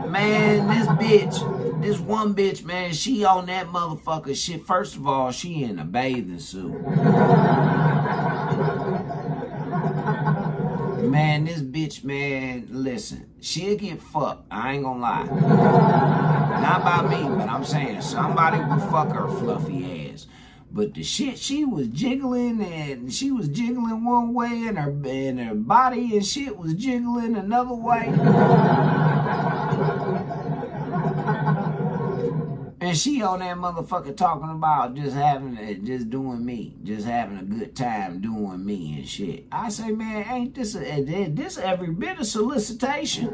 Man, this one bitch, man, she on that motherfucker shit. First of all, she in a bathing suit. Man, this bitch, man, listen, she'll get fucked. I ain't gonna lie. Not by me, but I'm saying somebody will fuck her fluffy ass. But the shit she was jiggling, and she was jiggling one way, and her body and shit was jiggling another way. And she on that motherfucker talking about just doing me, just having a good time doing me and shit. I say, man, ain't this every bit of solicitation?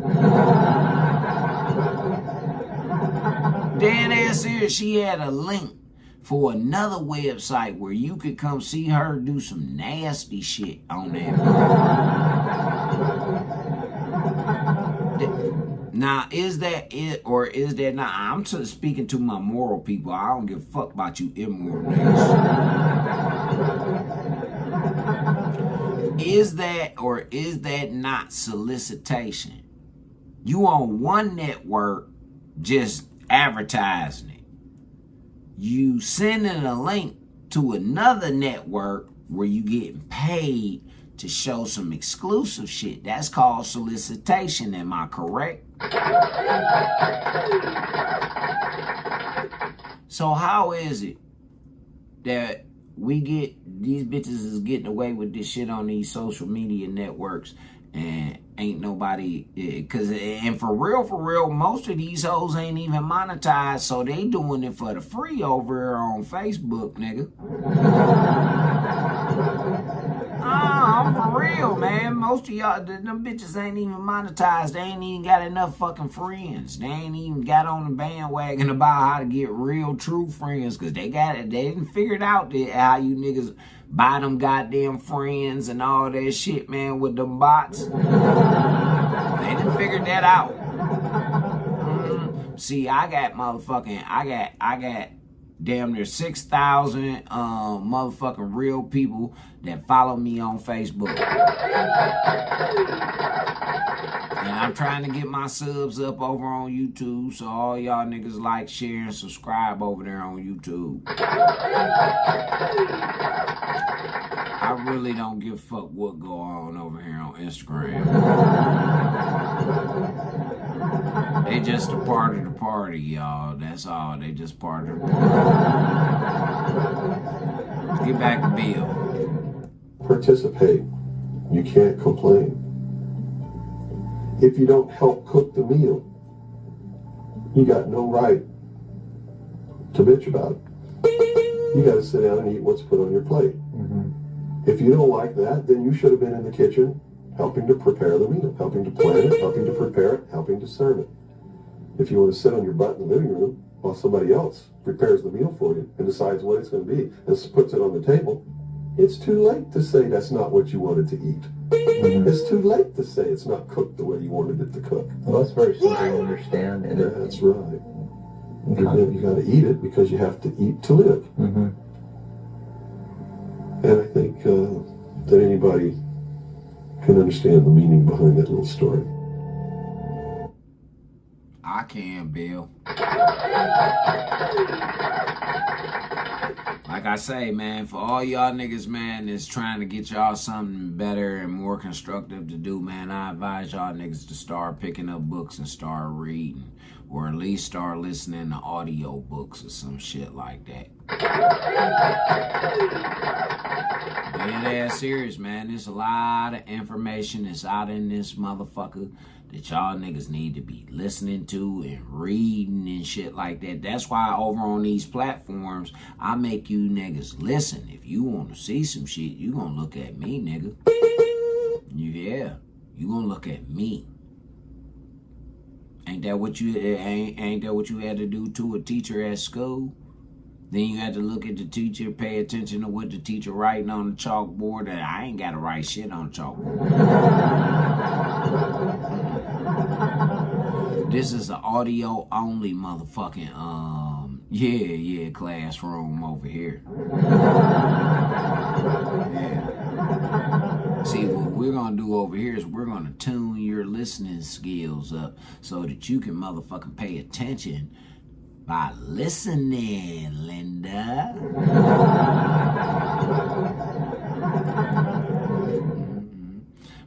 Dead ass serious. She had a link for another website where you could come see her do some nasty shit on that. Now, is that it or is that not? I'm just speaking to my moral people. I don't give a fuck about you immoral niggas. Is that or is that not solicitation? You on one network just advertising it. You sending a link to another network where you getting paid to show some exclusive shit. That's called solicitation. Am I correct? So how is it that these bitches is getting away with this shit on these social media networks and ain't nobody, and for real, most of these hoes ain't even monetized, so they doing it for the free over here on Facebook, nigga. I'm for real, man. Most of y'all, them bitches ain't even monetized. They ain't even got enough fucking friends. They ain't even got on the bandwagon about how to get real, true friends, because they didn't figure it out how you niggas buy them goddamn friends and all that shit, man, with them bots. They didn't figure that out. See, I got damn near 6,000 motherfucking real people that follow me on Facebook. And I'm trying to get my subs up over on YouTube, so all y'all niggas like, share, and subscribe over there on YouTube. I really don't give a fuck what go on over here on Instagram. They just a part of the party, y'all. That's all. They just part of the party. Let's get back to Bill. Participate. You can't complain. If you don't help cook the meal, you got no right to bitch about it. You got to sit down and eat what's put on your plate. If you don't like that, then you should have been in the kitchen helping to prepare the meal, helping to plan it, helping to prepare it, helping to serve it. If you want to sit on your butt in the living room while somebody else prepares the meal for you and decides what it's going to be and puts it on the table, it's too late to say that's not what you wanted to eat. It's too late to say it's not cooked the way you wanted it to cook. Well, that's very simple to understand. And that's right. You got to eat it because you have to eat to live. And I think that anybody can understand the meaning behind that little story. I can, Bill. Like I say, man, for all y'all niggas, man, that's trying to get y'all something better and more constructive to do, man, I advise y'all niggas to start picking up books and start reading. Or at least start listening to audio books or some shit like that. Being ass serious, man. There's a lot of information that's out in this motherfucker that y'all niggas need to be listening to and reading and shit like that. That's why over on these platforms, I make you niggas listen. If you want to see some shit, you gonna look at me, nigga. Yeah, you gonna look at me. Ain't that what you had to do to a teacher at school? Then you had to look at the teacher, pay attention to what the teacher writing on the chalkboard. And I ain't got to write shit on the chalkboard. This is an audio only motherfucking classroom over here. Yeah. See, what we're going to do over here is we're going to tune your listening skills up so that you can motherfucking pay attention by listening, Linda.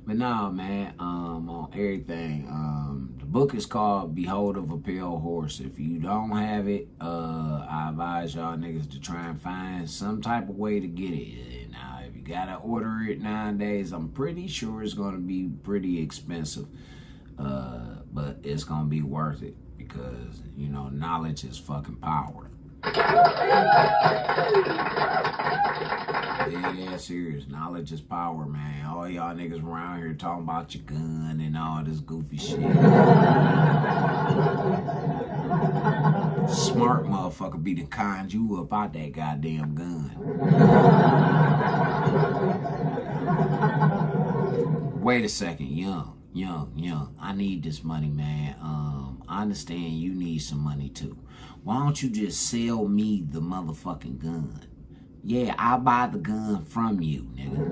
But no, man, on everything, the book is called Behold of a Pale Horse. If you don't have it, I advise y'all niggas to try and find some type of way to get it. Now, if you gotta order it nowadays, I'm pretty sure it's gonna be pretty expensive, but it's gonna be worth it because, you know, knowledge is fucking power. Yeah, serious. Knowledge is power, man. All y'all niggas around here talking about your gun and all this goofy shit. Smart motherfucker be to conjure you up out that goddamn gun. Wait a second, young. I need this money, man. I understand you need some money too. Why don't you just sell me the motherfucking gun? Yeah, I'll buy the gun from you, nigga.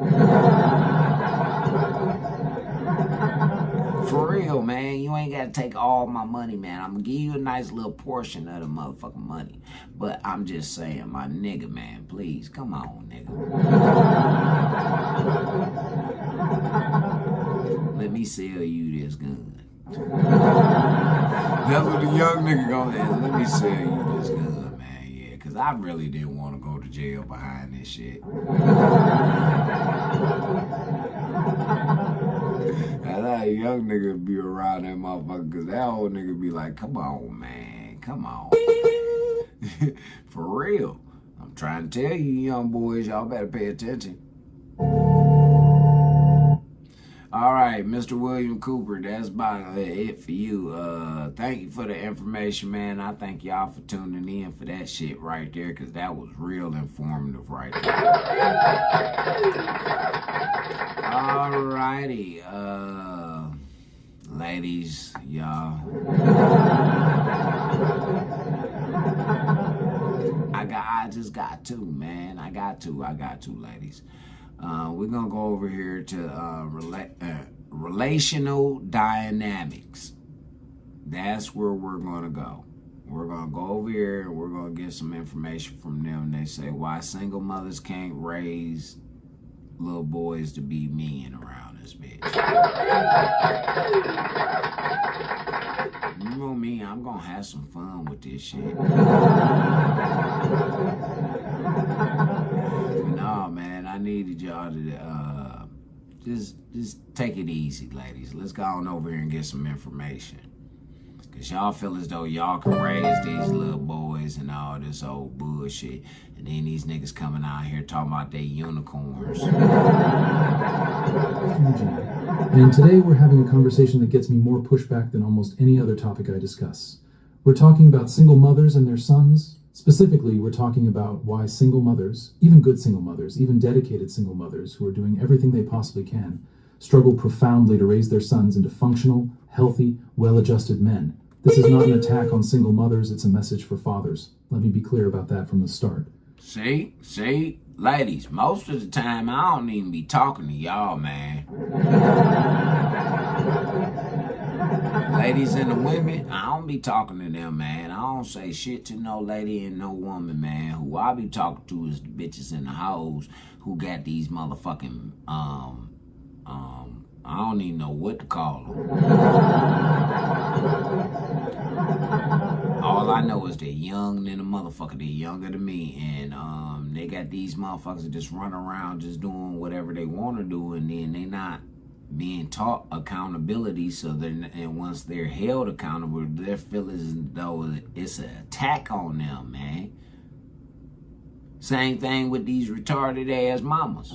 For real, man. You ain't got to take all my money, man. I'm going to give you a nice little portion of the motherfucking money. But I'm just saying, my nigga, man, please, come on, nigga. Let me sell you this gun. That's what the young nigga gonna say. Let me sell you this gun, man. Yeah, because I really didn't want to go to jail behind this shit. And that young nigga be around that motherfucker because that old nigga be like, come on, man. Come on, man. For real. I'm trying to tell you, young boys, y'all better pay attention. All right, Mr. William Cooper, that's about it for you. Thank you for the information, man. I thank y'all for tuning in for that shit right there, because that was real informative right there. All righty, ladies, y'all. I got just got to, man. I got to, ladies. We're going to go over here to relational dynamics. That's where we're going to go. We're going to go over here and we're going to get some information from them. They say why single mothers can't raise little boys to be men around this bitch. You know me, I'm going to have some fun with this shit. No, man, I needed y'all to just take it easy, ladies. Let's go on over here and get some information. Because y'all feel as though y'all can raise these little boys and all this old bullshit. And then these niggas coming out here talking about they unicorns. And today we're having a conversation that gets me more pushback than almost any other topic I discuss. We're talking about single mothers and their sons. Specifically, we're talking about why single mothers, even good single mothers, even dedicated single mothers who are doing everything they possibly can, struggle profoundly to raise their sons into functional, healthy, well-adjusted men. This is not an attack on single mothers, it's a message for fathers. Let me be clear about that from the start. See, ladies, most of the time I don't even be talking to y'all, man. Ladies and the women, I don't be talking to them, man. I don't say shit to no lady and no woman, man. Who I be talking to is the bitches and the hoes who got these motherfucking, I don't even know what to call them. All I know is they're young than a motherfucker. They're younger than me. And they got these motherfuckers that just run around just doing whatever they want to do. And then they not being taught accountability. So and once they're held accountable, they're feeling as though it's an attack on them, man. Same thing with these retarded ass mamas.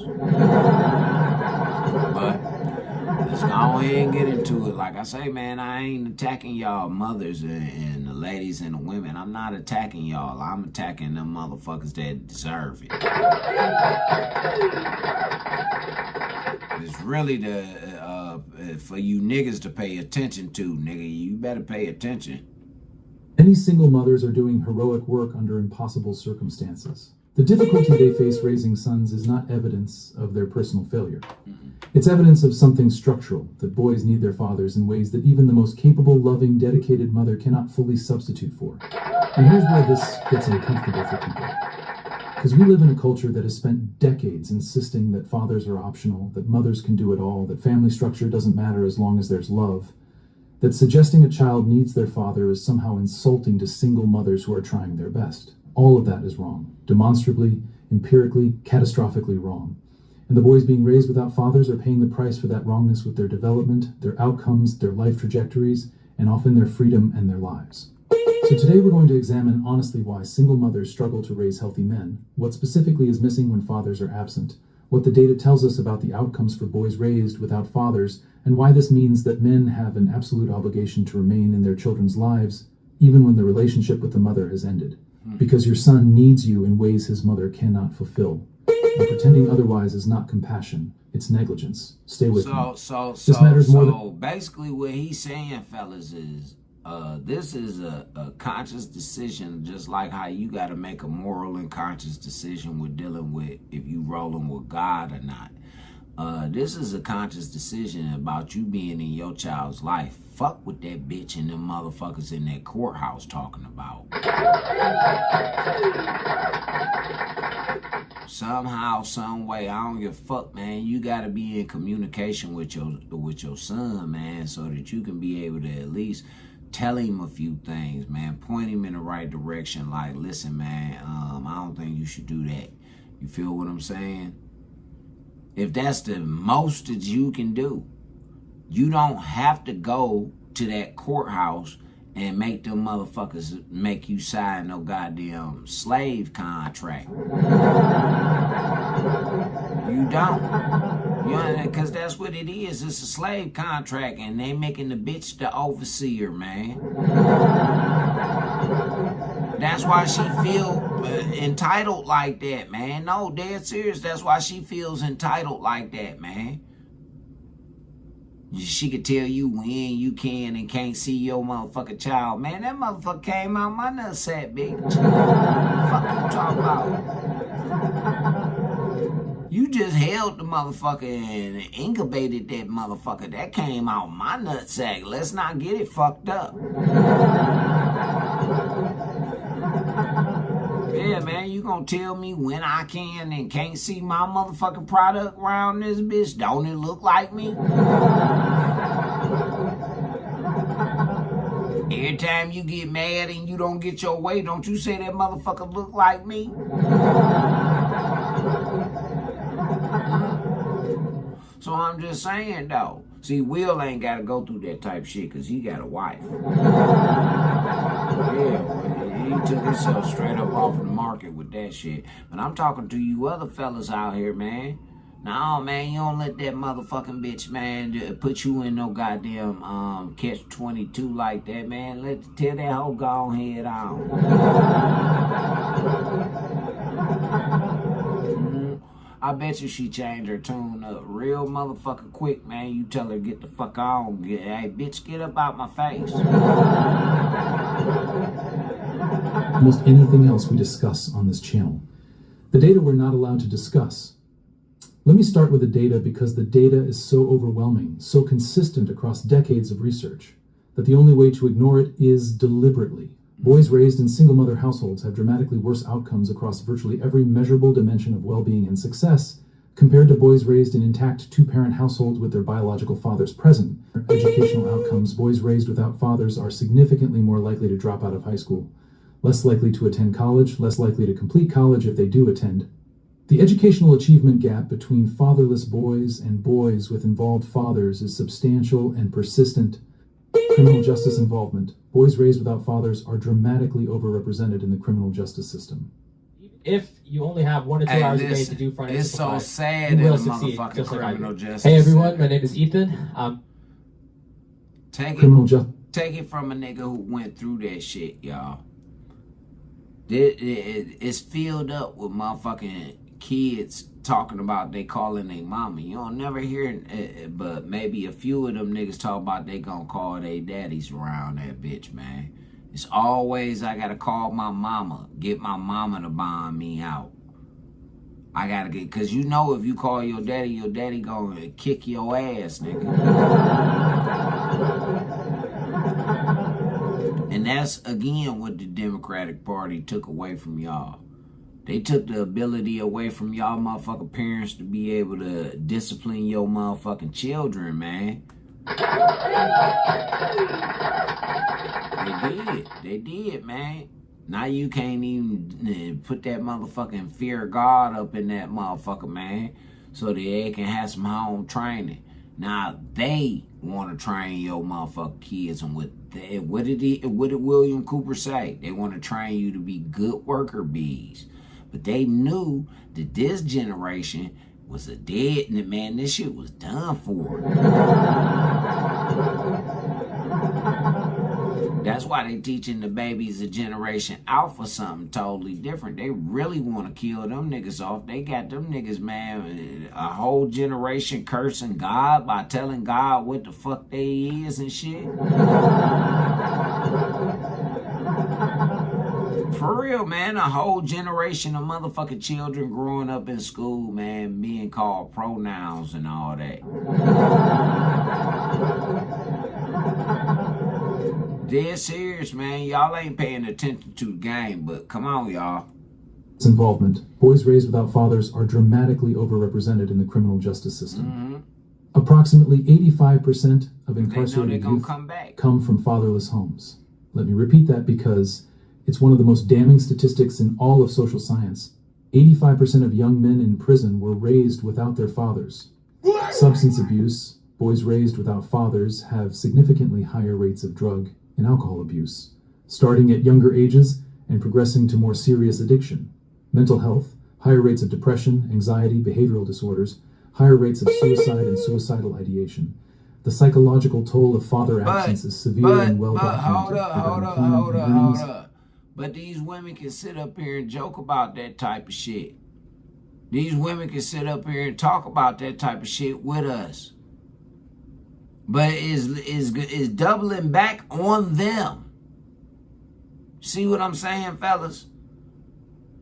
But let's go ahead and get into it. Like I say, man, I ain't attacking y'all mothers and the ladies and the women. I'm not attacking y'all. I'm attacking them motherfuckers that deserve it. It's really for you niggas to pay attention to, nigga. You better pay attention. Many single mothers are doing heroic work under impossible circumstances. The difficulty they face raising sons is not evidence of their personal failure. It's evidence of something structural, that boys need their fathers in ways that even the most capable, loving, dedicated mother cannot fully substitute for. And here's where this gets uncomfortable for people. Because we live in a culture that has spent decades insisting that fathers are optional, that mothers can do it all, that family structure doesn't matter as long as there's love, that suggesting a child needs their father is somehow insulting to single mothers who are trying their best. All of that is wrong. Demonstrably, empirically, catastrophically wrong. And the boys being raised without fathers are paying the price for that wrongness with their development, their outcomes, their life trajectories, and often their freedom and their lives. So today we're going to examine honestly why single mothers struggle to raise healthy men, what specifically is missing when fathers are absent, what the data tells us about the outcomes for boys raised without fathers, and why this means that men have an absolute obligation to remain in their children's lives, even when the relationship with the mother has ended. Because your son needs you in ways his mother cannot fulfill. And pretending otherwise is not compassion, it's negligence. Stay with me. This matters more than... basically what he's saying, fellas, is this is a conscious decision, just like how you got to make a moral and conscious decision with dealing with if you rolling with God or not. This is a conscious decision about you being in your child's life. Fuck with that bitch and them motherfuckers in that courthouse talking about. Somehow, some way, I don't give a fuck, man. You gotta be in communication with your son, man, so that you can be able to at least tell him a few things, man. Point him in the right direction. Like, listen, man, I don't think you should do that. You feel what I'm saying? If that's the most that you can do, you don't have to go to that courthouse and make them motherfuckers make you sign no goddamn slave contract. You don't. You know, because that's what it is. It's a slave contract, and they making the bitch the overseer, man. That's why she feel entitled like that, man. No, dead serious. That's why she feels entitled like that, man. She could tell you when you can and can't see your motherfucking child. Man, that motherfucker came out my nutsack, bitch. What the fuck you talking about? You just held the motherfucker and incubated that motherfucker. That came out my nutsack. Let's not get it fucked up. Yeah, man, you gonna tell me when I can and can't see my motherfucking product around this bitch? Don't it look like me? Every time you get mad and you don't get your way, don't you say that motherfucker look like me? So I'm just saying, though. See, Will ain't got to go through that type shit because he got a wife. Yeah, he took himself straight up off the market with that shit. But I'm talking to you other fellas out here, man. No, man, you don't let that motherfucking bitch, man, put you in no goddamn catch-22 like that, man. Tell that hoe go head on. I bet you she changed her tune up real motherfucking quick, man. You tell her get the fuck on. Hey, bitch, get up out my face. Almost anything else we discuss on this channel. The data we're not allowed to discuss. Let me start with the data because the data is so overwhelming, so consistent across decades of research, that the only way to ignore it is deliberately. Boys raised in single-mother households have dramatically worse outcomes across virtually every measurable dimension of well-being and success compared to boys raised in intact two-parent households with their biological fathers present. Educational outcomes, boys raised without fathers are significantly more likely to drop out of high school, less likely to attend college, less likely to complete college if they do attend. The educational achievement gap between fatherless boys and boys with involved fathers is substantial and persistent. Criminal justice involvement. Boys raised without fathers are dramatically overrepresented in the criminal justice system. If you only have 1 or 2 hours a day to do front end it's so supplies, sad you in will the succeed, motherfucking just like I criminal do. justice. Hey everyone, my name is Ethan. Take it from a nigga who went through that shit, y'all. It's filled up with motherfucking kids talking about they calling their mama. You don't never hear but maybe a few of them niggas talk about they gonna call their daddies around that bitch, man. It's always I gotta call my mama, get my mama to bond me out. I gotta get, cause you know if you call your daddy gonna kick your ass, nigga. And that's again what the Democratic Party took away from y'all. They took the ability away from y'all motherfucking parents to be able to discipline your motherfucking children, man. They did, man. Now you can't even put that motherfucking fear of God up in that motherfucker, man, so that they can have some home training. Now they want to train your motherfucking kids, and what did William Cooper say? They want to train you to be good worker bees. But they knew that this generation was a dead, and man, this shit was done for. That's why they teaching the babies of Generation Alpha something totally different. They really want to kill them niggas off. They got them niggas, man, a whole generation cursing God by telling God what the fuck they is and shit. For real, man, a whole generation of motherfucking children growing up in school, man, being called pronouns and all that. Dead serious, man. Y'all ain't paying attention to the game, but come on, y'all. Involvement. Boys raised without fathers are dramatically overrepresented in the criminal justice system. Approximately 85% of incarcerated youth come from fatherless homes. Let me repeat that because it's one of the most damning statistics in all of social science. 85% of young men in prison were raised without their fathers. Substance abuse. Boys raised without fathers have significantly higher rates of drug and alcohol abuse, starting at younger ages and progressing to more serious addiction. Mental health, higher rates of depression, anxiety, behavioral disorders, higher rates of suicide and suicidal ideation. The psychological toll of father absence is severe and well documented. Hold up. But these women can sit up here and joke about that type of shit. These women can sit up here and talk about that type of shit with us. but is doubling back on them. See what I'm saying, fellas?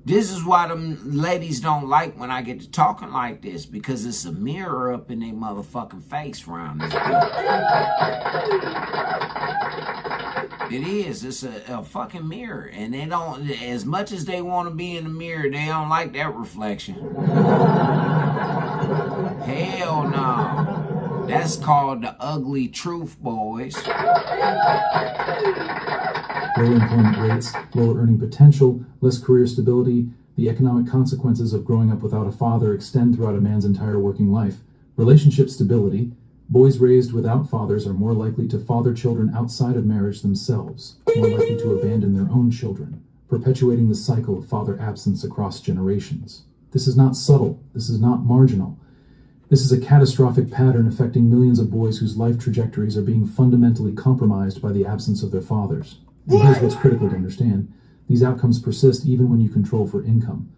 This is why them ladies don't like when I get to talking like this, because it's a mirror up in their motherfucking face around this bitch. It is. It's a fucking mirror. And they don't, as much as they want to be in the mirror, they don't like that reflection. Hell no. That's called the ugly truth, boys. Lower employment rates, lower earning potential, less career stability, the economic consequences of growing up without a father extend throughout a man's entire working life. Relationship stability, boys raised without fathers are more likely to father children outside of marriage themselves, more likely to abandon their own children, perpetuating the cycle of father absence across generations. This is not subtle. This is not marginal. This is a catastrophic pattern affecting millions of boys whose life trajectories are being fundamentally compromised by the absence of their fathers. And here's what's critical to understand. These outcomes persist even when you control for income.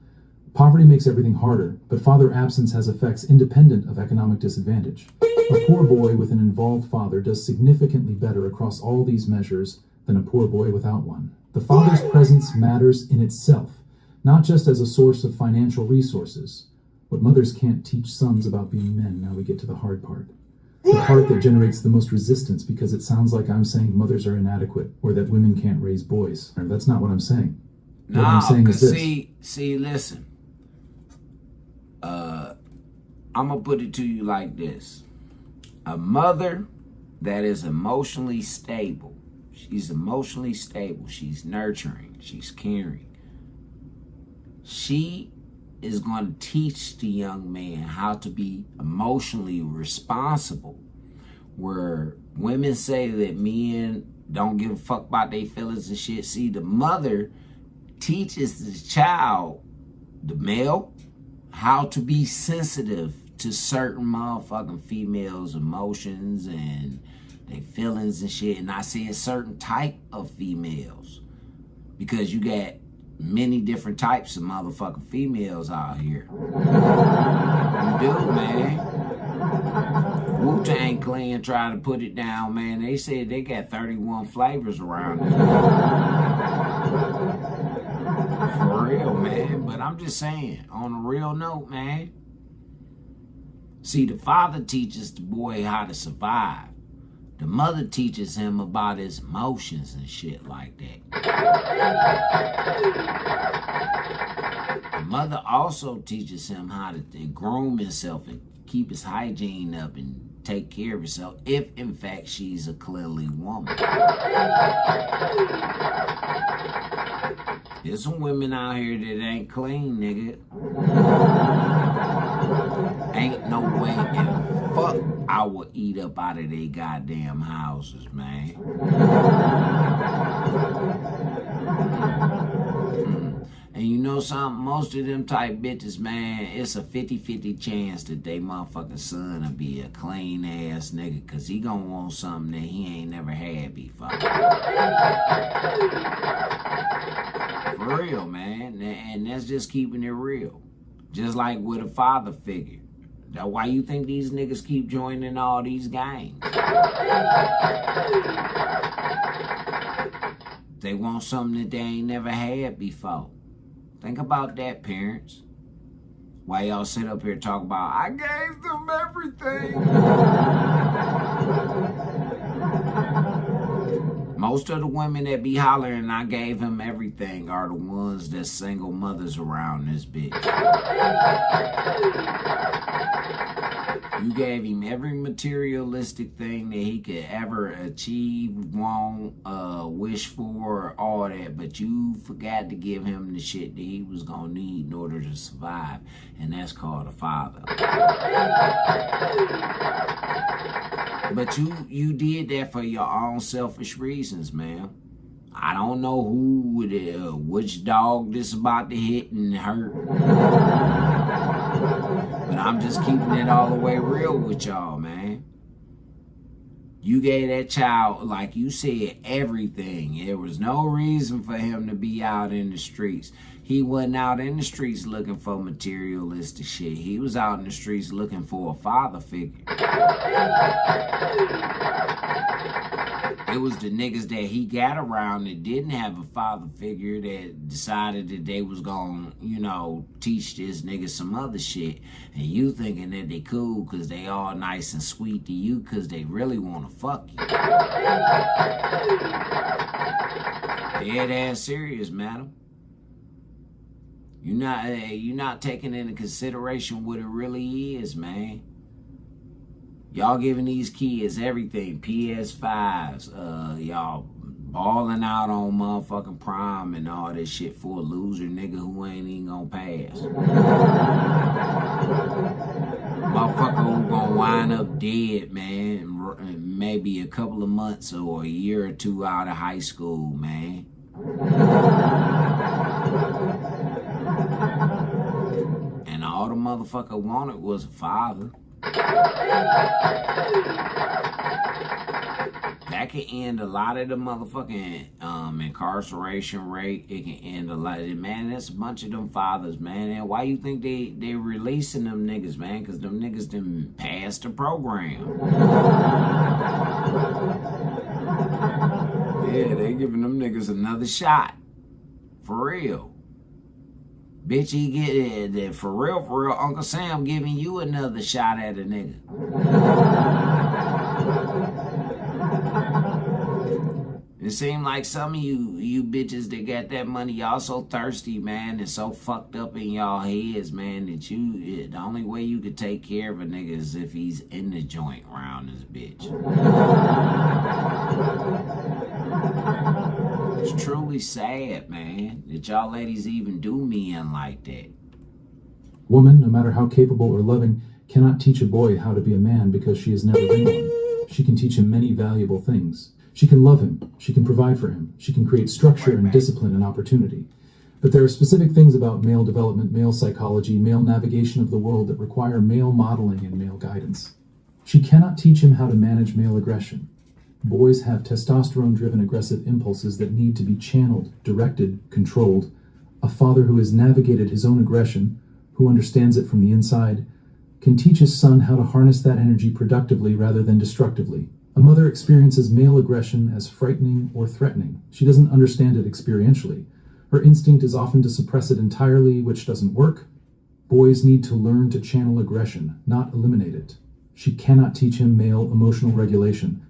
Poverty makes everything harder, but father absence has effects independent of economic disadvantage. A poor boy with an involved father does significantly better across all these measures than a poor boy without one. The father's presence matters in itself, not just as a source of financial resources. What mothers can't teach sons about being men, now we get to the hard part. The part that generates the most resistance, because it sounds like I'm saying mothers are inadequate or that women can't raise boys. That's not what I'm saying. What I'm saying is this. See, listen. I'm going to put it to you like this. A mother that is emotionally stable, she's emotionally stable, she's nurturing, she's caring. She is going to teach the young man how to be emotionally responsible. Where women say that men don't give a fuck about their feelings and shit. See, the mother teaches the child, the male, how to be sensitive to certain motherfucking females' emotions and their feelings and shit. And I say a certain type of females, because you got many different types of motherfucking females out here. You do, man. Wu-Tang Clan tried to put it down, man. They said they got 31 flavors around this. For real, man. But I'm just saying, on a real note, man. See, the father teaches the boy how to survive. The mother teaches him about his emotions and shit like that. The mother also teaches him how to groom himself and keep his hygiene up and take care of herself, if in fact she's a cleanly woman. There's some women out here that ain't clean, nigga. Ain't no way in fuck I will eat up out of their goddamn houses, man. And you know something? Most of them type bitches, man, it's a 50-50 chance that they motherfucking son will be a clean ass nigga, cause he gonna want something that he ain't never had before. For real, man. And that's just keeping it real. Just like with a father figure. That's why you think these niggas keep joining all these gangs. They want something that they ain't never had before. Think about that, parents. Why y'all sit up here talking about, I gave them everything. Most of the women that be hollering, I gave him everything, are the ones that's single mothers around this bitch. You gave him every materialistic thing that he could ever achieve, want, wish for, all that, but you forgot to give him the shit that he was gonna need in order to survive, and that's called a father. But you did that for your own selfish reasons, man. I don't know which dog this about to hit and hurt. But I'm just keeping it all the way real with y'all, man. You gave that child, like you said, everything. There was no reason for him to be out in the streets. He wasn't out in the streets looking for materialistic shit. He was out in the streets looking for a father figure. It was the niggas that he got around that didn't have a father figure that decided that they was gonna, you know, teach this nigga some other shit. And you thinking that they cool because they all nice and sweet to you because they really want to fuck you. Dead ass serious, madam. You're not taking into consideration what it really is, man. Y'all giving these kids everything, PS5s, y'all balling out on motherfucking Prime and all this shit for a loser nigga who ain't even gonna pass. Motherfucker who gonna wind up dead, man, maybe a couple of months or a year or two out of high school, man. And all the motherfucker wanted was a father. That can end a lot of the motherfucking incarceration rate. It can end a lot of it. Man, that's a bunch of them fathers, man. And why you think they releasing them niggas, man? Because them niggas done passed the program. Yeah, they giving them niggas another shot. For real. Bitch, he get it. For real, Uncle Sam giving you another shot at a nigga. It seemed like some of you bitches that got that money, y'all so thirsty, man, and so fucked up in y'all heads, man, that the only way you could take care of a nigga is if he's in the joint around this bitch. It's truly sad, man, that y'all ladies even do men like that. Woman, no matter how capable or loving, cannot teach a boy how to be a man because she has never been one. She can teach him many valuable things. She can love him. She can provide for him. She can create structure and discipline and opportunity. But there are specific things about male development, male psychology, male navigation of the world that require male modeling and male guidance. She cannot teach him how to manage male aggression. Boys have testosterone-driven aggressive impulses that need to be channeled, directed, controlled. A father who has navigated his own aggression, who understands it from the inside, can teach his son how to harness that energy productively rather than destructively. A mother experiences male aggression as frightening or threatening. She doesn't understand it experientially. Her instinct is often to suppress it entirely, which doesn't work. Boys need to learn to channel aggression, not eliminate it. She cannot teach him male emotional regulation.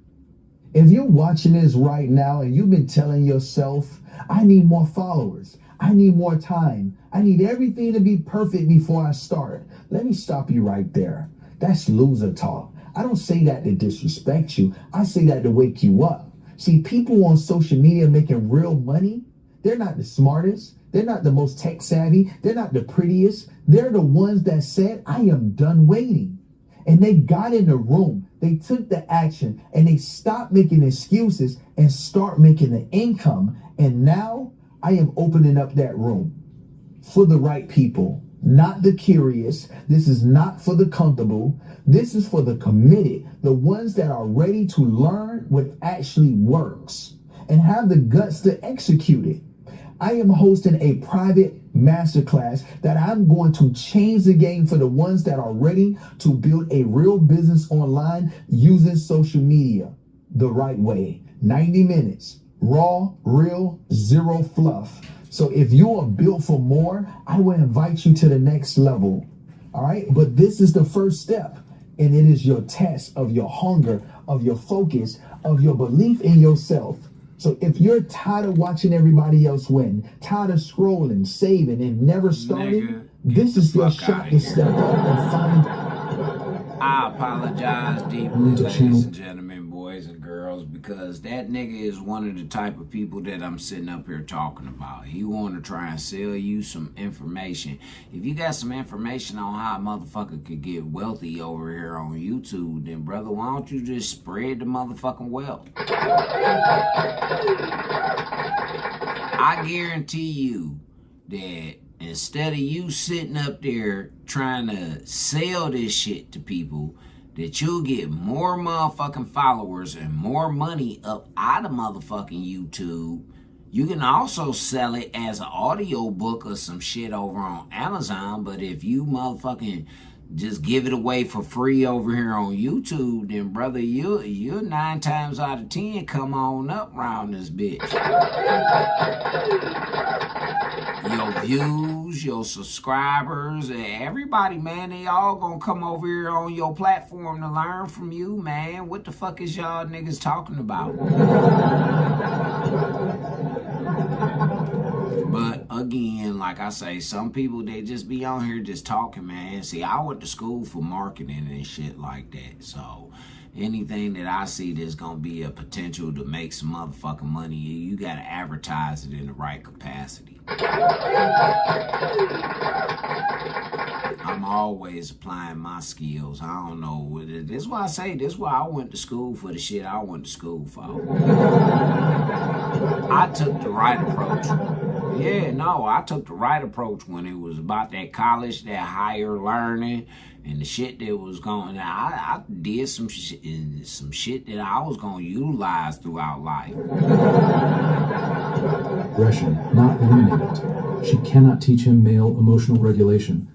If you're watching this right now and you've been telling yourself, I need more followers, I need more time, I need everything to be perfect before I start, let me stop you right there. That's loser talk. I don't say that to disrespect you. I say that to wake you up. See, people on social media making real money, they're not the smartest. They're not the most tech savvy. They're not the prettiest. They're the ones that said, I am done waiting. And they got in the room. They took the action and they stopped making excuses and start making the income. And now I am opening up that room for the right people. Not the curious. This is not for the comfortable. This is for the committed, the ones that are ready to learn what actually works and have the guts to execute it. I am hosting a private masterclass that I'm going to change the game for the ones that are ready to build a real business online using social media the right way. 90 minutes, raw, real, zero fluff. So if you are built for more, I will invite you to the next level. All right. But this is the first step. And it is your test of your hunger, of your focus, of your belief in yourself. So if you're tired of watching everybody else win, tired of scrolling, saving, and never starting, this is your shot to step up and find. I apologize deeply, ladies and gentlemen, boys and girls, because that nigga is one of the type of people that I'm sitting up here talking about. He want to try and sell you some information. If you got some information on how a motherfucker could get wealthy over here on YouTube, then brother, why don't you just spread the motherfucking wealth? I guarantee you that instead of you sitting up there trying to sell this shit to people, that you'll get more motherfucking followers and more money up out of motherfucking YouTube. You can also sell it as an audio book or some shit over on Amazon, but if you motherfucking just give it away for free over here on YouTube, then brother, you're 9 times out of 10 come on up around this bitch. Your views, your subscribers, everybody, man, they all gonna come over here on your platform to learn from you, man. What the fuck is y'all niggas talking about? But again, like I say, some people, they just be on here just talking, man. See, I went to school for marketing and shit like that. So anything that I see that's going to be a potential to make some motherfucking money, you got to advertise it in the right capacity. I'm always applying my skills. I don't know. This is why I say, this is why I went to school for the shit I went to school for. I took the right approach. Yeah, no, I took the right approach when it was about that college, that higher learning, and the shit that was going. I did some shit that I was going to utilize throughout life. Aggression, not eliminate it. She cannot teach him male emotional regulation.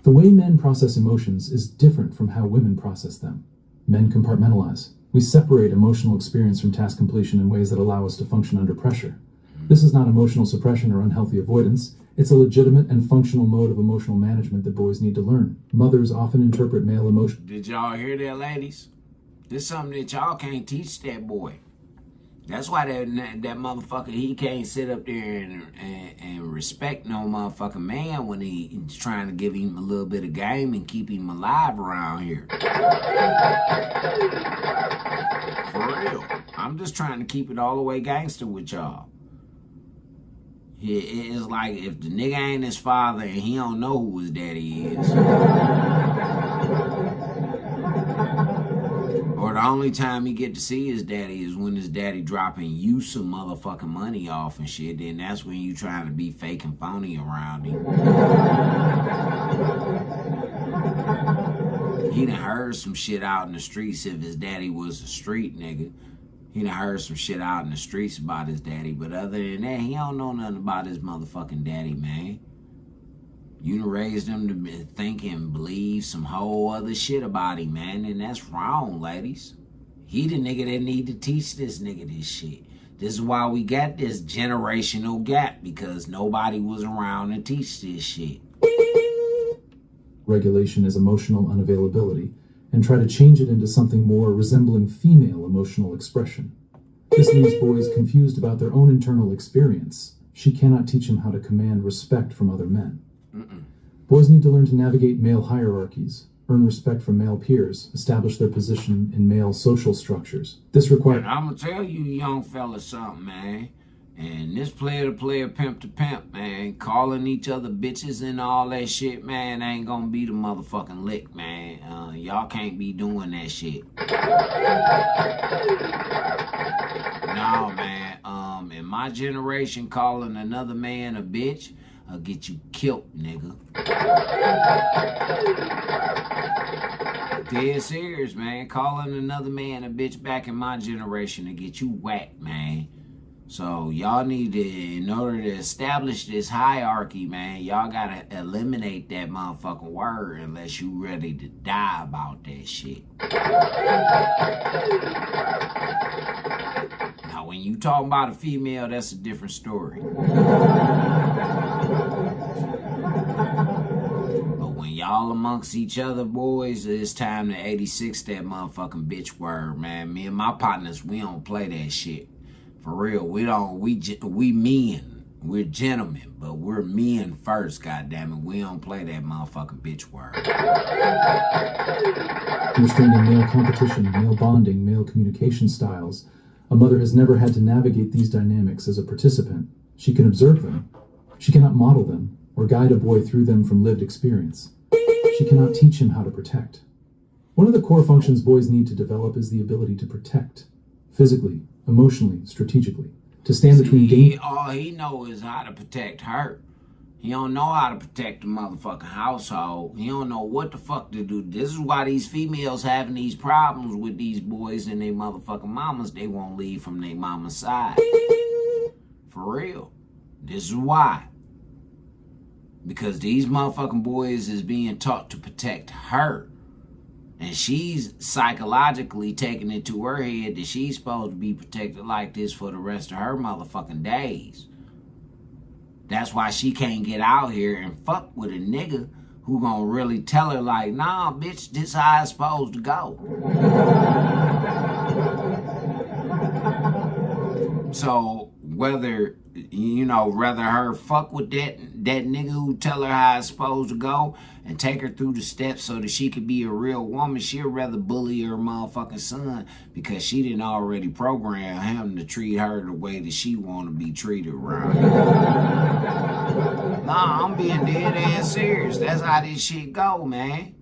The way men process emotions is different from how women process them. Men compartmentalize. We separate emotional experience from task completion in ways that allow us to function under pressure. This is not emotional suppression or unhealthy avoidance. It's a legitimate and functional mode of emotional management that boys need to learn. Mothers often interpret male emotion. Did y'all hear that, ladies? This is something that y'all can't teach that boy. That's why that motherfucker, he can't sit up there and respect no motherfucking man when he's trying to give him a little bit of game and keep him alive around here. For real. I'm just trying to keep it all the way gangster with y'all. It's like if the nigga ain't his father and he don't know who his daddy is. Or the only time he get to see his daddy is when his daddy dropping you some motherfucking money off and shit. Then that's when you trying to be fake and phony around him. He done heard some shit out in the streets if his daddy was a street nigga. He done heard some shit out in the streets about his daddy. But other than that, he don't know nothing about his motherfucking daddy, man. You done raised him to think and believe some whole other shit about him, man. And that's wrong, ladies. He the nigga that need to teach this nigga this shit. This is why we got this generational gap. Because nobody was around to teach this shit. Regulation is emotional unavailability, and try to change it into something more resembling female emotional expression. This leaves boys confused about their own internal experience. She cannot teach him how to command respect from other men. Boys need to learn to navigate male hierarchies, earn respect from male peers, establish their position in male social structures. This requires... I'm going to tell you young fellas something, man. And this player to player, pimp to pimp, man, calling each other bitches and all that shit, man, ain't gonna be the motherfucking lick, man. Y'all can't be doing that shit. No, man. In my generation, calling another man a bitch, I'll get you killed, nigga. Dead serious, man. Calling another man a bitch back in my generation to get you whacked, man. So y'all need to, in order to establish this hierarchy, man, y'all gotta eliminate that motherfucking word unless you ready to die about that shit. Now, when you talk about a female, that's a different story. But when y'all amongst each other, boys, it's time to 86 that motherfucking bitch word, man. Me and my partners, we don't play that shit. For real, we men. We're gentlemen, but we're men first, goddammit. We don't play that motherfucking bitch word. Understanding male competition, male bonding, male communication styles, a mother has never had to navigate these dynamics as a participant. She can observe them. She cannot model them or guide a boy through them from lived experience. She cannot teach him how to protect. One of the core functions boys need to develop is the ability to protect, physically, emotionally, strategically, to stand between danger. All he know is how to protect her. He don't know how to protect the motherfucking household. He don't know what the fuck to do. This is why these females having these problems with these boys and their motherfucking mamas. They won't leave from their mama's side. For real. This is why. Because these motherfucking boys is being taught to protect her. And she's psychologically taking it to her head that she's supposed to be protected like this for the rest of her motherfucking days. That's why she can't get out here and fuck with a nigga who gonna really tell her like, nah, bitch, this how it's supposed to go. So whether, you know, rather her fuck with that nigga who tell her how it's supposed to go and take her through the steps so that she could be a real woman, she'll rather bully her motherfucking son because she didn't already program him to treat her the way that she want to be treated around here. Nah, I'm being dead ass serious. That's how this shit go, man.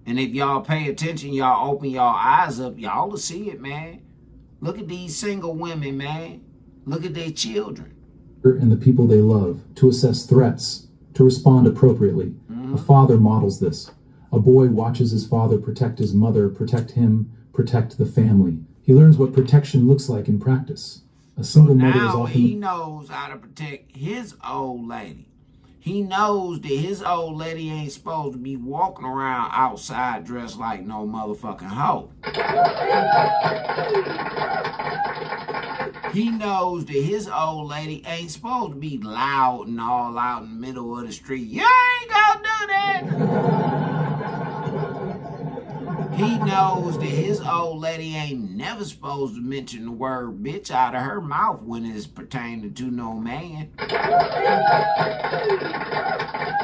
And if y'all pay attention, y'all open y'all eyes up, y'all will see it, man. Look at these single women, man. Look at their children. And the people they love, to assess threats, to respond appropriately. A father models this. A boy watches his father protect his mother, protect him, protect the family. He learns what protection looks like in practice. A single mother is often... he knows how to protect his old lady. He knows that his old lady ain't supposed to be walking around outside dressed like no motherfucking hoe. He knows that his old lady ain't supposed to be loud and all out in the middle of the street. You ain't gonna do that. He knows that his old lady ain't never supposed to mention the word bitch out of her mouth when it's pertaining to no man.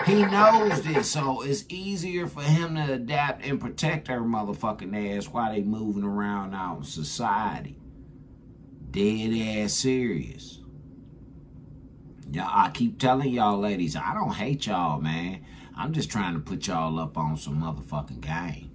He knows this, so it's easier for him to adapt and protect her motherfucking ass while they moving around out in society. Dead ass serious. Y'all, I keep telling y'all ladies, I don't hate y'all, man. I'm just trying to put y'all up on some motherfucking game.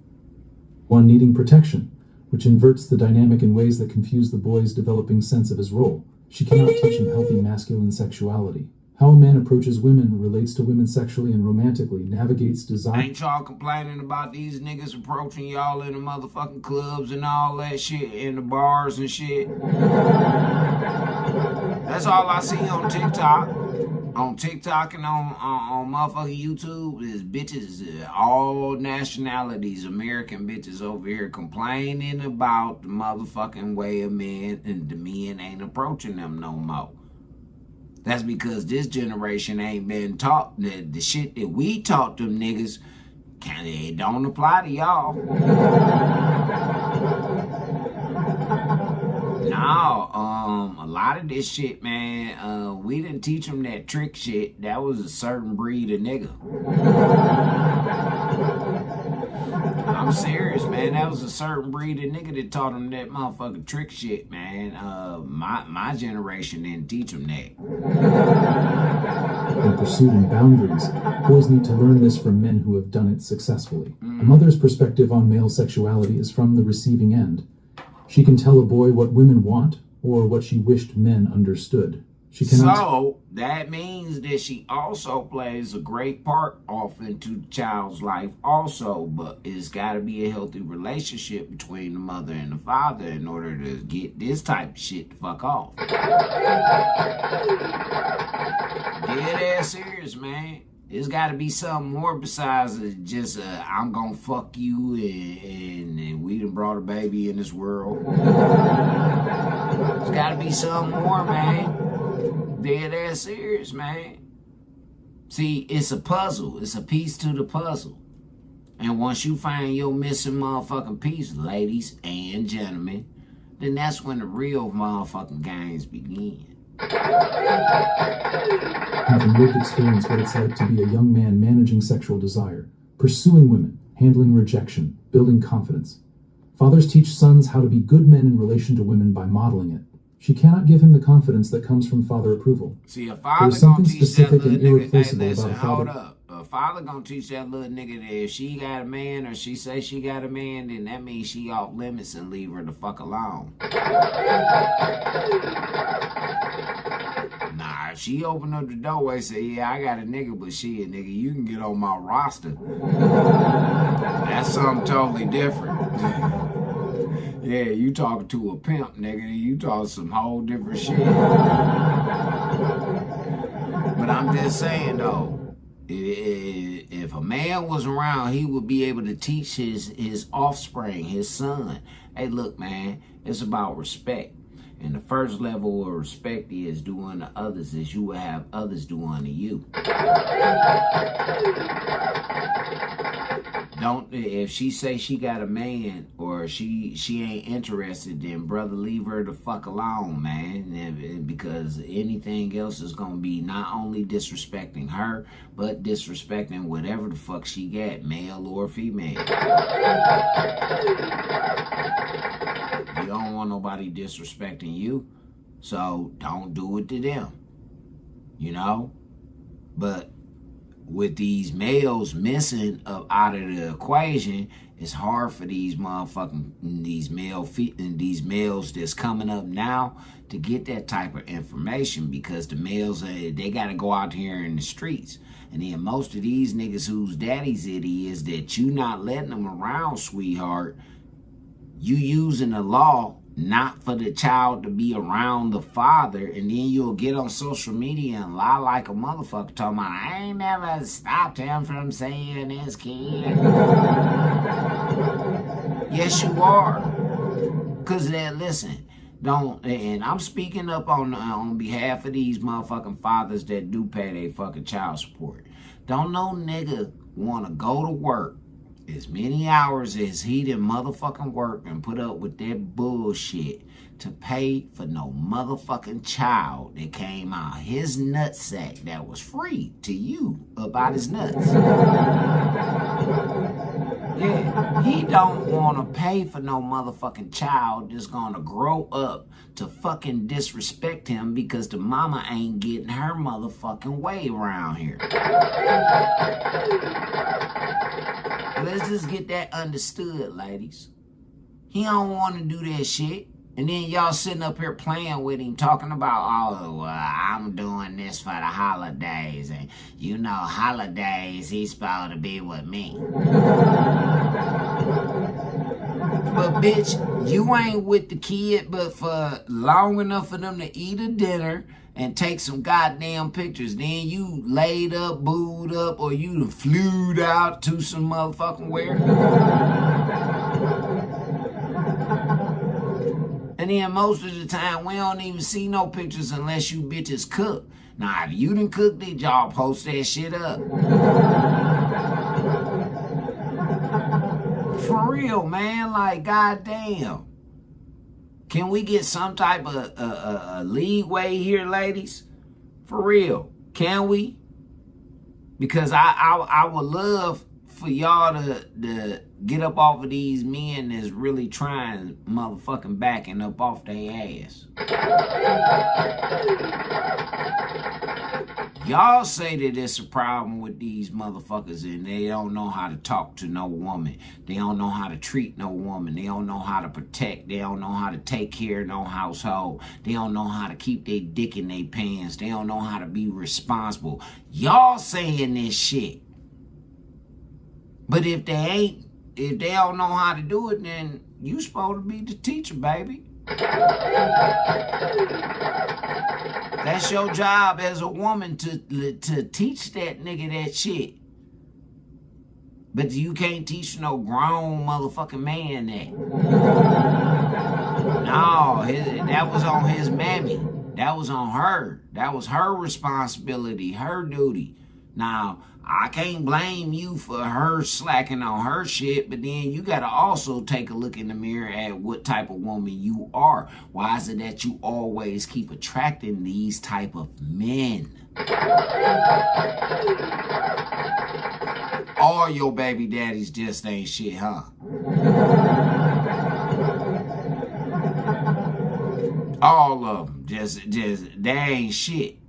One needing protection, which inverts the dynamic in ways that confuse the boy's developing sense of his role. She cannot teach him healthy masculine sexuality. How a man approaches women, relates to women sexually and romantically, navigates desire. Ain't y'all complaining about these niggas approaching y'all in the motherfucking clubs and all that shit, in the bars and shit? That's all I see on TikTok. On TikTok and on motherfucking YouTube is bitches, all nationalities, American bitches over here complaining about the motherfucking way of men, and the men ain't approaching them no more. That's because this generation ain't been taught that the shit that we taught them niggas, it don't apply to y'all. No, a lot of this shit, man, we didn't teach them that trick shit. That was a certain breed of nigga. I'm serious, man. That was a certain breed of nigga that taught them that motherfucking trick shit, man. My generation didn't teach them that. In pursuing boundaries, boys need to learn this from men who have done it successfully. A mother's perspective on male sexuality is from the receiving end. She can tell a boy what women want or what she wished men understood. She cannot. So that means that she also plays a great part off into the child's life also, but it's got to be a healthy relationship between the mother and the father in order to get this type of shit the fuck off. Dead ass serious, man. It's got to be something more besides just I'm gonna fuck you and we done brought a baby in this world. It's got to be something more, man. Dead ass serious, man. See, it's a puzzle. It's a piece to the puzzle. And once you find your missing motherfucking piece, ladies and gentlemen, then that's when the real motherfucking games begin. Having lived experience what it's like to be a young man managing sexual desire, pursuing women, handling rejection, building confidence. Fathers teach sons how to be good men in relation to women by modeling it. She cannot give him the confidence that comes from father approval. See, a There is father something gonna teach that specific little and nigga, hey, irreplaceable listen, about a hold father. up. A father gonna teach that little nigga that if she got a man or she say she got a man, then that means she off limits and leave her the fuck alone. Nah, if she open up the doorway and say, yeah, I got a nigga, but she a nigga, you can get on my roster. That's something totally different. Yeah, you talking to a pimp, nigga, you talking some whole different shit. But I'm just saying, though, If a man was around, he would be able to teach his offspring, his son, hey, look, man, it's about respect. And the first level of respect is do unto others as you will have others do unto you. Don't, if she say she got a man or she ain't interested, then brother, leave her the fuck alone, man. Because anything else is gonna be not only disrespecting her, but disrespecting whatever the fuck she got, male or female. You don't want nobody disrespecting you, so don't do it to them, you know? But with these males missing out of the equation, it's hard for these motherfucking, these males that's coming up now to get that type of information, because the males, they got to go out here in the streets. And then most of these niggas whose daddies it is that you not letting them around, sweetheart, you using the law not for the child to be around the father, and then you'll get on social media and lie like a motherfucker talking about, I ain't never stopped him from saying his kid. Yes, you are. Because then, listen, don't, and I'm speaking up on behalf of these motherfucking fathers that do pay their fucking child support. Don't no nigga want to go to work as many hours as he done motherfucking work and put up with that bullshit to pay for no motherfucking child that came out his nutsack that was free to you about his nuts. Yeah, he don't want to pay for no motherfucking child that's gonna grow up to fucking disrespect him because the mama ain't getting her motherfucking way around here. Let's just get that understood, ladies. He don't want to do that shit. And then y'all sitting up here playing with him, talking about, oh, I'm doing this for the holidays. And, you know, holidays, he's supposed to be with me. But, bitch, you ain't with the kid but for long enough for them to eat a dinner and take some goddamn pictures. Then you laid up, booed up, or you flew out to some motherfucking where. And then most of the time, we don't even see no pictures unless you bitches cook. Now, if you done cooked it, y'all post that shit up. For real, man. Like, goddamn. Can we get some type of leeway here, ladies? For real. Can we? Because I would love for y'all to get up off of these men that's really trying motherfucking backing up off their ass. Y'all say that it's a problem with these motherfuckers and they don't know how to talk to no woman. They don't know how to treat no woman. They don't know how to protect. They don't know how to take care of no household. They don't know how to keep their dick in their pants. They don't know how to be responsible. Y'all saying this shit. But if they don't know how to do it, then you supposed to be the teacher, baby. That's your job as a woman to teach that nigga that shit. But you can't teach no grown motherfucking man that. No, that was on his mammy. That was on her. That was her responsibility, her duty. Now, I can't blame you for her slacking on her shit, but then you got to also take a look in the mirror at what type of woman you are. Why is it that you always keep attracting these type of men? All your baby daddies just ain't shit, huh? All of them, just they ain't shit.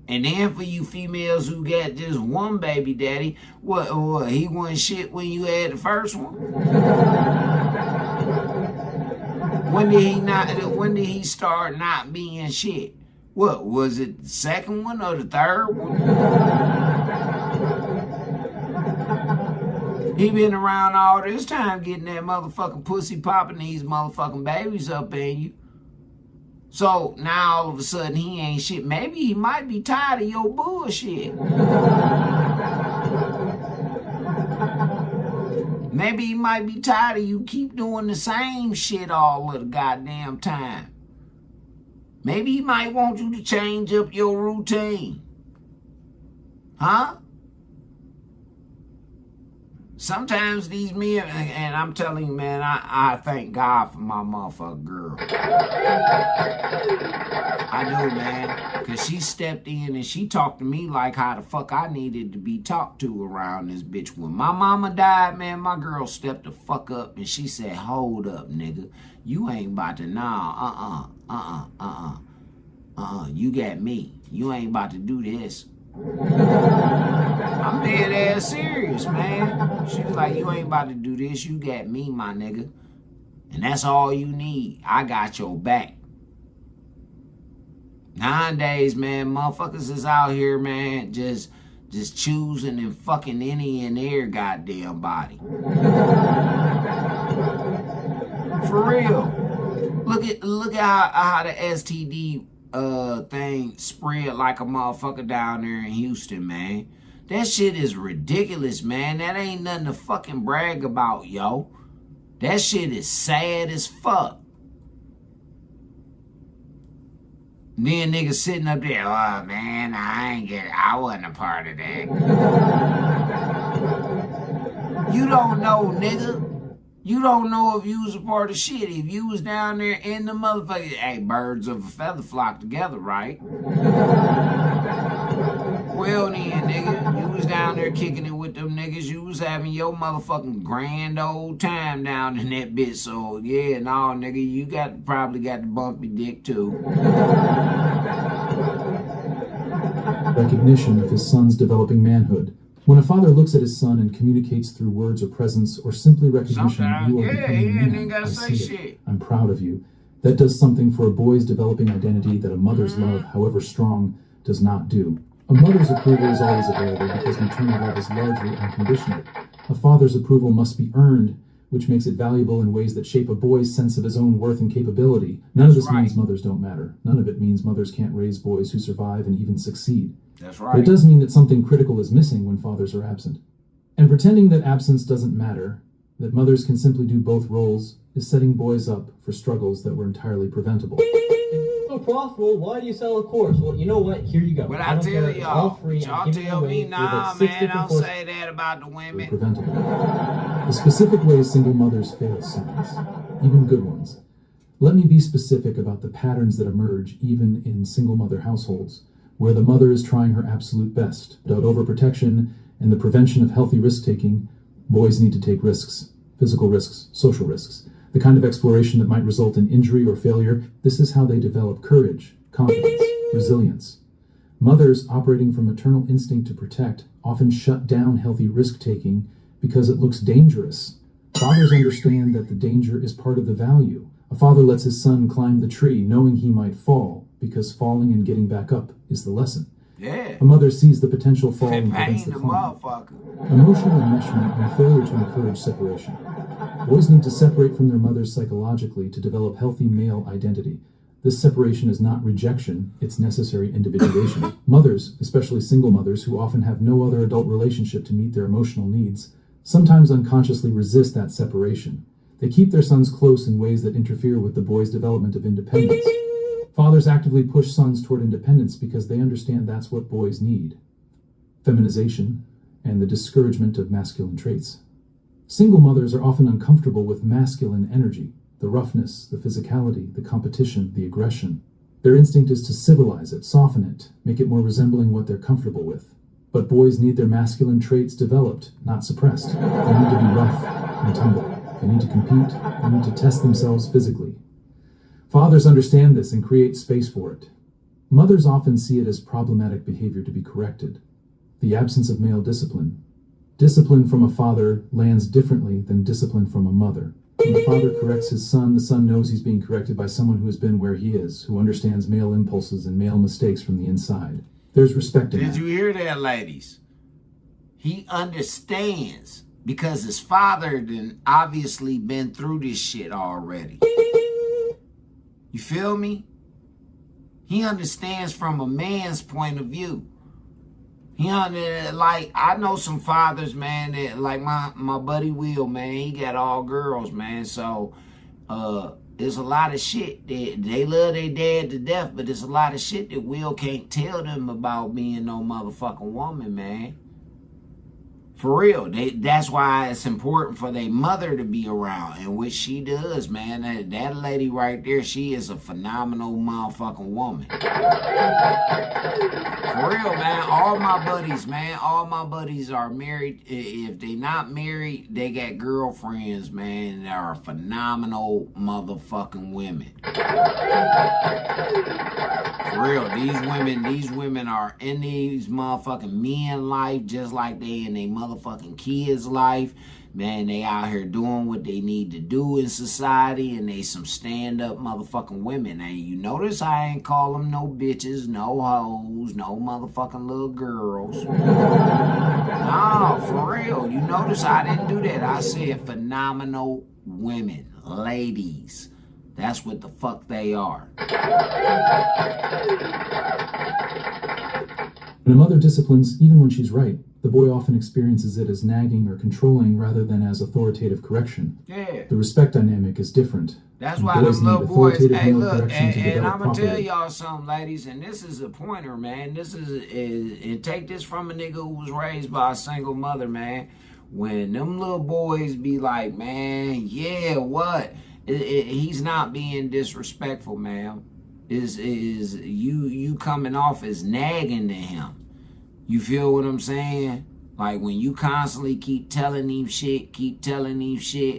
And then for you females who got just one baby daddy, what he wasn't shit when you had the first one? When did he start not being shit? What, was it the second one or the third one? He been around all this time getting that motherfucking pussy popping these motherfucking babies up in you. So now all of a sudden he ain't shit. Maybe he might be tired of your bullshit. Maybe he might be tired of you keep doing the same shit all of the goddamn time. Maybe he might want you to change up your routine. Huh? Sometimes these men, and I'm telling you, man, I thank God for my motherfucking girl. I do, man. Because she stepped in and she talked to me like how the fuck I needed to be talked to around this bitch. When my mama died, man, my girl stepped the fuck up and she said, hold up, nigga. You ain't about to, you got me. You ain't about to do this. I'm dead ass serious, man. She was like, you ain't about to do this. You got me, my nigga. And that's all you need. I got your back. Nowadays, man, motherfuckers is out here, man, just choosing and fucking any and their goddamn body. For real. Look at how the STD thing spread like a motherfucker down there in Houston, man. That shit is ridiculous, man. That ain't nothing to fucking brag about, yo. That shit is sad as fuck. Then niggas sitting up there, oh man, I wasn't a part of that. You don't know, nigga. You don't know if you was a part of shit. If you was down there in the motherfucker, hey, birds of a feather flock together, right? Well then, nigga, you was down there kicking it with them niggas. You was having your motherfucking grand old time down in that bitch. So yeah, no, nigga, you probably got the bumpy dick too. Recognition of his son's developing manhood. When a father looks at his son and communicates through words or presence, or simply recognition, you are becoming a man. I see it. I'm proud of you. That does something for a boy's developing identity that a mother's love, however strong, does not do. A mother's approval is always available because maternal love is largely unconditional. A father's approval must be earned, which makes it valuable in ways that shape a boy's sense of his own worth and capability. None of this means mothers don't matter. None of it means mothers can't raise boys who survive and even succeed. That's right. But it does mean that something critical is missing when fathers are absent. And pretending that absence doesn't matter, that mothers can simply do both roles, is setting boys up for struggles that were entirely preventable. So profitable, why do you sell a course? Well, you know what? Here you go. But I tell y'all, y'all tell me, nah, man, don't say that about the women. Preventable. The specific ways single mothers fail sons, even good ones. Let me be specific about the patterns that emerge even in single mother households, where the mother is trying her absolute best. Without overprotection and the prevention of healthy risk-taking, boys need to take risks, physical risks, social risks, the kind of exploration that might result in injury or failure. This is how they develop courage, confidence, resilience. Mothers operating from maternal instinct to protect often shut down healthy risk-taking because it looks dangerous. Fathers understand that the danger is part of the value. A father lets his son climb the tree knowing he might fall, because falling and getting back up is the lesson. Yeah. A mother sees the potential fall and prevents the climb. Emotional enmeshment and failure to encourage separation. Boys need to separate from their mothers psychologically to develop healthy male identity. This separation is not rejection, it's necessary individuation. Mothers, especially single mothers who often have no other adult relationship to meet their emotional needs, sometimes unconsciously resist that separation. They keep their sons close in ways that interfere with the boy's development of independence. Fathers actively push sons toward independence because they understand that's what boys need. Feminization and the discouragement of masculine traits. Single mothers are often uncomfortable with masculine energy, the roughness, the physicality, the competition, the aggression. Their instinct is to civilize it, soften it, make it more resembling what they're comfortable with. But boys need their masculine traits developed, not suppressed. They need to be rough and tumble. They need to compete. They need to test themselves physically. Fathers understand this and create space for it. Mothers often see it as problematic behavior to be corrected. The absence of male discipline. Discipline from a father lands differently than discipline from a mother. When the father corrects his son, the son knows he's being corrected by someone who has been where he is, who understands male impulses and male mistakes from the inside. There's respect in that. Did you hear that, ladies? He understands because his father done obviously been through this shit already. You feel me? He understands from a man's point of view. You know, like, I know some fathers, man, that, like my buddy Will, man, he got all girls, man. So, there's a lot of shit that they love their dad to death, but there's a lot of shit that Will can't tell them about being no motherfucking woman, man. For real. That's why it's important for their mother to be around, and which she does, man. That lady right there, she is a phenomenal motherfucking woman. For real, man. All my buddies, man, all my buddies are married. If they not married, they got girlfriends, man. They are phenomenal motherfucking women. For real, these women are in these motherfucking men life just like they in their motherfucking kids life. Man, they out here doing what they need to do in society, and they some stand-up motherfucking women. And you notice I ain't call them no bitches, no hoes, no motherfucking little girls. No, for real. You notice I didn't do that. I said phenomenal women, ladies. That's what the fuck they are. When a mother disciplines, even when she's right, the boy often experiences it as nagging or controlling rather than as authoritative correction. Yeah. The respect dynamic is different. That's And why them little boys, hey, male look, correction to and develop I'm going to tell properly. y'all something, ladies, and this is a pointer, man. This is and take this from a nigga who was raised by a single mother, man. When them little boys be like, man, yeah, what? He's not being disrespectful, man. Is you coming off as nagging to him. You feel what I'm saying? Like when you constantly keep telling him shit,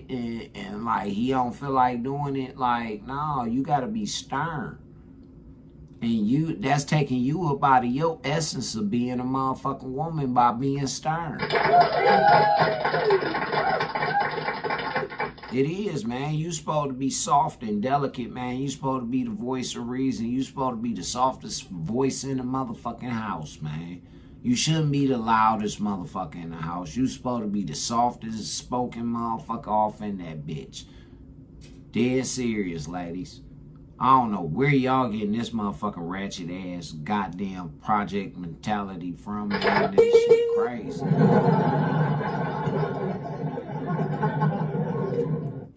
and like he don't feel like doing it, like, no, you gotta be stern. And that's taking you up out of your essence of being a motherfucking woman by being stern. It is, man. You supposed to be soft and delicate, man. You supposed to be the voice of reason. You supposed to be the softest voice in the motherfucking house, man. You shouldn't be the loudest motherfucker in the house. You supposed to be the softest spoken motherfucker off in that bitch. Dead serious, ladies. I don't know where y'all getting this motherfucking ratchet ass goddamn project mentality from, man. This shit crazy.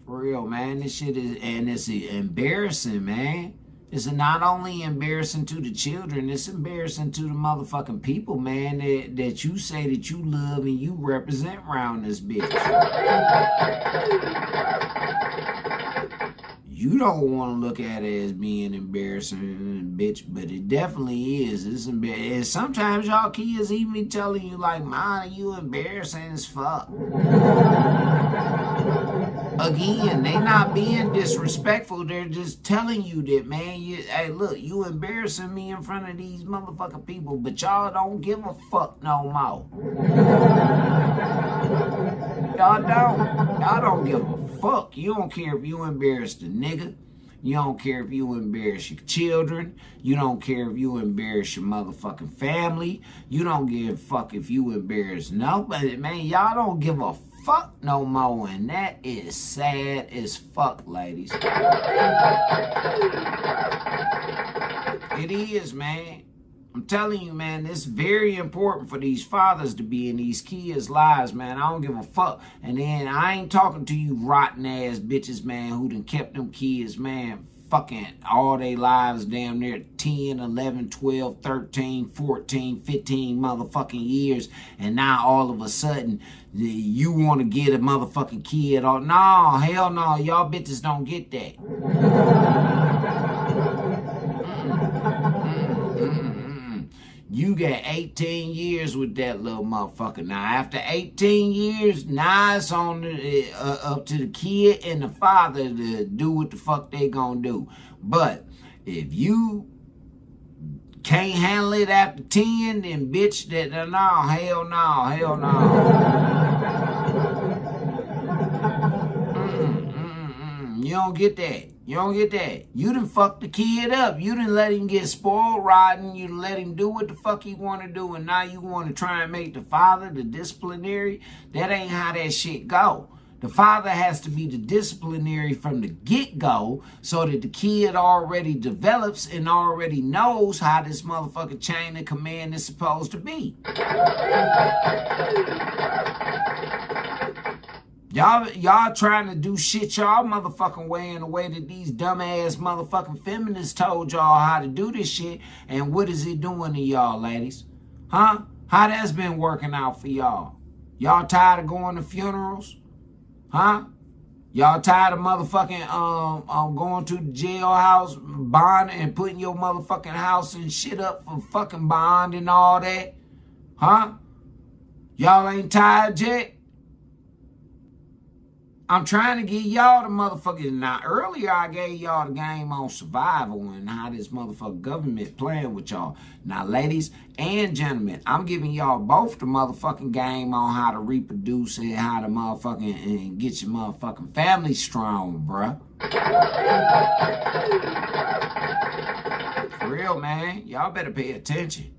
For real, man. This shit is, and it's embarrassing, man. It's not only embarrassing to the children, it's embarrassing to the motherfucking people, man, that you say that you love and you represent around this bitch. You don't want to look at it as being embarrassing, bitch, but it definitely is. It's embarrassing. And sometimes y'all kids even be telling you, like, "Mom, you embarrassing as fuck." Again, they not being disrespectful. They're just telling you that, man, hey, look, you embarrassing me in front of these motherfucking people, but y'all don't give a fuck no more. Y'all don't give a fuck. You don't care if you embarrass the nigga. You don't care if you embarrass your children. You don't care if you embarrass your motherfucking family. You don't give a fuck if you embarrass nobody. Man, y'all don't give a fuck no more, and that is sad as fuck, ladies. It is, man. I'm telling you, man, it's very important for these fathers to be in these kids' lives, man. I don't give a fuck. And then I ain't talking to you rotten ass bitches, man, who done kept them kids, man, fucking all their lives damn near 10, 11, 12, 13, 14, 15 motherfucking years. And now all of a sudden, you want to get a motherfucking kid. No, hell no, y'all bitches don't get that. You got 18 years with that little motherfucker. Now, after 18 years, now it's on up to the kid and the father to do what the fuck they gonna do. But if you can't handle it after 10, then bitch, hell no. You don't get that. You don't get that. You done fucked the kid up. You done let him get spoiled rotten. You done let him do what the fuck he want to do. And now you want to try and make the father the disciplinary. That ain't how that shit go. The father has to be the disciplinary from the get-go so that the kid already develops and already knows how this motherfucking chain of command is supposed to be. Y'all trying to do shit y'all motherfucking way in a way that these dumbass motherfucking feminists told y'all how to do this shit. And what is it doing to y'all, ladies? Huh? How that's been working out for y'all? Y'all tired of going to funerals? Huh? Y'all tired of motherfucking going to the jailhouse, bond and putting your motherfucking house and shit up for fucking bond and all that? Huh? Y'all ain't tired yet? I'm trying to get y'all the motherfucking... Now, earlier I gave y'all the game on survival and how this motherfucking government playing with y'all. Now, ladies and gentlemen, I'm giving y'all both the motherfucking game on how to reproduce and how to motherfucking and get your motherfucking family strong, bruh. For real, man. Y'all better pay attention.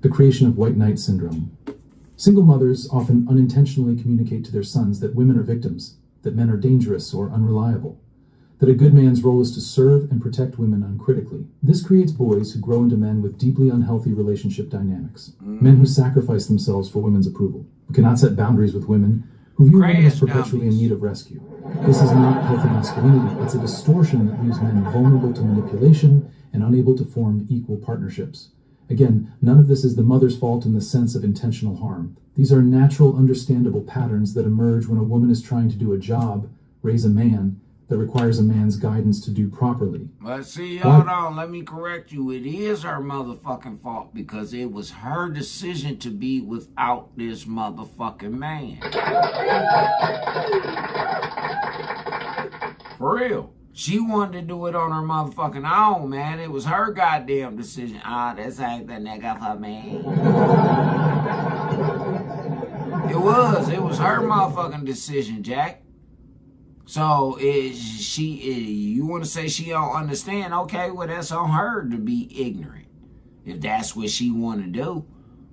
The creation of white knight syndrome. Single mothers often unintentionally communicate to their sons that women are victims, that men are dangerous or unreliable, that a good man's role is to serve and protect women uncritically. This creates boys who grow into men with deeply unhealthy relationship dynamics, men who sacrifice themselves for women's approval, who cannot set boundaries with women, who view women as perpetually in need of rescue. This is not healthy masculinity. It's a distortion that leaves men vulnerable to manipulation and unable to form equal partnerships. Again, none of this is the mother's fault in the sense of intentional harm. These are natural, understandable patterns that emerge when a woman is trying to do a job, raise a man, that requires a man's guidance to do properly. But see, hold on, let me correct you. It is her motherfucking fault because it was her decision to be without this motherfucking man. For real. She wanted to do it on her motherfucking own, man. It was her goddamn decision. That's ain't that nigga for me. It was her motherfucking decision, Jack. So you want to say she don't understand? Okay, well that's on her to be ignorant. If that's what she want to do.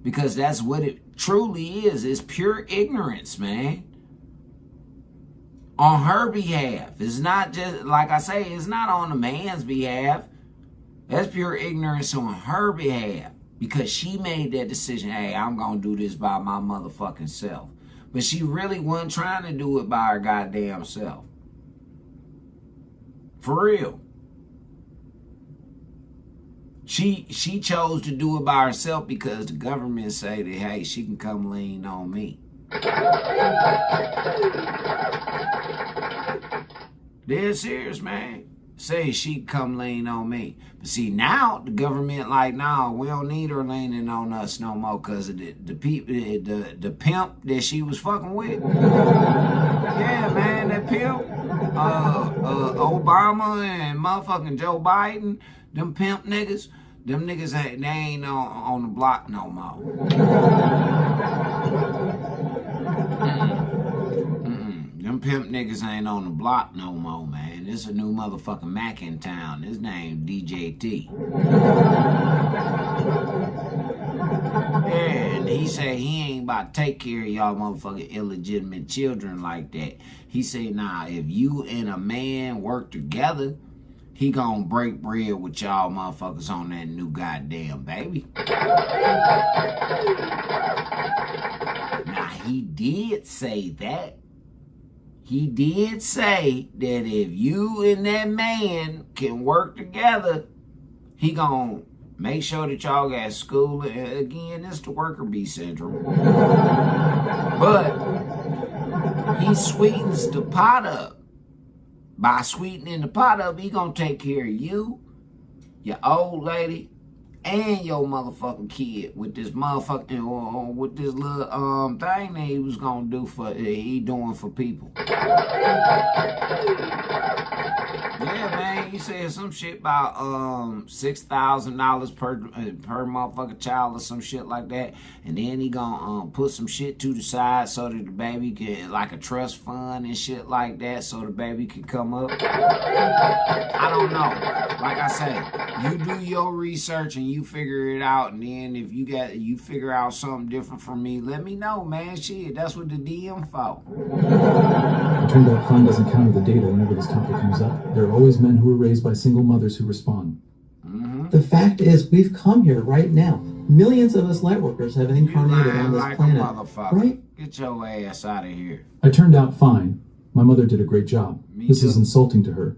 Because that's what it truly is. It's pure ignorance, man. On her behalf. It's not just, like I say, it's not on the man's behalf. That's pure ignorance on her behalf. Because she made that decision, hey, I'm going to do this by my motherfucking self. But she really wasn't trying to do it by her goddamn self. For real. She chose to do it by herself because the government say that, hey, she can come lean on me. Dead serious, man. Say she come lean on me. But see, now the government like, nah, we don't need her leaning on us no more because of the people, the pimp that she was fucking with. Yeah, man, that pimp. Obama and motherfucking Joe Biden, them pimp niggas, them niggas they ain't on the block no more. Them pimp niggas ain't on the block no more, man. This a new motherfucking Mac in town. His name DJT. And he said he ain't about to take care of y'all motherfucking illegitimate children like that. He said, nah, if you and a man work together, he gonna break bread with y'all motherfuckers on that new goddamn baby. Now, he did say that. He did say that if you and that man can work together, he gonna make sure that y'all got school. Again, it's the worker bee syndrome. But he sweetens the pot up. By sweetening the pot up, he gonna take care of you, your old lady, and your motherfucking kid with this motherfucking, with this little thing that he was gonna do for, he doing for people. Yeah, man, he said some shit about $6,000 per motherfucking child or some shit like that, and then he gonna put some shit to the side so that the baby can, like a trust fund and shit like that, so the baby can come up. I don't know. like I say, you do your research and you figure it out, and then if you figure out something different from me, let me know, man. Shit, that's what the DM for. It turned out fun doesn't counter the data whenever this topic comes up. There are always men who are raised by single mothers who respond. The fact is, we've come here right now. Millions of us lightworkers have incarnated on this like planet, a motherfucker. right? Get your ass out of here. I turned out fine. My mother did a great job. This is insulting to her.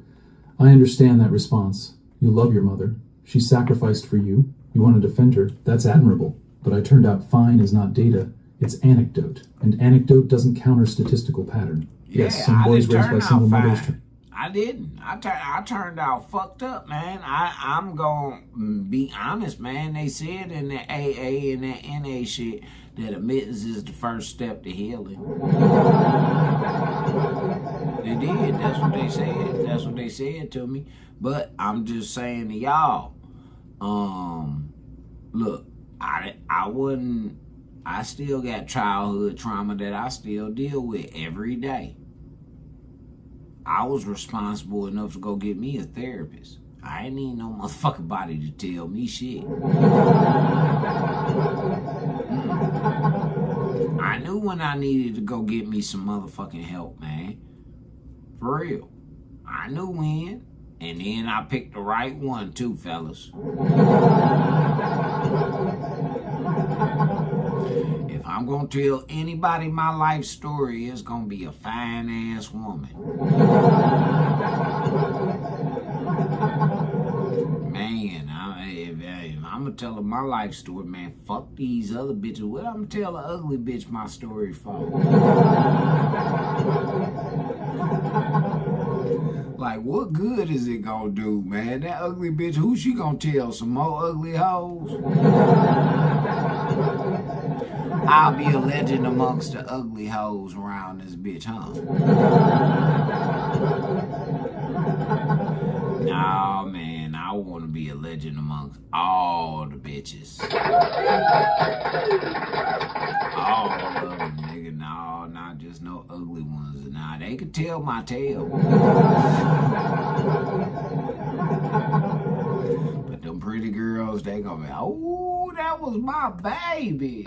I understand that response. You love your mother. She sacrificed for you. You want to defend her. That's admirable. But I turned out fine is not data. It's anecdote. And anecdote doesn't counter statistical pattern. Yeah, yes, some boys raised by single mothers. I didn't. I turned out fucked up, man. I'm gonna be honest, man. They said in the AA and that NA shit that admittance is the first step to healing. They did. That's what they said. That's what they said to me. But I'm just saying to y'all, look, I still got childhood trauma that I still deal with every day. I was responsible enough to go get me a therapist. I ain't need no motherfucking body to tell me shit. I knew when I needed to go get me some motherfucking help, man. For real. I knew when. And then I picked the right one too, fellas. If I'm gonna tell anybody my life story, it's gonna be a fine ass woman. Man, if I'm gonna tell her my life story, man, fuck these other bitches. What I'm gonna tell an ugly bitch my story for? Like, what good is it gonna do, man? That ugly bitch, who she gonna tell? Some more ugly hoes? I'll be a legend amongst the ugly hoes around this bitch, huh? Nah, man, I want to be a legend amongst all the bitches. All of them, nigga. No, not just no ugly ones. Nah, they could tell my tale. But them pretty girls, they gonna be, oh, that was my baby.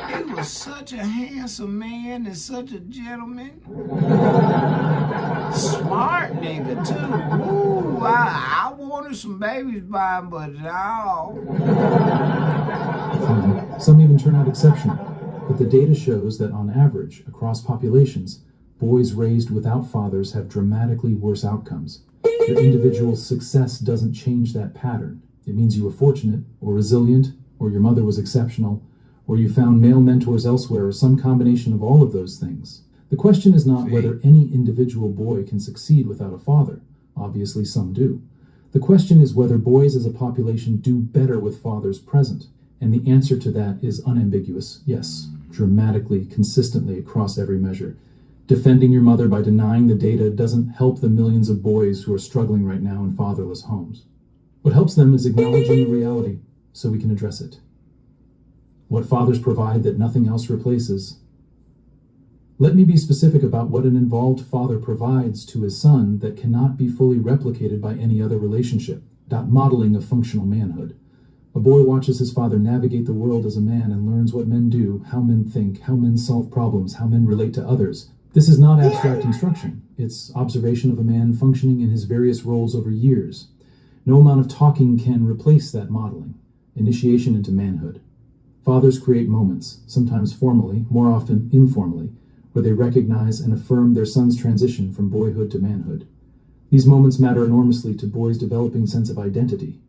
He was such a handsome man and such a gentleman. Smart nigga, too. Ooh, I wanted some babies by him, but no. Fine. Some even turn out exceptional. But the data shows that on average, across populations, boys raised without fathers have dramatically worse outcomes. Your individual success doesn't change that pattern. It means you were fortunate, or resilient, or your mother was exceptional, or you found male mentors elsewhere, or some combination of all of those things. The question is not whether any individual boy can succeed without a father. Obviously, some do. The question is whether boys as a population do better with fathers present. And the answer to that is unambiguous. Yes, dramatically, consistently across every measure. Defending your mother by denying the data doesn't help the millions of boys who are struggling right now in fatherless homes. What helps them is acknowledging the reality so we can address it. What fathers provide that nothing else replaces. Let me be specific about what an involved father provides to his son that cannot be fully replicated by any other relationship. That modeling of functional manhood. A boy watches his father navigate the world as a man and learns what men do, how men think, how men solve problems, how men relate to others. This is not abstract instruction. It's observation of a man functioning in his various roles over years. No amount of talking can replace that modeling. Initiation into manhood. Fathers create moments, sometimes formally, more often informally, where they recognize and affirm their son's transition from boyhood to manhood. These moments matter enormously to boys' developing sense of identity.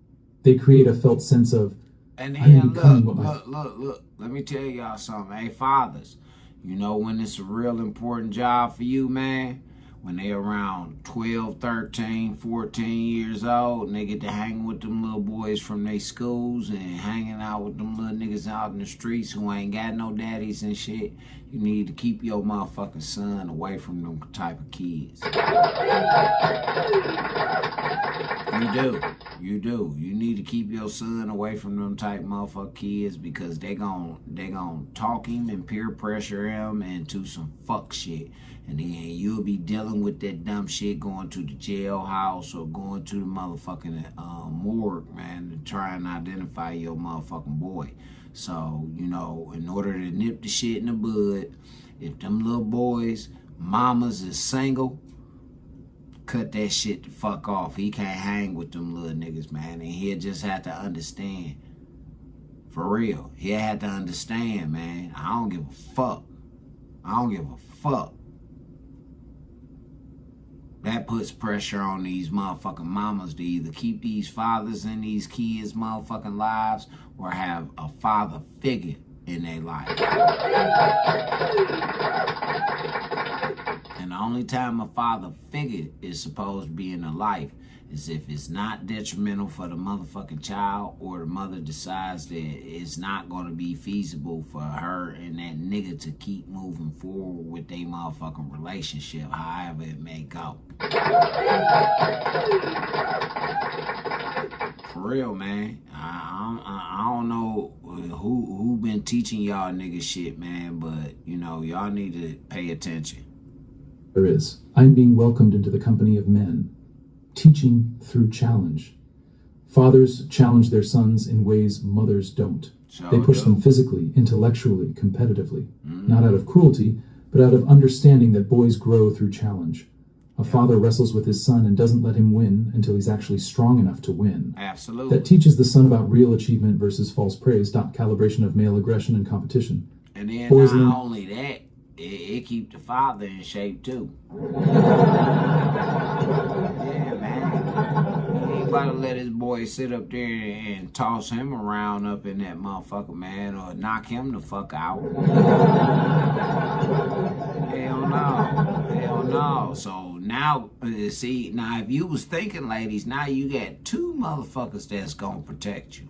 They create a felt sense of, and then look, let me tell y'all something. Hey, fathers, you know when it's a real important job for you, man? When they around 12, 13, 14 years old, and they get to hang with them little boys from their schools and hanging out with them little niggas out in the streets who ain't got no daddies and shit. You need to keep your motherfucking son away from them type of kids. You do. You do. You need to keep your son away from them type motherfucker kids because they gon' talk him and peer pressure him into some fuck shit. And then you'll be dealing with that dumb shit going to the jailhouse or going to the motherfucking morgue, man, to try and identify your motherfucking boy. So, you know, in order to nip the shit in the bud, if them little boys, mamas is single, cut that shit the fuck off. He can't hang with them little niggas, man. And he'll just have to understand. For real. He'll have to understand, man. I don't give a fuck. I don't give a fuck. That puts pressure on these motherfucking mamas to either keep these fathers in these kids' motherfucking lives or have a father figure in their life. And the only time a father figure is supposed to be in a life is if it's not detrimental for the motherfucking child or the mother decides that it's not going to be feasible for her and that nigga to keep moving forward with their motherfucking relationship, however it may go. For real, man. I don't know who been teaching y'all niggas shit, man, but, you know, y'all need to pay attention. There is. I'm being welcomed into the company of men. Teaching through challenge. Fathers challenge their sons in ways mothers don't. They push them physically, intellectually, competitively. Not out of cruelty, but out of understanding that boys grow through challenge. A father wrestles with his son and doesn't let him win until he's actually strong enough to win. Absolutely. That teaches the son about real achievement versus false praise, not calibration of male aggression and competition. And then Boys not only that, it keep the father in shape too. Yeah, man. He ain't about to let his boy sit up there and toss him around up in that motherfucker, man, or knock him the fuck out. Hell no. Hell no. So now, see, now if you was thinking, ladies, now you got two motherfuckers that's gonna protect you.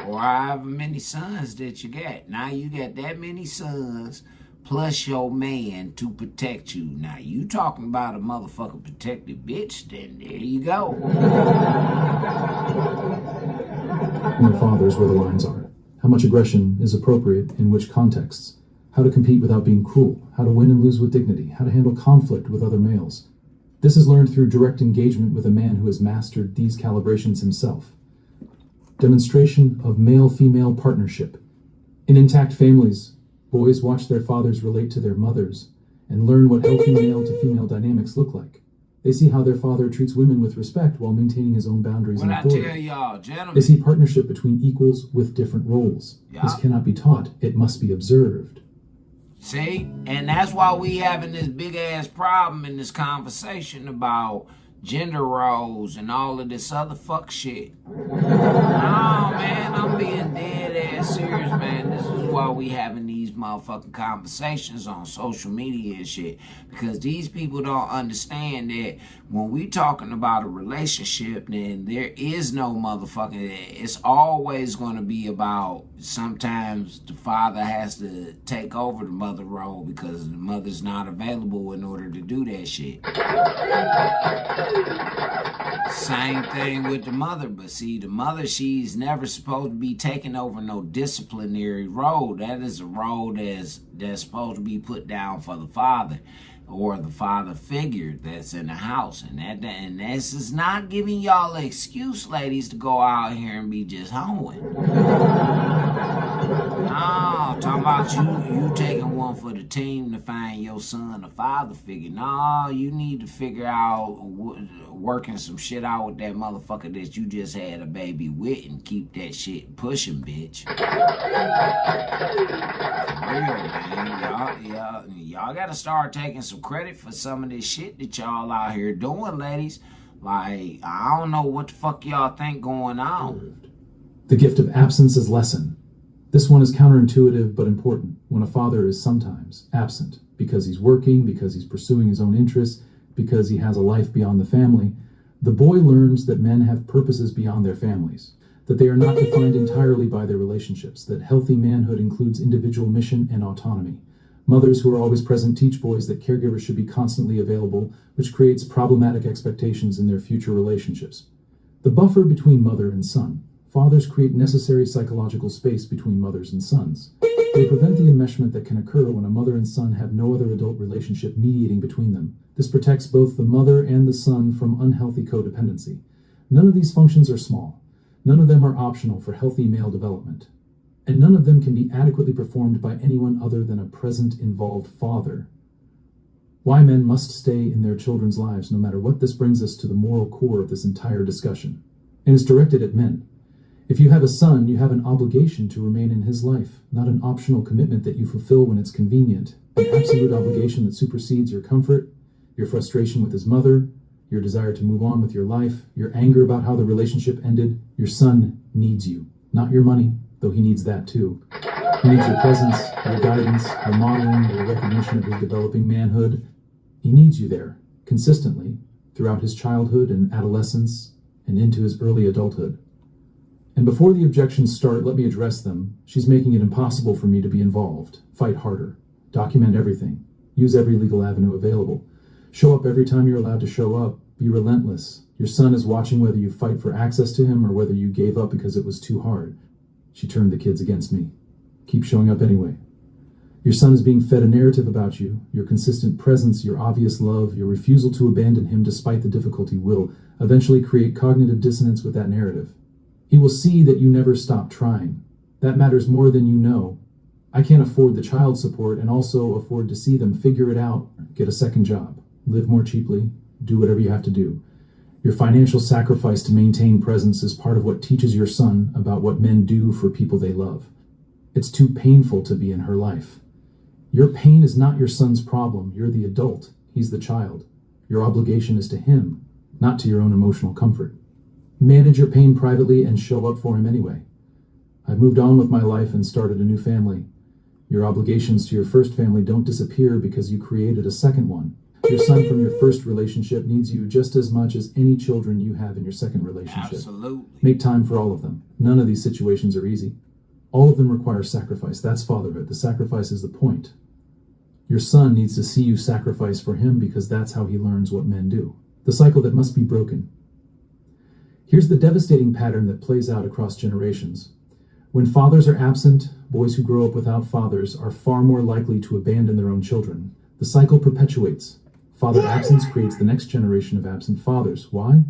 Or however many sons that you got. Now you got that many sons plus your man to protect you. Now you talking about a motherfucking protected bitch, then there you go. And the fathers where the lines are. How much aggression is appropriate in which contexts. How to compete without being cruel. How to win and lose with dignity. How to handle conflict with other males. This is learned through direct engagement with a man who has mastered these calibrations himself. Demonstration of male-female partnership. In intact families, boys watch their fathers relate to their mothers and learn what healthy male-to-female dynamics look like. They see how their father treats women with respect while maintaining his own boundaries and authority. What I tell y'all, gentlemen. They see partnership between equals with different roles. Yeah. This cannot be taught. It must be observed. See? And that's why we having this big-ass problem in this conversation about gender roles and all of this other fuck shit. No, man, I'm being dead-ass serious, man. This is why we having these motherfucking conversations on social media and shit. Because these people don't understand that when we talking about a relationship, then there is no motherfucking... It's always going to be about... Sometimes the father has to take over the mother role because the mother's not available in order to do that shit. Same thing with the mother, but see, the mother, she's never supposed to be taking over no disciplinary role. That is a role that's supposed to be put down for the father or the father figure that's in the house. And this is not giving y'all an excuse, ladies, to go out here and be just hoeing. No, talking about you taking one for the team to find your son a father figure. No, you need to figure out working some shit out with that motherfucker that you just had a baby with and keep that shit pushing, bitch. For real, man. Y'all gotta start taking some credit for some of this shit that y'all out here doing, ladies. Like, I don't know what the fuck y'all think going on. The gift of absence is lesson. This one is counterintuitive but important when a father is sometimes absent because he's working, because he's pursuing his own interests, because he has a life beyond the family. The boy learns that men have purposes beyond their families, that they are not defined entirely by their relationships, that healthy manhood includes individual mission and autonomy. Mothers who are always present teach boys that caregivers should be constantly available, which creates problematic expectations in their future relationships. The buffer between mother and son. Fathers create necessary psychological space between mothers and sons. They prevent the enmeshment that can occur when a mother and son have no other adult relationship mediating between them. This protects both the mother and the son from unhealthy codependency. None of these functions are small. None of them are optional for healthy male development. And none of them can be adequately performed by anyone other than a present, involved father. Why men must stay in their children's lives, no matter what. This brings us to the moral core of this entire discussion. And it's directed at men. If you have a son, you have an obligation to remain in his life, not an optional commitment that you fulfill when it's convenient, an absolute obligation that supersedes your comfort, your frustration with his mother, your desire to move on with your life, your anger about how the relationship ended. Your son needs you, not your money, though he needs that too. He needs your presence, your guidance, your modeling, your recognition of his developing manhood. He needs you there, consistently, throughout his childhood and adolescence, and into his early adulthood. And before the objections start, let me address them. She's making it impossible for me to be involved. Fight harder. Document everything. Use every legal avenue available. Show up every time you're allowed to show up. Be relentless. Your son is watching whether you fight for access to him or whether you gave up because it was too hard. She turned the kids against me. Keep showing up anyway. Your son is being fed a narrative about you. Your consistent presence, your obvious love, your refusal to abandon him despite the difficulty will eventually create cognitive dissonance with that narrative. He will see that you never stop trying. That matters more than you know. I can't afford the child support and also afford to see them. Figure it out. Get a second job. Live more cheaply. Do whatever you have to do. Your financial sacrifice to maintain presence is part of what teaches your son about what men do for people they love. It's too painful to be in her life. Your pain is not your son's problem. You're the adult. He's the child. Your obligation is to him, not to your own emotional comfort. Manage your pain privately and show up for him anyway. I've moved on with my life and started a new family. Your obligations to your first family don't disappear because you created a second one. Your son from your first relationship needs you just as much as any children you have in your second relationship. Absolutely. Make time for all of them. None of these situations are easy. All of them require sacrifice. That's fatherhood. The sacrifice is the point. Your son needs to see you sacrifice for him because that's how he learns what men do. The cycle that must be broken. Here's the devastating pattern that plays out across generations. When fathers are absent, boys who grow up without fathers are far more likely to abandon their own children. The cycle perpetuates. Father absence creates the next generation of absent fathers. Why?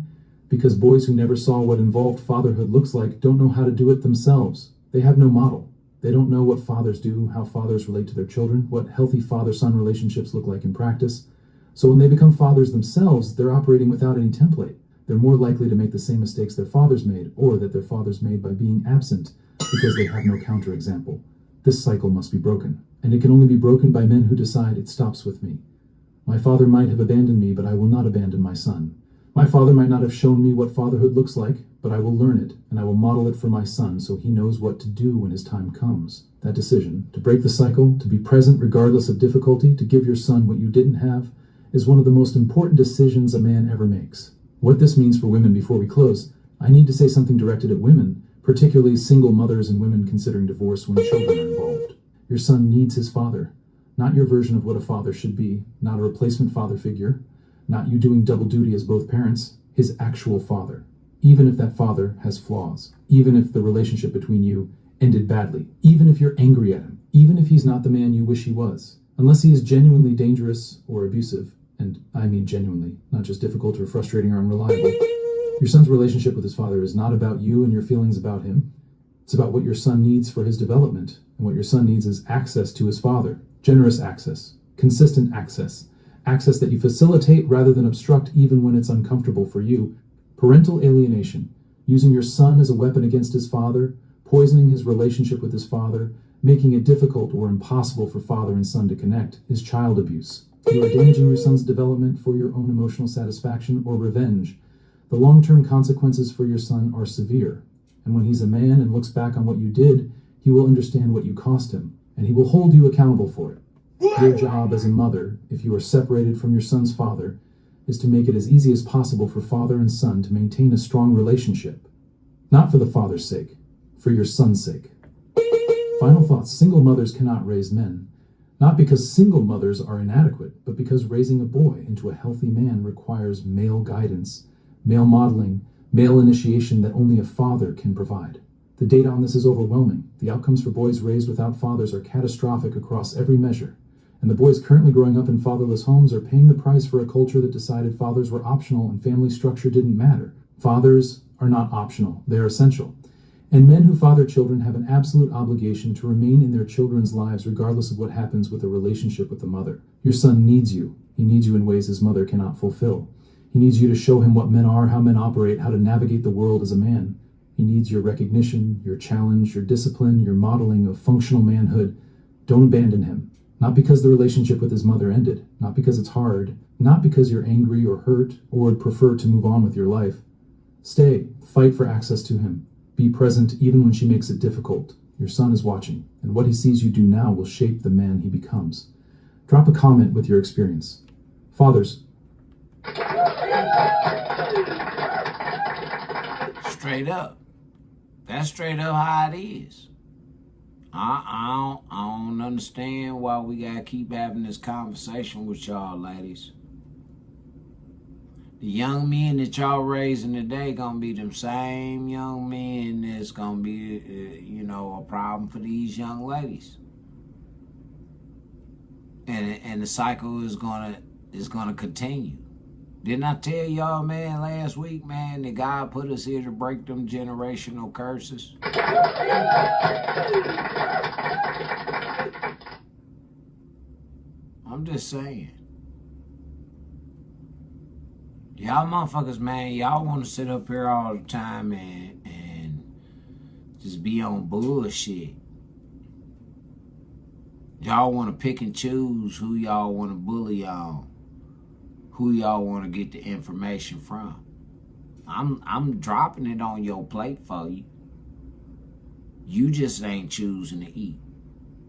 Because boys who never saw what involved fatherhood looks like don't know how to do it themselves. They have no model. They don't know what fathers do, how fathers relate to their children, what healthy father-son relationships look like in practice. So when they become fathers themselves, they're operating without any template. They're more likely to make the same mistakes their fathers made, or that their fathers made by being absent, because they have no counterexample. This cycle must be broken, and it can only be broken by men who decide it stops with me. My father might have abandoned me, but I will not abandon my son. My father might not have shown me what fatherhood looks like, but I will learn it, and I will model it for my son so he knows what to do when his time comes. That decision, to break the cycle, to be present regardless of difficulty, to give your son what you didn't have, is one of the most important decisions a man ever makes. What this means for women before we close, I need to say something directed at women, particularly single mothers and women considering divorce when children are involved. Your son needs his father, not your version of what a father should be, not a replacement father figure, not you doing double duty as both parents, his actual father. Even if that father has flaws, even if the relationship between you ended badly, even if you're angry at him, even if he's not the man you wish he was, unless he is genuinely dangerous or abusive, and I mean genuinely, not just difficult or frustrating or unreliable. Your son's relationship with his father is not about you and your feelings about him. It's about what your son needs for his development, and what your son needs is access to his father. Generous access, consistent access, access that you facilitate rather than obstruct even when it's uncomfortable for you. Parental alienation, using your son as a weapon against his father, poisoning his relationship with his father, making it difficult or impossible for father and son to connect, is child abuse. You are damaging your son's development for your own emotional satisfaction or revenge. The long-term consequences for your son are severe, and when he's a man and looks back on what you did, he will understand what you cost him, and he will hold you accountable for it. Your job as a mother, if you are separated from your son's father, is to make it as easy as possible for father and son to maintain a strong relationship. Not for the father's sake, for your son's sake. Final thoughts. Single mothers cannot raise men. Not because single mothers are inadequate, but because raising a boy into a healthy man requires male guidance, male modeling, male initiation that only a father can provide. The data on this is overwhelming. The outcomes for boys raised without fathers are catastrophic across every measure. And the boys currently growing up in fatherless homes are paying the price for a culture that decided fathers were optional and family structure didn't matter. Fathers are not optional, they are essential. And men who father children have an absolute obligation to remain in their children's lives regardless of what happens with the relationship with the mother. Your son needs you. He needs you in ways his mother cannot fulfill. He needs you to show him what men are, how men operate, how to navigate the world as a man. He needs your recognition, your challenge, your discipline, your modeling of functional manhood. Don't abandon him. Not because the relationship with his mother ended, not because it's hard, not because you're angry or hurt or would prefer to move on with your life. Stay, fight for access to him. Be present even when she makes it difficult. Your son is watching, and what he sees you do now will shape the man he becomes. Drop a comment with your experience. Fathers. Straight up. That's straight up how it is. I don't understand why we gotta keep having this conversation with y'all ladies. The young men that y'all raising today gonna be them same young men that's gonna be, a problem for these young ladies. And the cycle is gonna continue. Didn't I tell y'all, man, last week, man, that God put us here to break them generational curses? I'm just saying. Y'all motherfuckers, man, y'all want to sit up here all the time and just be on bullshit. Y'all want to pick and choose who y'all want to bully on, who y'all want to get the information from. I'm dropping it on your plate for you. You just ain't choosing to eat.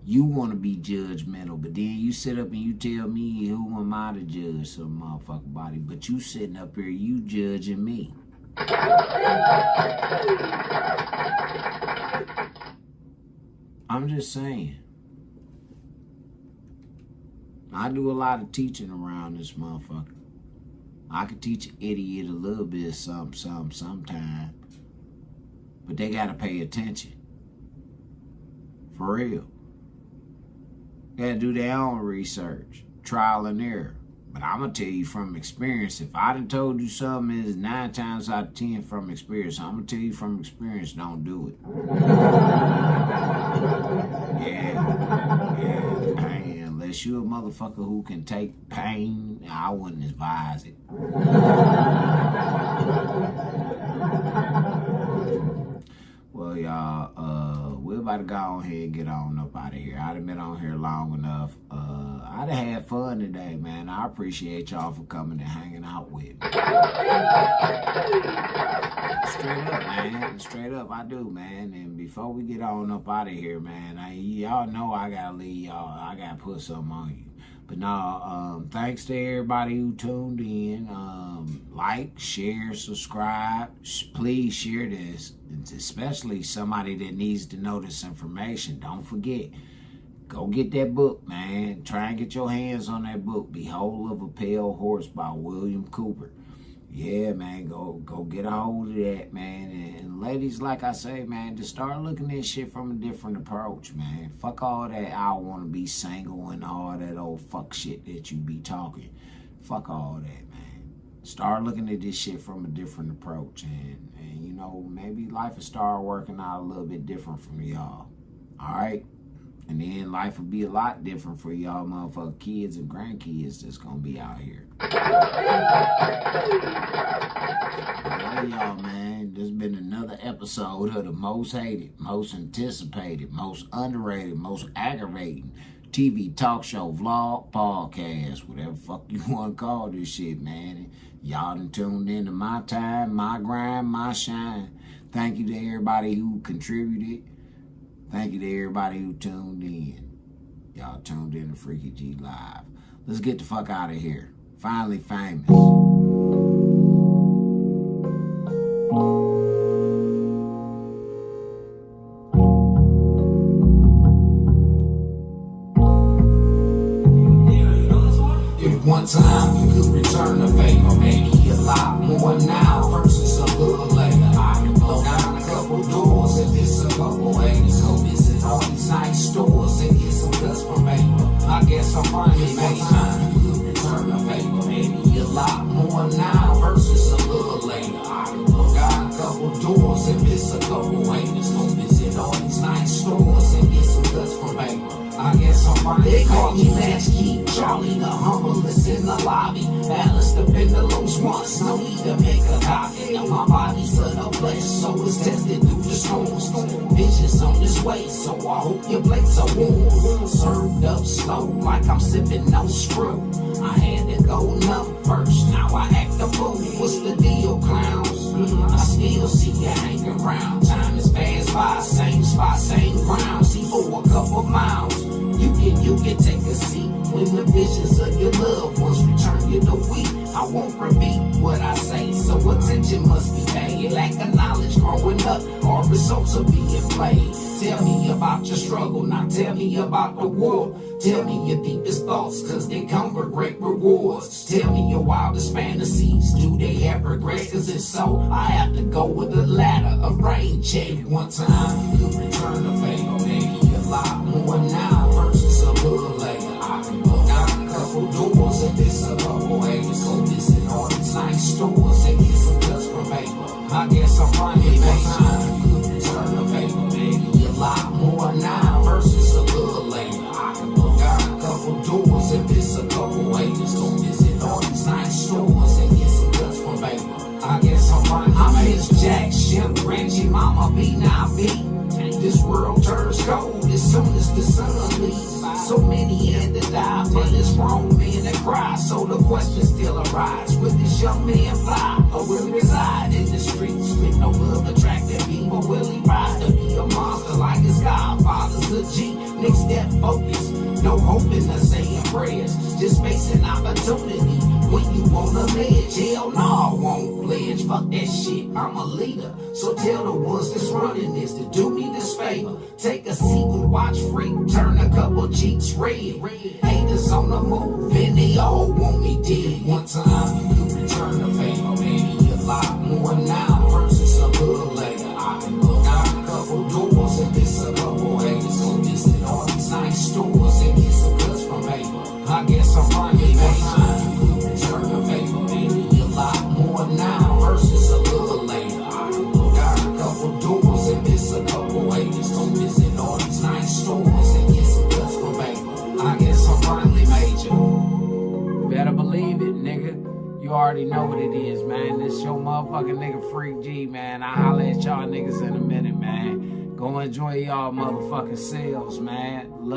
You want to be judgmental, but then you sit up and you tell me, who am I to judge some motherfucking body? But you sitting up here, you judging me. I'm just saying. I do a lot of teaching around this motherfucker. I could teach an idiot a little bit of something sometime. But they gotta pay attention. For real. They gotta do their own research. Trial and error. But I'm gonna tell you from experience, if I done told you something is 9 times out of 10 from experience, I'm gonna tell you from experience, don't do it. Yeah, pain. Unless you're a motherfucker who can take pain, I wouldn't advise it. Well, y'all, we're about to go on ahead and get on up out of here. I'd have been on here long enough. I'd have had fun today, man. I appreciate y'all for coming and hanging out with me. Straight up, man. Straight up, I do, man. And before we get on up out of here, man, y'all know I gotta leave y'all. I gotta put something on you. But no, thanks to everybody who tuned in. Like, share, subscribe. Please share this. It's especially somebody that needs to know this information. Don't forget. Go get that book, man. Try and get your hands on that book. Behold of a Pale Horse by William Cooper. Yeah, man, go get a hold of that, man. And ladies, like I say, man, just start looking at shit from a different approach, man. Fuck all that I want to be single and all that old fuck shit that you be talking. Fuck all that, man. Start looking at this shit from a different approach. And maybe life will start working out a little bit different from y'all. All right? And then life will be a lot different for y'all motherfucking kids and grandkids that's gonna be out here. I love y'all, man. This has been another episode of the most hated, most anticipated, most underrated, most aggravating TV talk show, vlog, podcast, whatever fuck you want to call this shit, man. Y'all done tuned into my time, my grind, my shine. Thank you to everybody who contributed. Thank you to everybody who tuned in. Y'all tuned in to Freaky G Live. Let's get the fuck out of here. Finally famous. One time you could return the favor, maybe a lot more now versus a little later. I can blow down a couple doors if it's a couple haters. Go visit all these nice stores and get some guts from paper. I guess I'm finally made time you could return the favor, maybe a lot more now versus a little later. I can blow down a couple doors if it's a couple haters. Go visit all these nice stores and get some guts from paper. I guess I'm finally they call me Latchkey Charlie, the humblest in the lobby. Balance the pendulums once, no need to make a copy. Now my body's of the flesh, so it's tested through the storms. Visions on this way, so I hope your plates are warm. Served up slow, like I'm sipping no screw. I had to go numb first, now I act a fool. What's the deal, clowns? I still see you hanging around. Time has passed by, same spot, same ground. See for a couple miles. You can take a seat when the visions of your loved ones return you the weak. I won't repeat what I say, so attention must be paid. Lack of knowledge growing up, our results are being played. Tell me about your struggle, now tell me about the war. Tell me your deepest thoughts, cause they come with great rewards. Tell me your wildest fantasies, do they have regrets? Cause if so, I have to go with the ladder, a rain check. One time you could return the favor, maybe a lot more now versus a little later. I can blow down a couple doors if it's a couple haters. Go visit all these nice stores and get some guts from paper. I guess I'm finally made time you could return the favor, maybe a lot more now versus a little later. I can blow down a couple doors if it's a couple haters. Go visit all these nice stores and get some guts from paper. I guess I'm finally I'm Miss Jack, Shim, Reggie, Mama B, now B. This world turns cold as soon as the sun leaves. So many had to die, but it's wrong men that cry. So the question still arise: will this young man fly, or will he reside in the streets with no love attracting people? Will he rise to be a monster like his godfather's a G? Next step focus, no hope in the saying prayers, just facing opportunity when you on a ledge. Hell no, I won't pledge, fuck that shit, I'm a leader. So tell the ones that's running this to do me this favor. Take a seat and watch free, turn a couple cheeks red. Haters on the move and they all want me dead. One time you could return the favor, maybe a lot more now versus a little later. I can blow down a couple doors if it's a couple haters. Go visit all these nice stores and get some guts from paper. I guess I'm finally made time you could return the favor, maybe a lot more now versus a little later. I can blow down a couple doors if it's a couple haters. Go visit all these nice stores and get some guts from paper. I guess I'm finally made you. Better believe it, nigga. You already know what it is, man. This your motherfucking nigga Freak G, man. I'll holler at y'all niggas in a minute, man. Go enjoy y'all motherfucking selves, man.